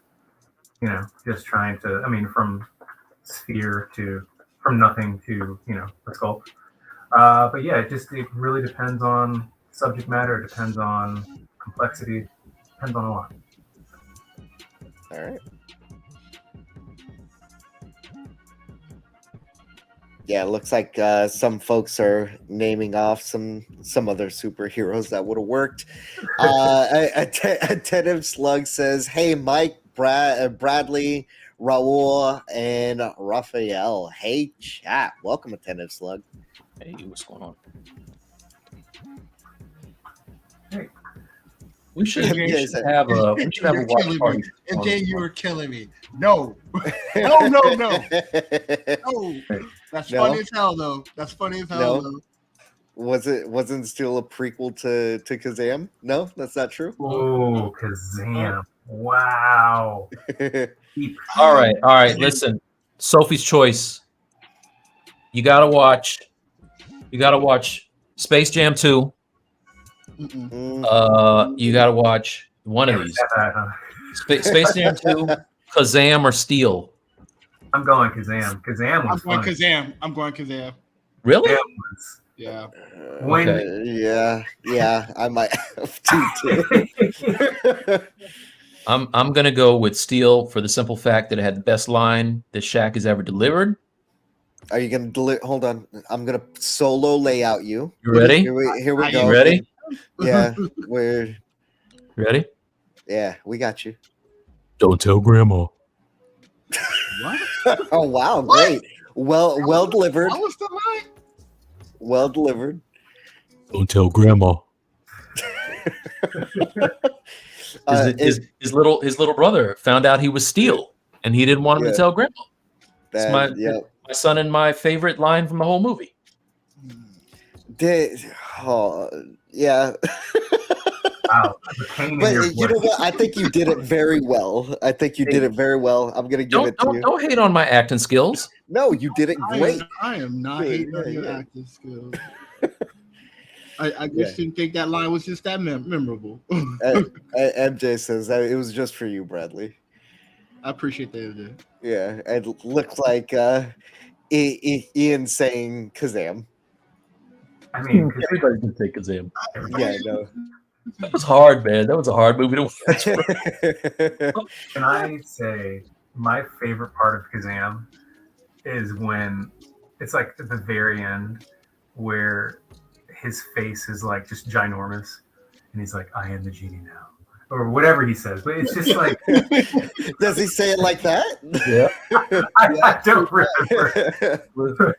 Just trying to, from nothing to, a sculpt. But yeah, it really depends on subject matter, it depends on complexity, depends on a lot. All right. Yeah, it looks like some folks are naming off some other superheroes that would have worked. Attentive Slug says, "Hey, Mike, Bradley, Raul, and Raphael. Hey, chat. Welcome, Attentive Slug. Hey, what's going on? Hey. We should have a watch party. MJ, you were killing me. No. No. That's funny as hell, though. Though. Wasn't still a prequel to Kazam? No, that's not true. Oh, Kazam! Wow. All right. Listen, Sophie's Choice. You gotta watch Space Jam 2. You gotta watch one of these. Space Jam 2, Kazam or Steel. I'm going Kazam. Kazam was fun. I'm going Kazam. Really? Yeah. Yeah. I might have to too. I'm gonna go with Steel for the simple fact that it had the best line that Shaq has ever delivered. Are you gonna deliver? Hold on. I'm gonna solo layout you. You ready? Here we go. You ready? Yeah. We're ready. Yeah, we got you. Don't tell Grandma. What? Oh wow, great. Well delivered. That was the line. Well delivered. Don't tell Grandma. His little brother found out he was Steel, and he didn't want him to tell Grandma. That's my son and my favorite line from the whole movie. Yeah. Wow. But you know what? I think you did it very well. I'm gonna give it to you. Don't hate on my acting skills. No, you did it great. I am not hating on your acting skills. I just didn't think that line was just that memorable. MJ says that it was just for you, Bradley. I appreciate that, MJ. Yeah, it looked like Ian saying Kazam. I mean, everybody can say Kazam. Yeah, no. That was hard, man. That was a hard movie to watch. Can I say my favorite part of Kazam is when it's like at the very end where his face is like just ginormous and he's like, "I am the genie now," or whatever he says. But it's just like, does he say it like that? Yeah. I don't remember.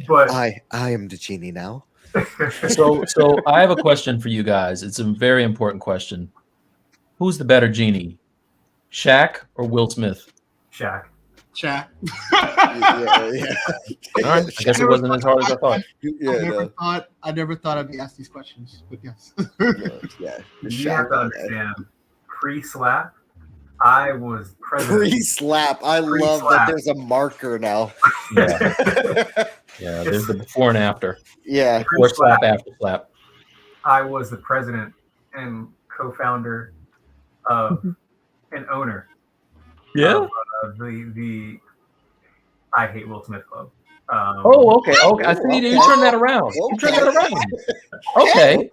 But I am the genie now. So I have a question for you guys. It's a very important question. Who's the better genie, Shaq or Will Smith? Shaq. Yeah. All right. I guess it wasn't as hard as I thought. I never thought I'd be asked these questions, but yes. You have to understand. Pre-slap, I was president. Pre-slap. I love that there's a marker now. Yeah, there's the before and after. Yeah. Before slap, after slap. I was the president and co-founder of and owner. Yeah. Of the I Hate Will Smith Club. Okay. I see you turn that around. You turn that around. Okay.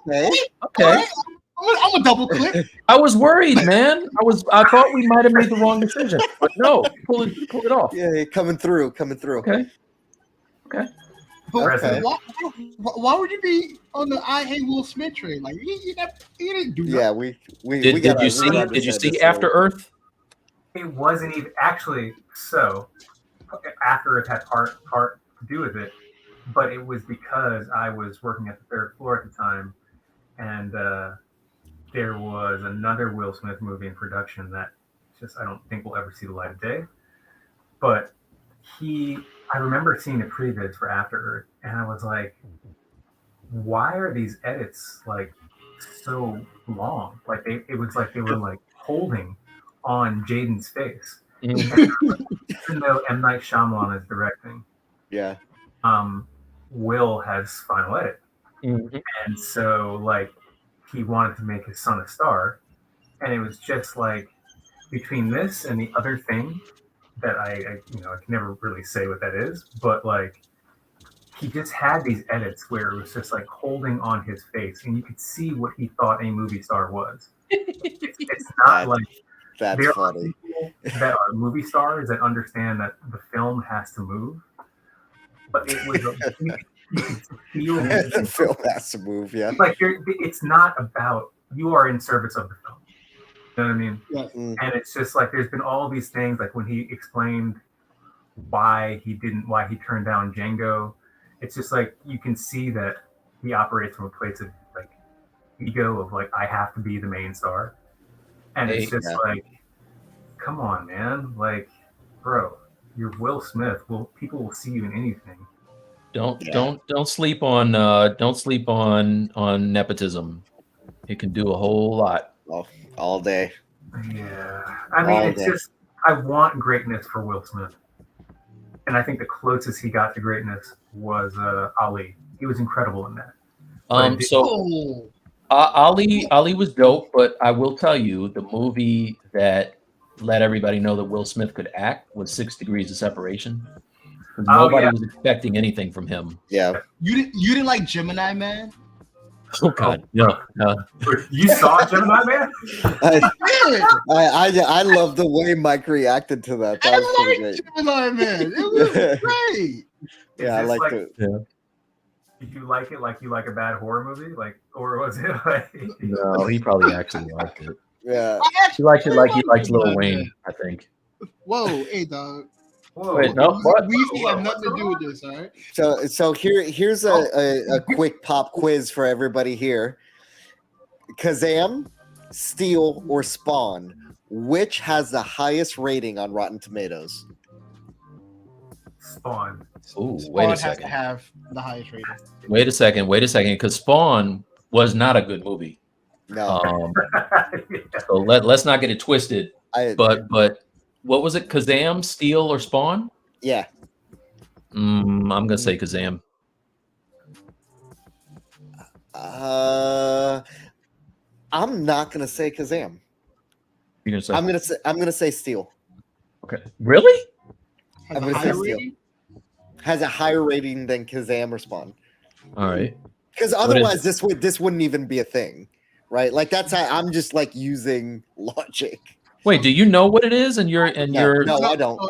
I'm a double click. I was worried, man. I thought we might have made the wrong decision, but no, pull it off. Yeah, coming through. Okay. But why would you be on the I Hate Will Smith train? Like you didn't do that. Yeah, we did you see After Earth? It wasn't even actually so. After Earth had part to do with it, but it was because I was working at the third floor at the time, and there was another Will Smith movie in production that just I don't think will ever see the light of day. But I remember seeing the previs for After Earth, and I was like, why are these edits like so long? Like it was like they were like holding on Jaden's face. Mhm. Even though M. Night Shyamalan is directing, Yeah. Will has final edit. Mhm. And so like he wanted to make his son a star. And it was just like between this and the other thing that I can never really say what that is, but like he just had these edits where it was just like holding on his face and you could see what he thought a movie star was. It's not like That's there funny. are people that are movie stars that understand that the film has to move, but it was you could feel The film has to move, yeah. like it's not about you are in service of the film. You know what I mean? Yes. And it's just like there's been all these things like when he explained why he turned down Django. It's just like you can see that he operates from a place of like ego of like I have to be the main star, and it's just like, come on, man, like, bro, you're Will Smith. Well, people will see you in anything. Don't sleep on nepotism. It can do a whole lot. All day. Yeah, I mean, it's just I want greatness for Will Smith, and I think the closest he got to greatness was Ali. He was incredible in that. Ali was dope, but I will tell you, the movie that let everybody know that Will Smith could act was 6 Degrees of Separation. Nobody was expecting anything from him. Yeah. You didn't like Gemini Man? Oh God, no. You saw Gemini Man? I love the way Mike reacted to that. That was pretty great. Gemini Man. It was great. Yeah, I liked it. Yeah. Did you like it like you like a bad horror movie? Like, or was it like? No, he probably actually liked it. Yeah. He liked it like he liked Lil Wayne, I think. Whoa, hey dog. Whoa. Wait, no, what? We have nothing to do with this, all right? So here's a quick pop quiz for everybody here. Kazam, Steel, or Spawn, which has the highest rating on Rotten Tomatoes? Spawn. Ooh, Spawn wait a has to second. have the highest rating. Wait a second, because Spawn was not a good movie. No. So let's not get it twisted. But what was it? Kazam, Steel, or Spawn? Yeah. I'm gonna say Kazam. I'm not gonna say Kazam. You're gonna say? I'm gonna say Steel. Okay. Really? Has I'm a gonna say higher Steel. rating? Has a higher rating than Kazam or Spawn. All right. Because otherwise, this wouldn't even be a thing, right? Like that's how I'm just like using logic. Wait, do you know what it is? And you're No, I don't.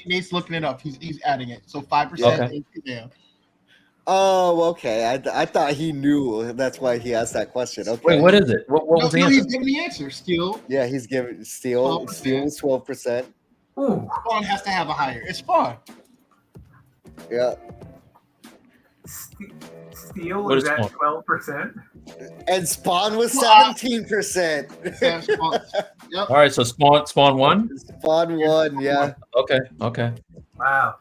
Nate's looking it up. He's adding it. So 5%. Okay. Yeah. Oh, okay. I thought he knew. That's why he asked that question. Okay. Wait, what is it? What was the he's answer? giving the answer. Steel. Yeah, he's giving Steel. 12%. Steel was 12%. Ooh. Spawn has to have a higher. It's Spawn. Yeah. Steel What was is at Spawn? 12%. And Spawn was 17%. Yeah, Spawn. Yep. All right, so Spawn won. Spawn won. Yeah. Okay. Wow.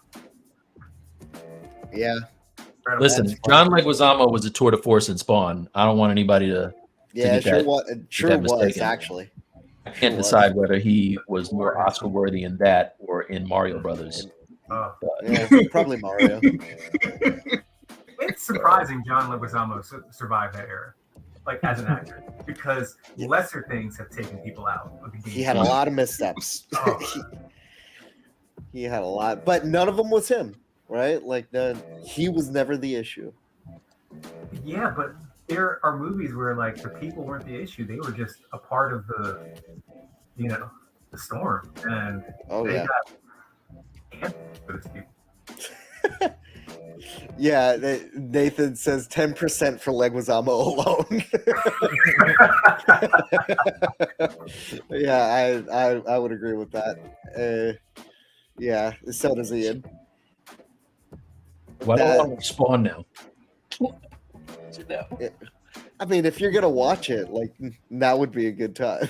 Yeah. Incredible. Listen, John Leguizamo was a tour de force in Spawn. I don't want anybody to. Yeah, get sure that was mistaken. actually. I can't decide whether he was more Oscar worthy in that or in Mario Brothers. Yeah, probably Mario. It's surprising John Leguizamo survived that era, like as an actor, because lesser things have taken people out of the game. He had a lot of missteps. He had a lot, but none of them was him, right? Like he was never the issue. Yeah, but there are movies where like the people weren't the issue; they were just a part of the storm, and got those people. Yeah, Nathan says 10% for Leguizamo alone. Yeah, I would agree with that. Yeah, so does Ian. Why do I want Spawn now? I mean, if you're gonna watch it, like now would be a good time.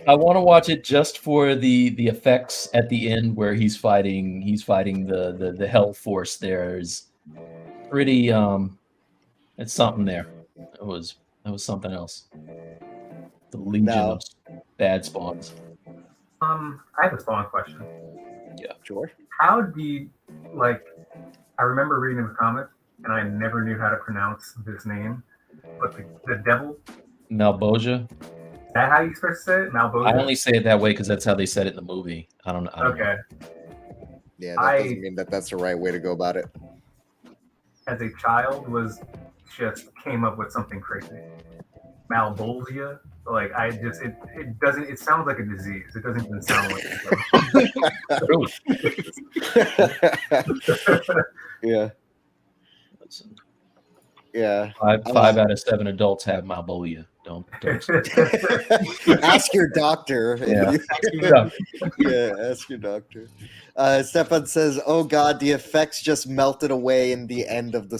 I want to watch it just for the effects at the end where he's fighting the hell force. There's pretty it's something there. It was something else. The legion Now, of bad spawns. I have a Spawn question. sure. How do you like? I remember reading the comic, and I never knew how to pronounce this name. But the devil, Malboja. is that how you supposed to say it? Malboja? I only say it that way because that's how they said it in the movie. I don't know. Okay. Yeah, that doesn't mean that that's the right way to go about it. As a child, just came up with something crazy. Malbolgia. Like it doesn't. It sounds like a disease. It doesn't even sound like it. Yeah. Listen, Yeah. five out of 7 adults have Malboja. Don't. Ask your doctor. Yeah. Yeah, ask your doctor. Stefan says, "Oh God, the effects just melted away in the end of the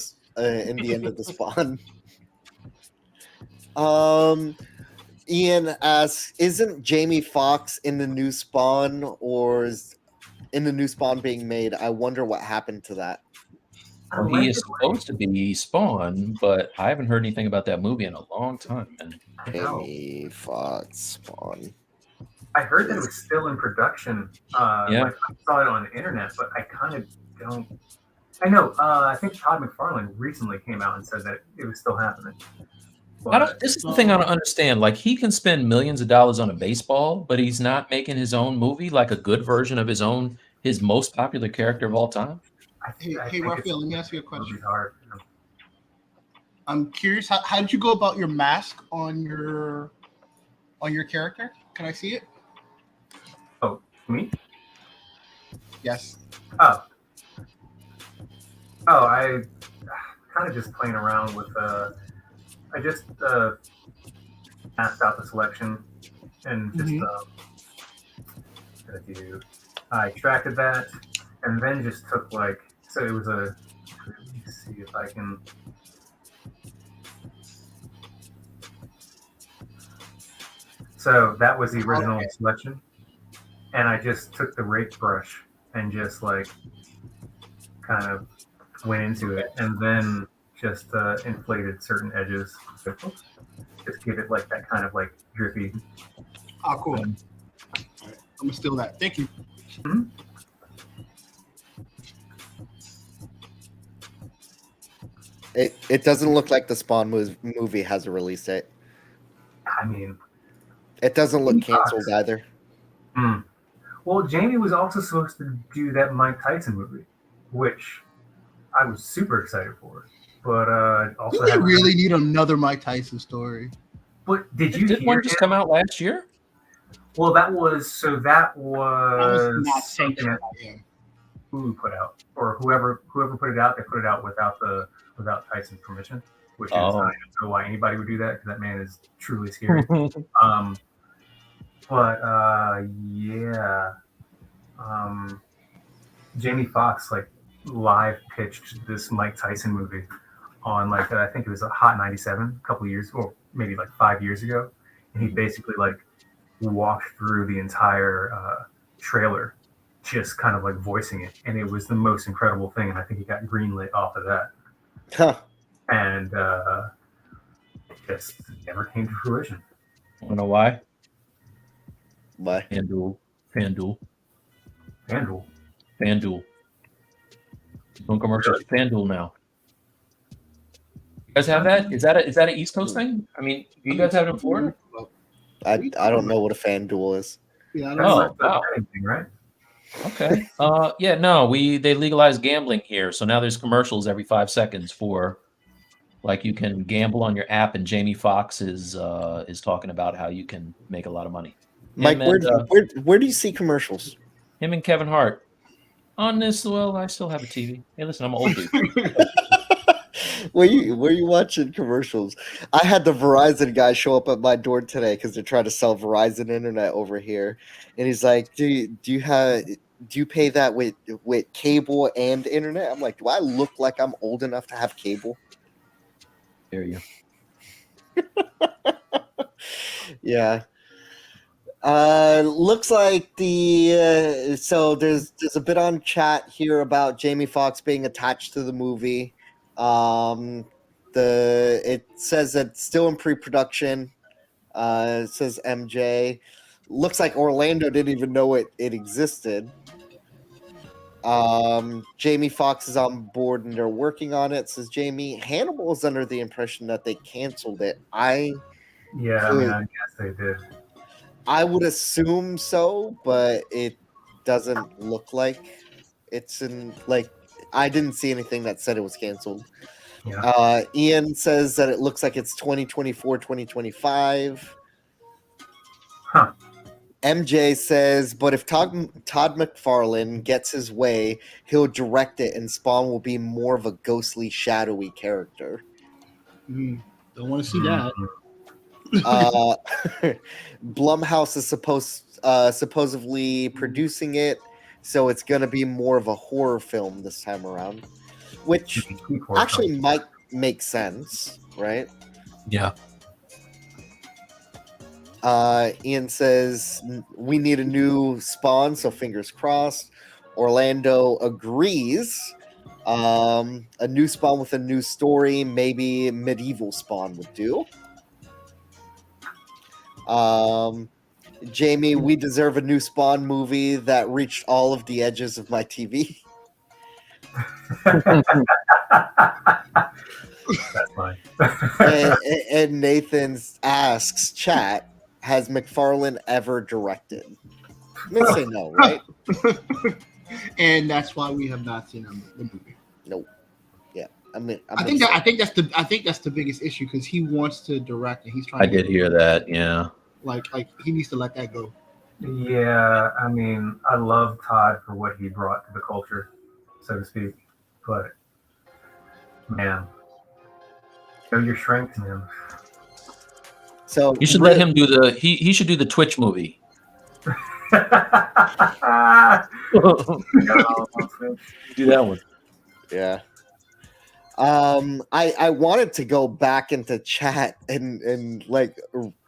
spawn." Ian asks, "Isn't Jamie Foxx in the new Spawn, or is in the new Spawn being made? I wonder what happened to that." Well, he is supposed to be Spawn, but I haven't heard anything about that movie in a long time. Man. Jamie Foxx Spawn. I heard that it was still in production. Yeah. I saw it on the internet, but I kind of don't. I know. I think Todd McFarlane recently came out and said that it was still happening. This is the thing I don't understand. Like, he can spend millions of dollars on a baseball, but he's not making his own movie, like a good version of his most popular character of all time. Hey, Raphael, let me ask you a question. Hard. I'm curious, how did you go about your mask on your character? Can I see it? Oh, me? Yes. Oh, I kind of just playing around with. I just masked out the selection and just I extracted that and then just took so it was let me see if I can. So that was the original selection, and I just took the rake brush and just kind of went into it, and then just inflated certain edges. Just give it that kind of drippy. Oh, cool. I'm gonna steal that. Thank you. Mm-hmm. It doesn't look like the Spawn movie has a release date. I mean, it doesn't look canceled either. Well, Jamie was also supposed to do that Mike Tyson movie, which I was super excited for. But also, we really need another Mike Tyson story. But did one just come out last year? Well, that was not something that Hulu put out, or whoever put it out. They put it out without Tyson's permission, which is I don't know why anybody would do that, because that man is truly scary. Jamie Foxx live pitched this Mike Tyson movie on I think it was a Hot 97 a couple years, or maybe 5 years ago, and he basically walked through the entire trailer, just kind of voicing it, and it was the most incredible thing, and I think he got greenlit off of that. Huh. And it just never came to fruition. I don't know why. Why? FanDuel. Doing commercials. FanDuel now. You guys have that? Is that an East Coast thing? I mean, do you guys have it in Florida? I don't know what a FanDuel is. Yeah, I don't know. Anything, right? Okay. No, they legalized gambling here, so now there's commercials every 5 seconds for you can gamble on your app, and Jamie Foxx is talking about how you can make a lot of money. Mike, where do you see commercials? Him and Kevin Hart on this. Well, I still have a TV. Hey, listen, I'm an old dude. Where you watching commercials? I had the Verizon guy show up at my door today because they're trying to sell Verizon internet over here, and he's like, "Do you pay that with cable and internet?" I'm like, "Do I look like I'm old enough to have cable?" There you Yeah. Looks like so there's a bit on chat here about Jamie Foxx being attached to the movie. It says that it's still in pre-production. It says MJ. Looks like Orlando didn't even know it existed. Jamie Foxx is on board and they're working on it. Says Jamie. Hannibal is under the impression that they canceled it. I guess they did. I would assume so, but it doesn't look like it's in like I didn't see anything that said it was canceled. Yeah. Ian says that it looks like it's 2024, 2025. Huh. MJ says, but if Todd McFarlane gets his way, he'll direct it and Spawn will be more of a ghostly, shadowy character. Don't want to see that. Blumhouse is supposedly producing it, so it's going to be more of a horror film this time around, which actually might make sense, right? Yeah. Ian says we need a new Spawn, so fingers crossed. Orlando agrees. A new Spawn with a new story, maybe medieval Spawn would do. Jamie, we deserve a new Spawn movie that reached all of the edges of my TV. That's fine. and Nathan asks, chat, has McFarlane ever directed? I'm going to say no, right? And that's why we have not seen the movie. Nope. Yeah. I think that's the biggest issue because he wants to direct and he's trying. I did hear that. Yeah. Like he needs to let that go. Yeah, I mean, I love Todd for what he brought to the culture, so to speak. But man, know your strengths, man. So you should let him do he should do the Twitch movie. Do that one. Yeah. I wanted to go back into chat and like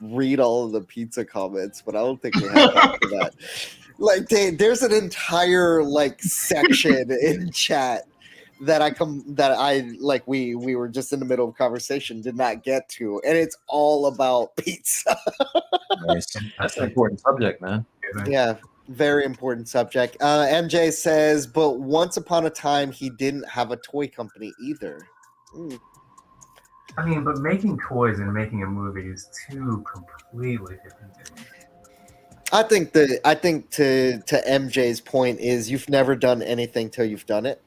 read all of the pizza comments, but I don't think we have time for that. Like there's an entire like section in chat that we were just in the middle of conversation, did not get to, and it's all about pizza. Nice. That's an important subject, man. Yeah, very important subject. MJ says, but once upon a time he didn't have a toy company either. I mean, but making toys and making a movie is two completely different things. I think to MJ's point is you've never done anything till you've done it.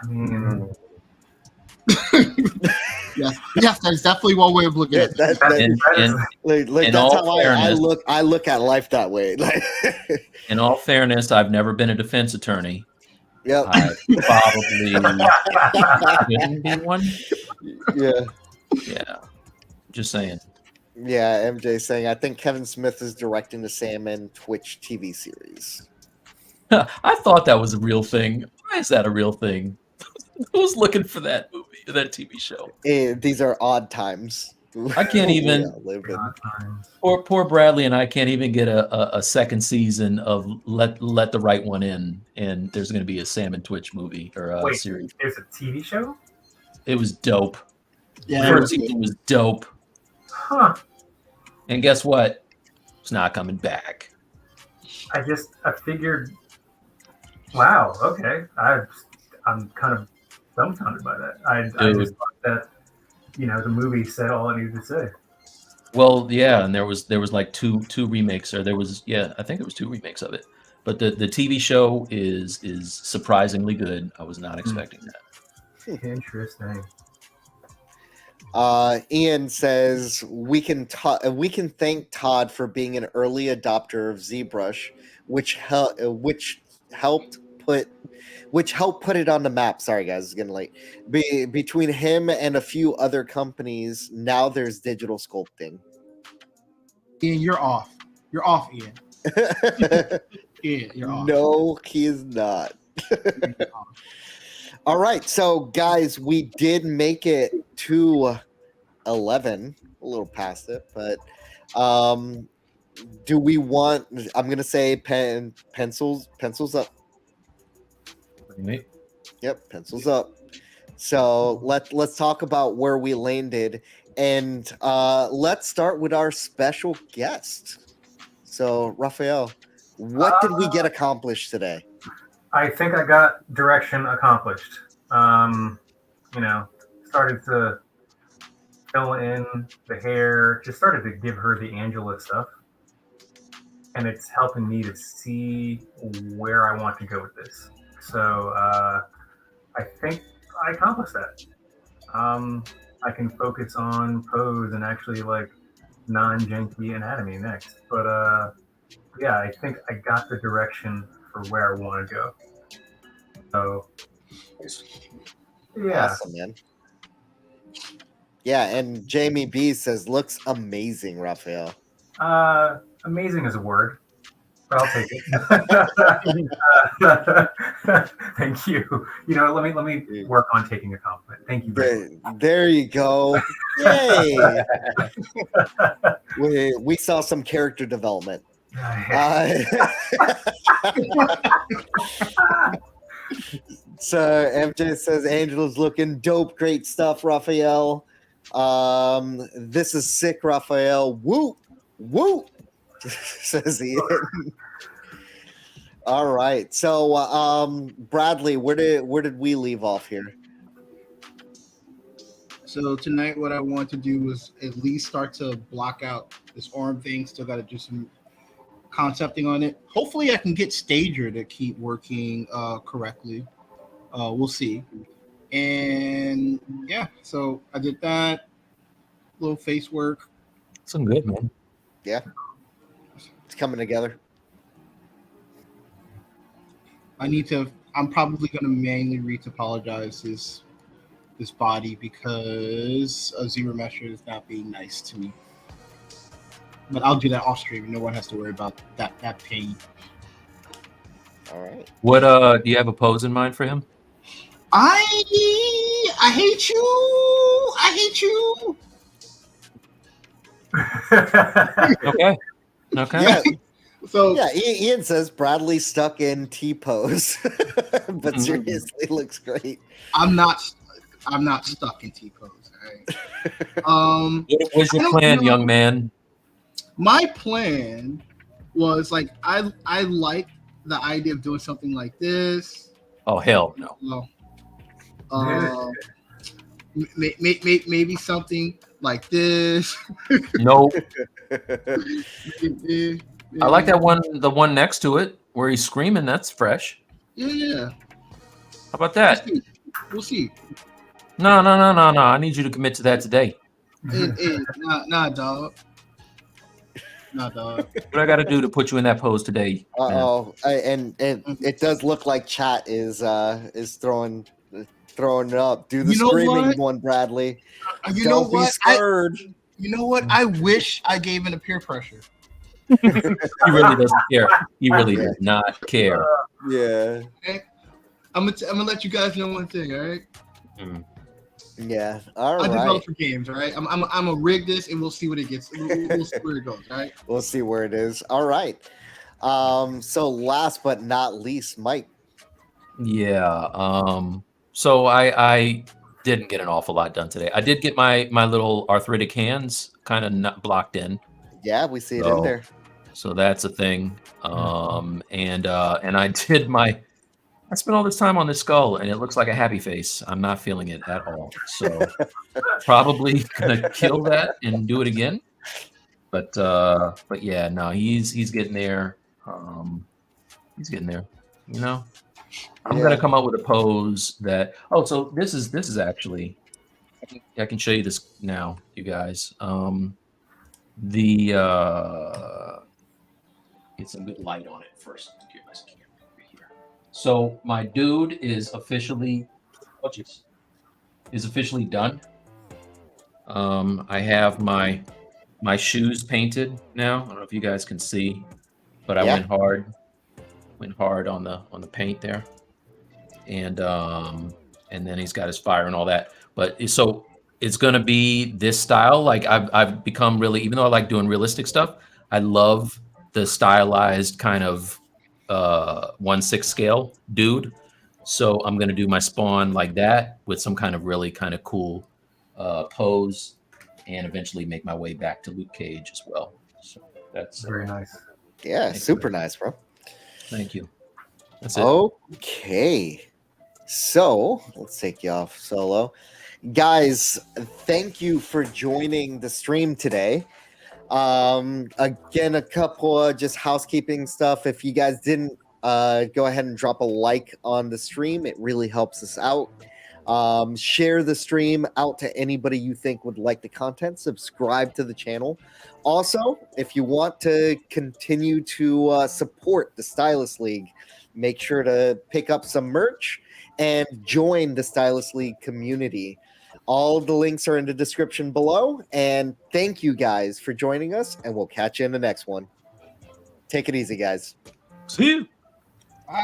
I mean, yes, that's definitely one way of looking at it. That's how I look at life that way. In all fairness, I've never been a defense attorney. Yep. I probably shouldn't be one. Yeah. Yeah. Just saying. Yeah, MJ saying, I think Kevin Smith is directing the Sandman Twitch TV series. I thought that was a real thing. Why is that a real thing? Who's looking for that movie, that TV show? These are odd times. I can't even. Poor Bradley and I can't even get a second season of Let the Right One In, and there's going to be a Sam and Twitch movie or a series. There's a TV show. It was dope. Yeah, the first season was dope. Huh. And guess what? It's not coming back. I figured. Wow. Okay. I'm kind of dumbfounded by that. I just thought that the movie said all it needed to say. Well, yeah, and there was like two remakes, or I think it was two remakes of it. But the TV show is surprisingly good. I was not expecting that. Interesting. Ian says we can thank Todd for being an early adopter of ZBrush, which helped put it on the map. Sorry guys, it's getting late. Between him and a few other companies, now there's digital sculpting. Ian, you're off. You're off, Ian. Ian, you're off. No, he is not. All right, so guys, we did make it to 11, a little past it, but do we want? I'm gonna say pencils up. Right. Yep, pencils up. So let's talk about where we landed, and let's start with our special guest. So Raphael, what did we get accomplished today? I think I got direction accomplished. You know, started to fill in the hair, just started to give her the Angela stuff. And it's helping me to see where I want to go with this. So I think I accomplished that. I can focus on pose and actually like non-janky anatomy next. But yeah, I think I got the direction for where I want to go. So yeah. Awesome, man. Yeah, and Jamie B says looks amazing, Raphael. Amazing is a word, but I'll take it. Thank you. You know, let me work on taking a compliment. Thank you. There you go. Yay! we saw some character development. So MJ says Angela's looking dope. Great stuff, Raphael. This is sick, Raphael. Woo, woo. Says Ian. All right. So Bradley, where did we leave off here? So tonight, what I want to do was at least start to block out this arm thing. Still got to do some concepting on it. Hopefully, I can get Stager to keep working correctly. We'll see. And yeah, so I did that. Little face work. Some good, man. Yeah, it's coming together. I'm probably going to manually retopologize this body because ZBrush is not being nice to me. But I'll do that off stream. No one has to worry about that pain. All right. What do you have a pose in mind for him? I hate you. I hate you. Okay. Okay. Yeah. So yeah, Ian says Bradley stuck in T pose, but seriously, looks great. I'm not stuck in T pose. All right. What was your plan, young man? My plan was like I like the idea of doing something like this. Oh hell no. Maybe something like this. Nope. I like that one. The one next to it where he's screaming. That's fresh. Yeah. How about that? We'll see. No. I need you to commit to that today. Nah, dog. Nah, dog. What I got to do to put you in that pose today? And it does look like chat is throwing it up. Do the screaming one, Bradley. Don't be scared. You know what? I wish I gave in to peer pressure. He really doesn't care. He really does not care. Yeah. Okay? I'm gonna let you guys know one thing. All right. Yeah. All right. I develop for games. All right. I'm gonna rig this and we'll see what it gets. We'll see where it goes. All right. We'll see where it is. All right. So last but not least, Mike. Yeah. So I didn't get an awful lot done today. I did get my little arthritic hands kind of not blocked in. Yeah, we see it in there. So that's a thing. And I did I spent all this time on this skull and it looks like a happy face. I'm not feeling it at all. So probably gonna kill that and do it again. But yeah, no, he's getting there. He's getting there, you know. I'm gonna come up with a pose that so this is actually I can show you this now, you guys. Get some good light on it first. Get my camera over here. So my dude is officially done. I have my shoes painted now. I don't know if you guys can see, but I went hard on the paint there, and then he's got his fire and all that. But so it's going to be this style. Like I've become really, even though I like doing realistic stuff, I love the stylized kind of 1/6 scale dude. So I'm going to do my Spawn like that with some kind of really kind of cool pose, and eventually make my way back to Luke Cage as well. So that's Very nice. Yeah, Thank super you. nice, bro. Thank you. That's it. Okay. So let's take you off solo. Guys, thank you for joining the stream today. Again, a couple of just housekeeping stuff. If you guys didn't go ahead and drop a like on the stream, it really helps us out. Share the stream out to anybody you think would like the content. Subscribe to the channel. Also, if you want to continue to support the Stylus League, make sure to pick up some merch and join the Stylus League community. All of the links are in the description below. And thank you guys for joining us, and we'll catch you in the next one. Take it easy, guys. See you.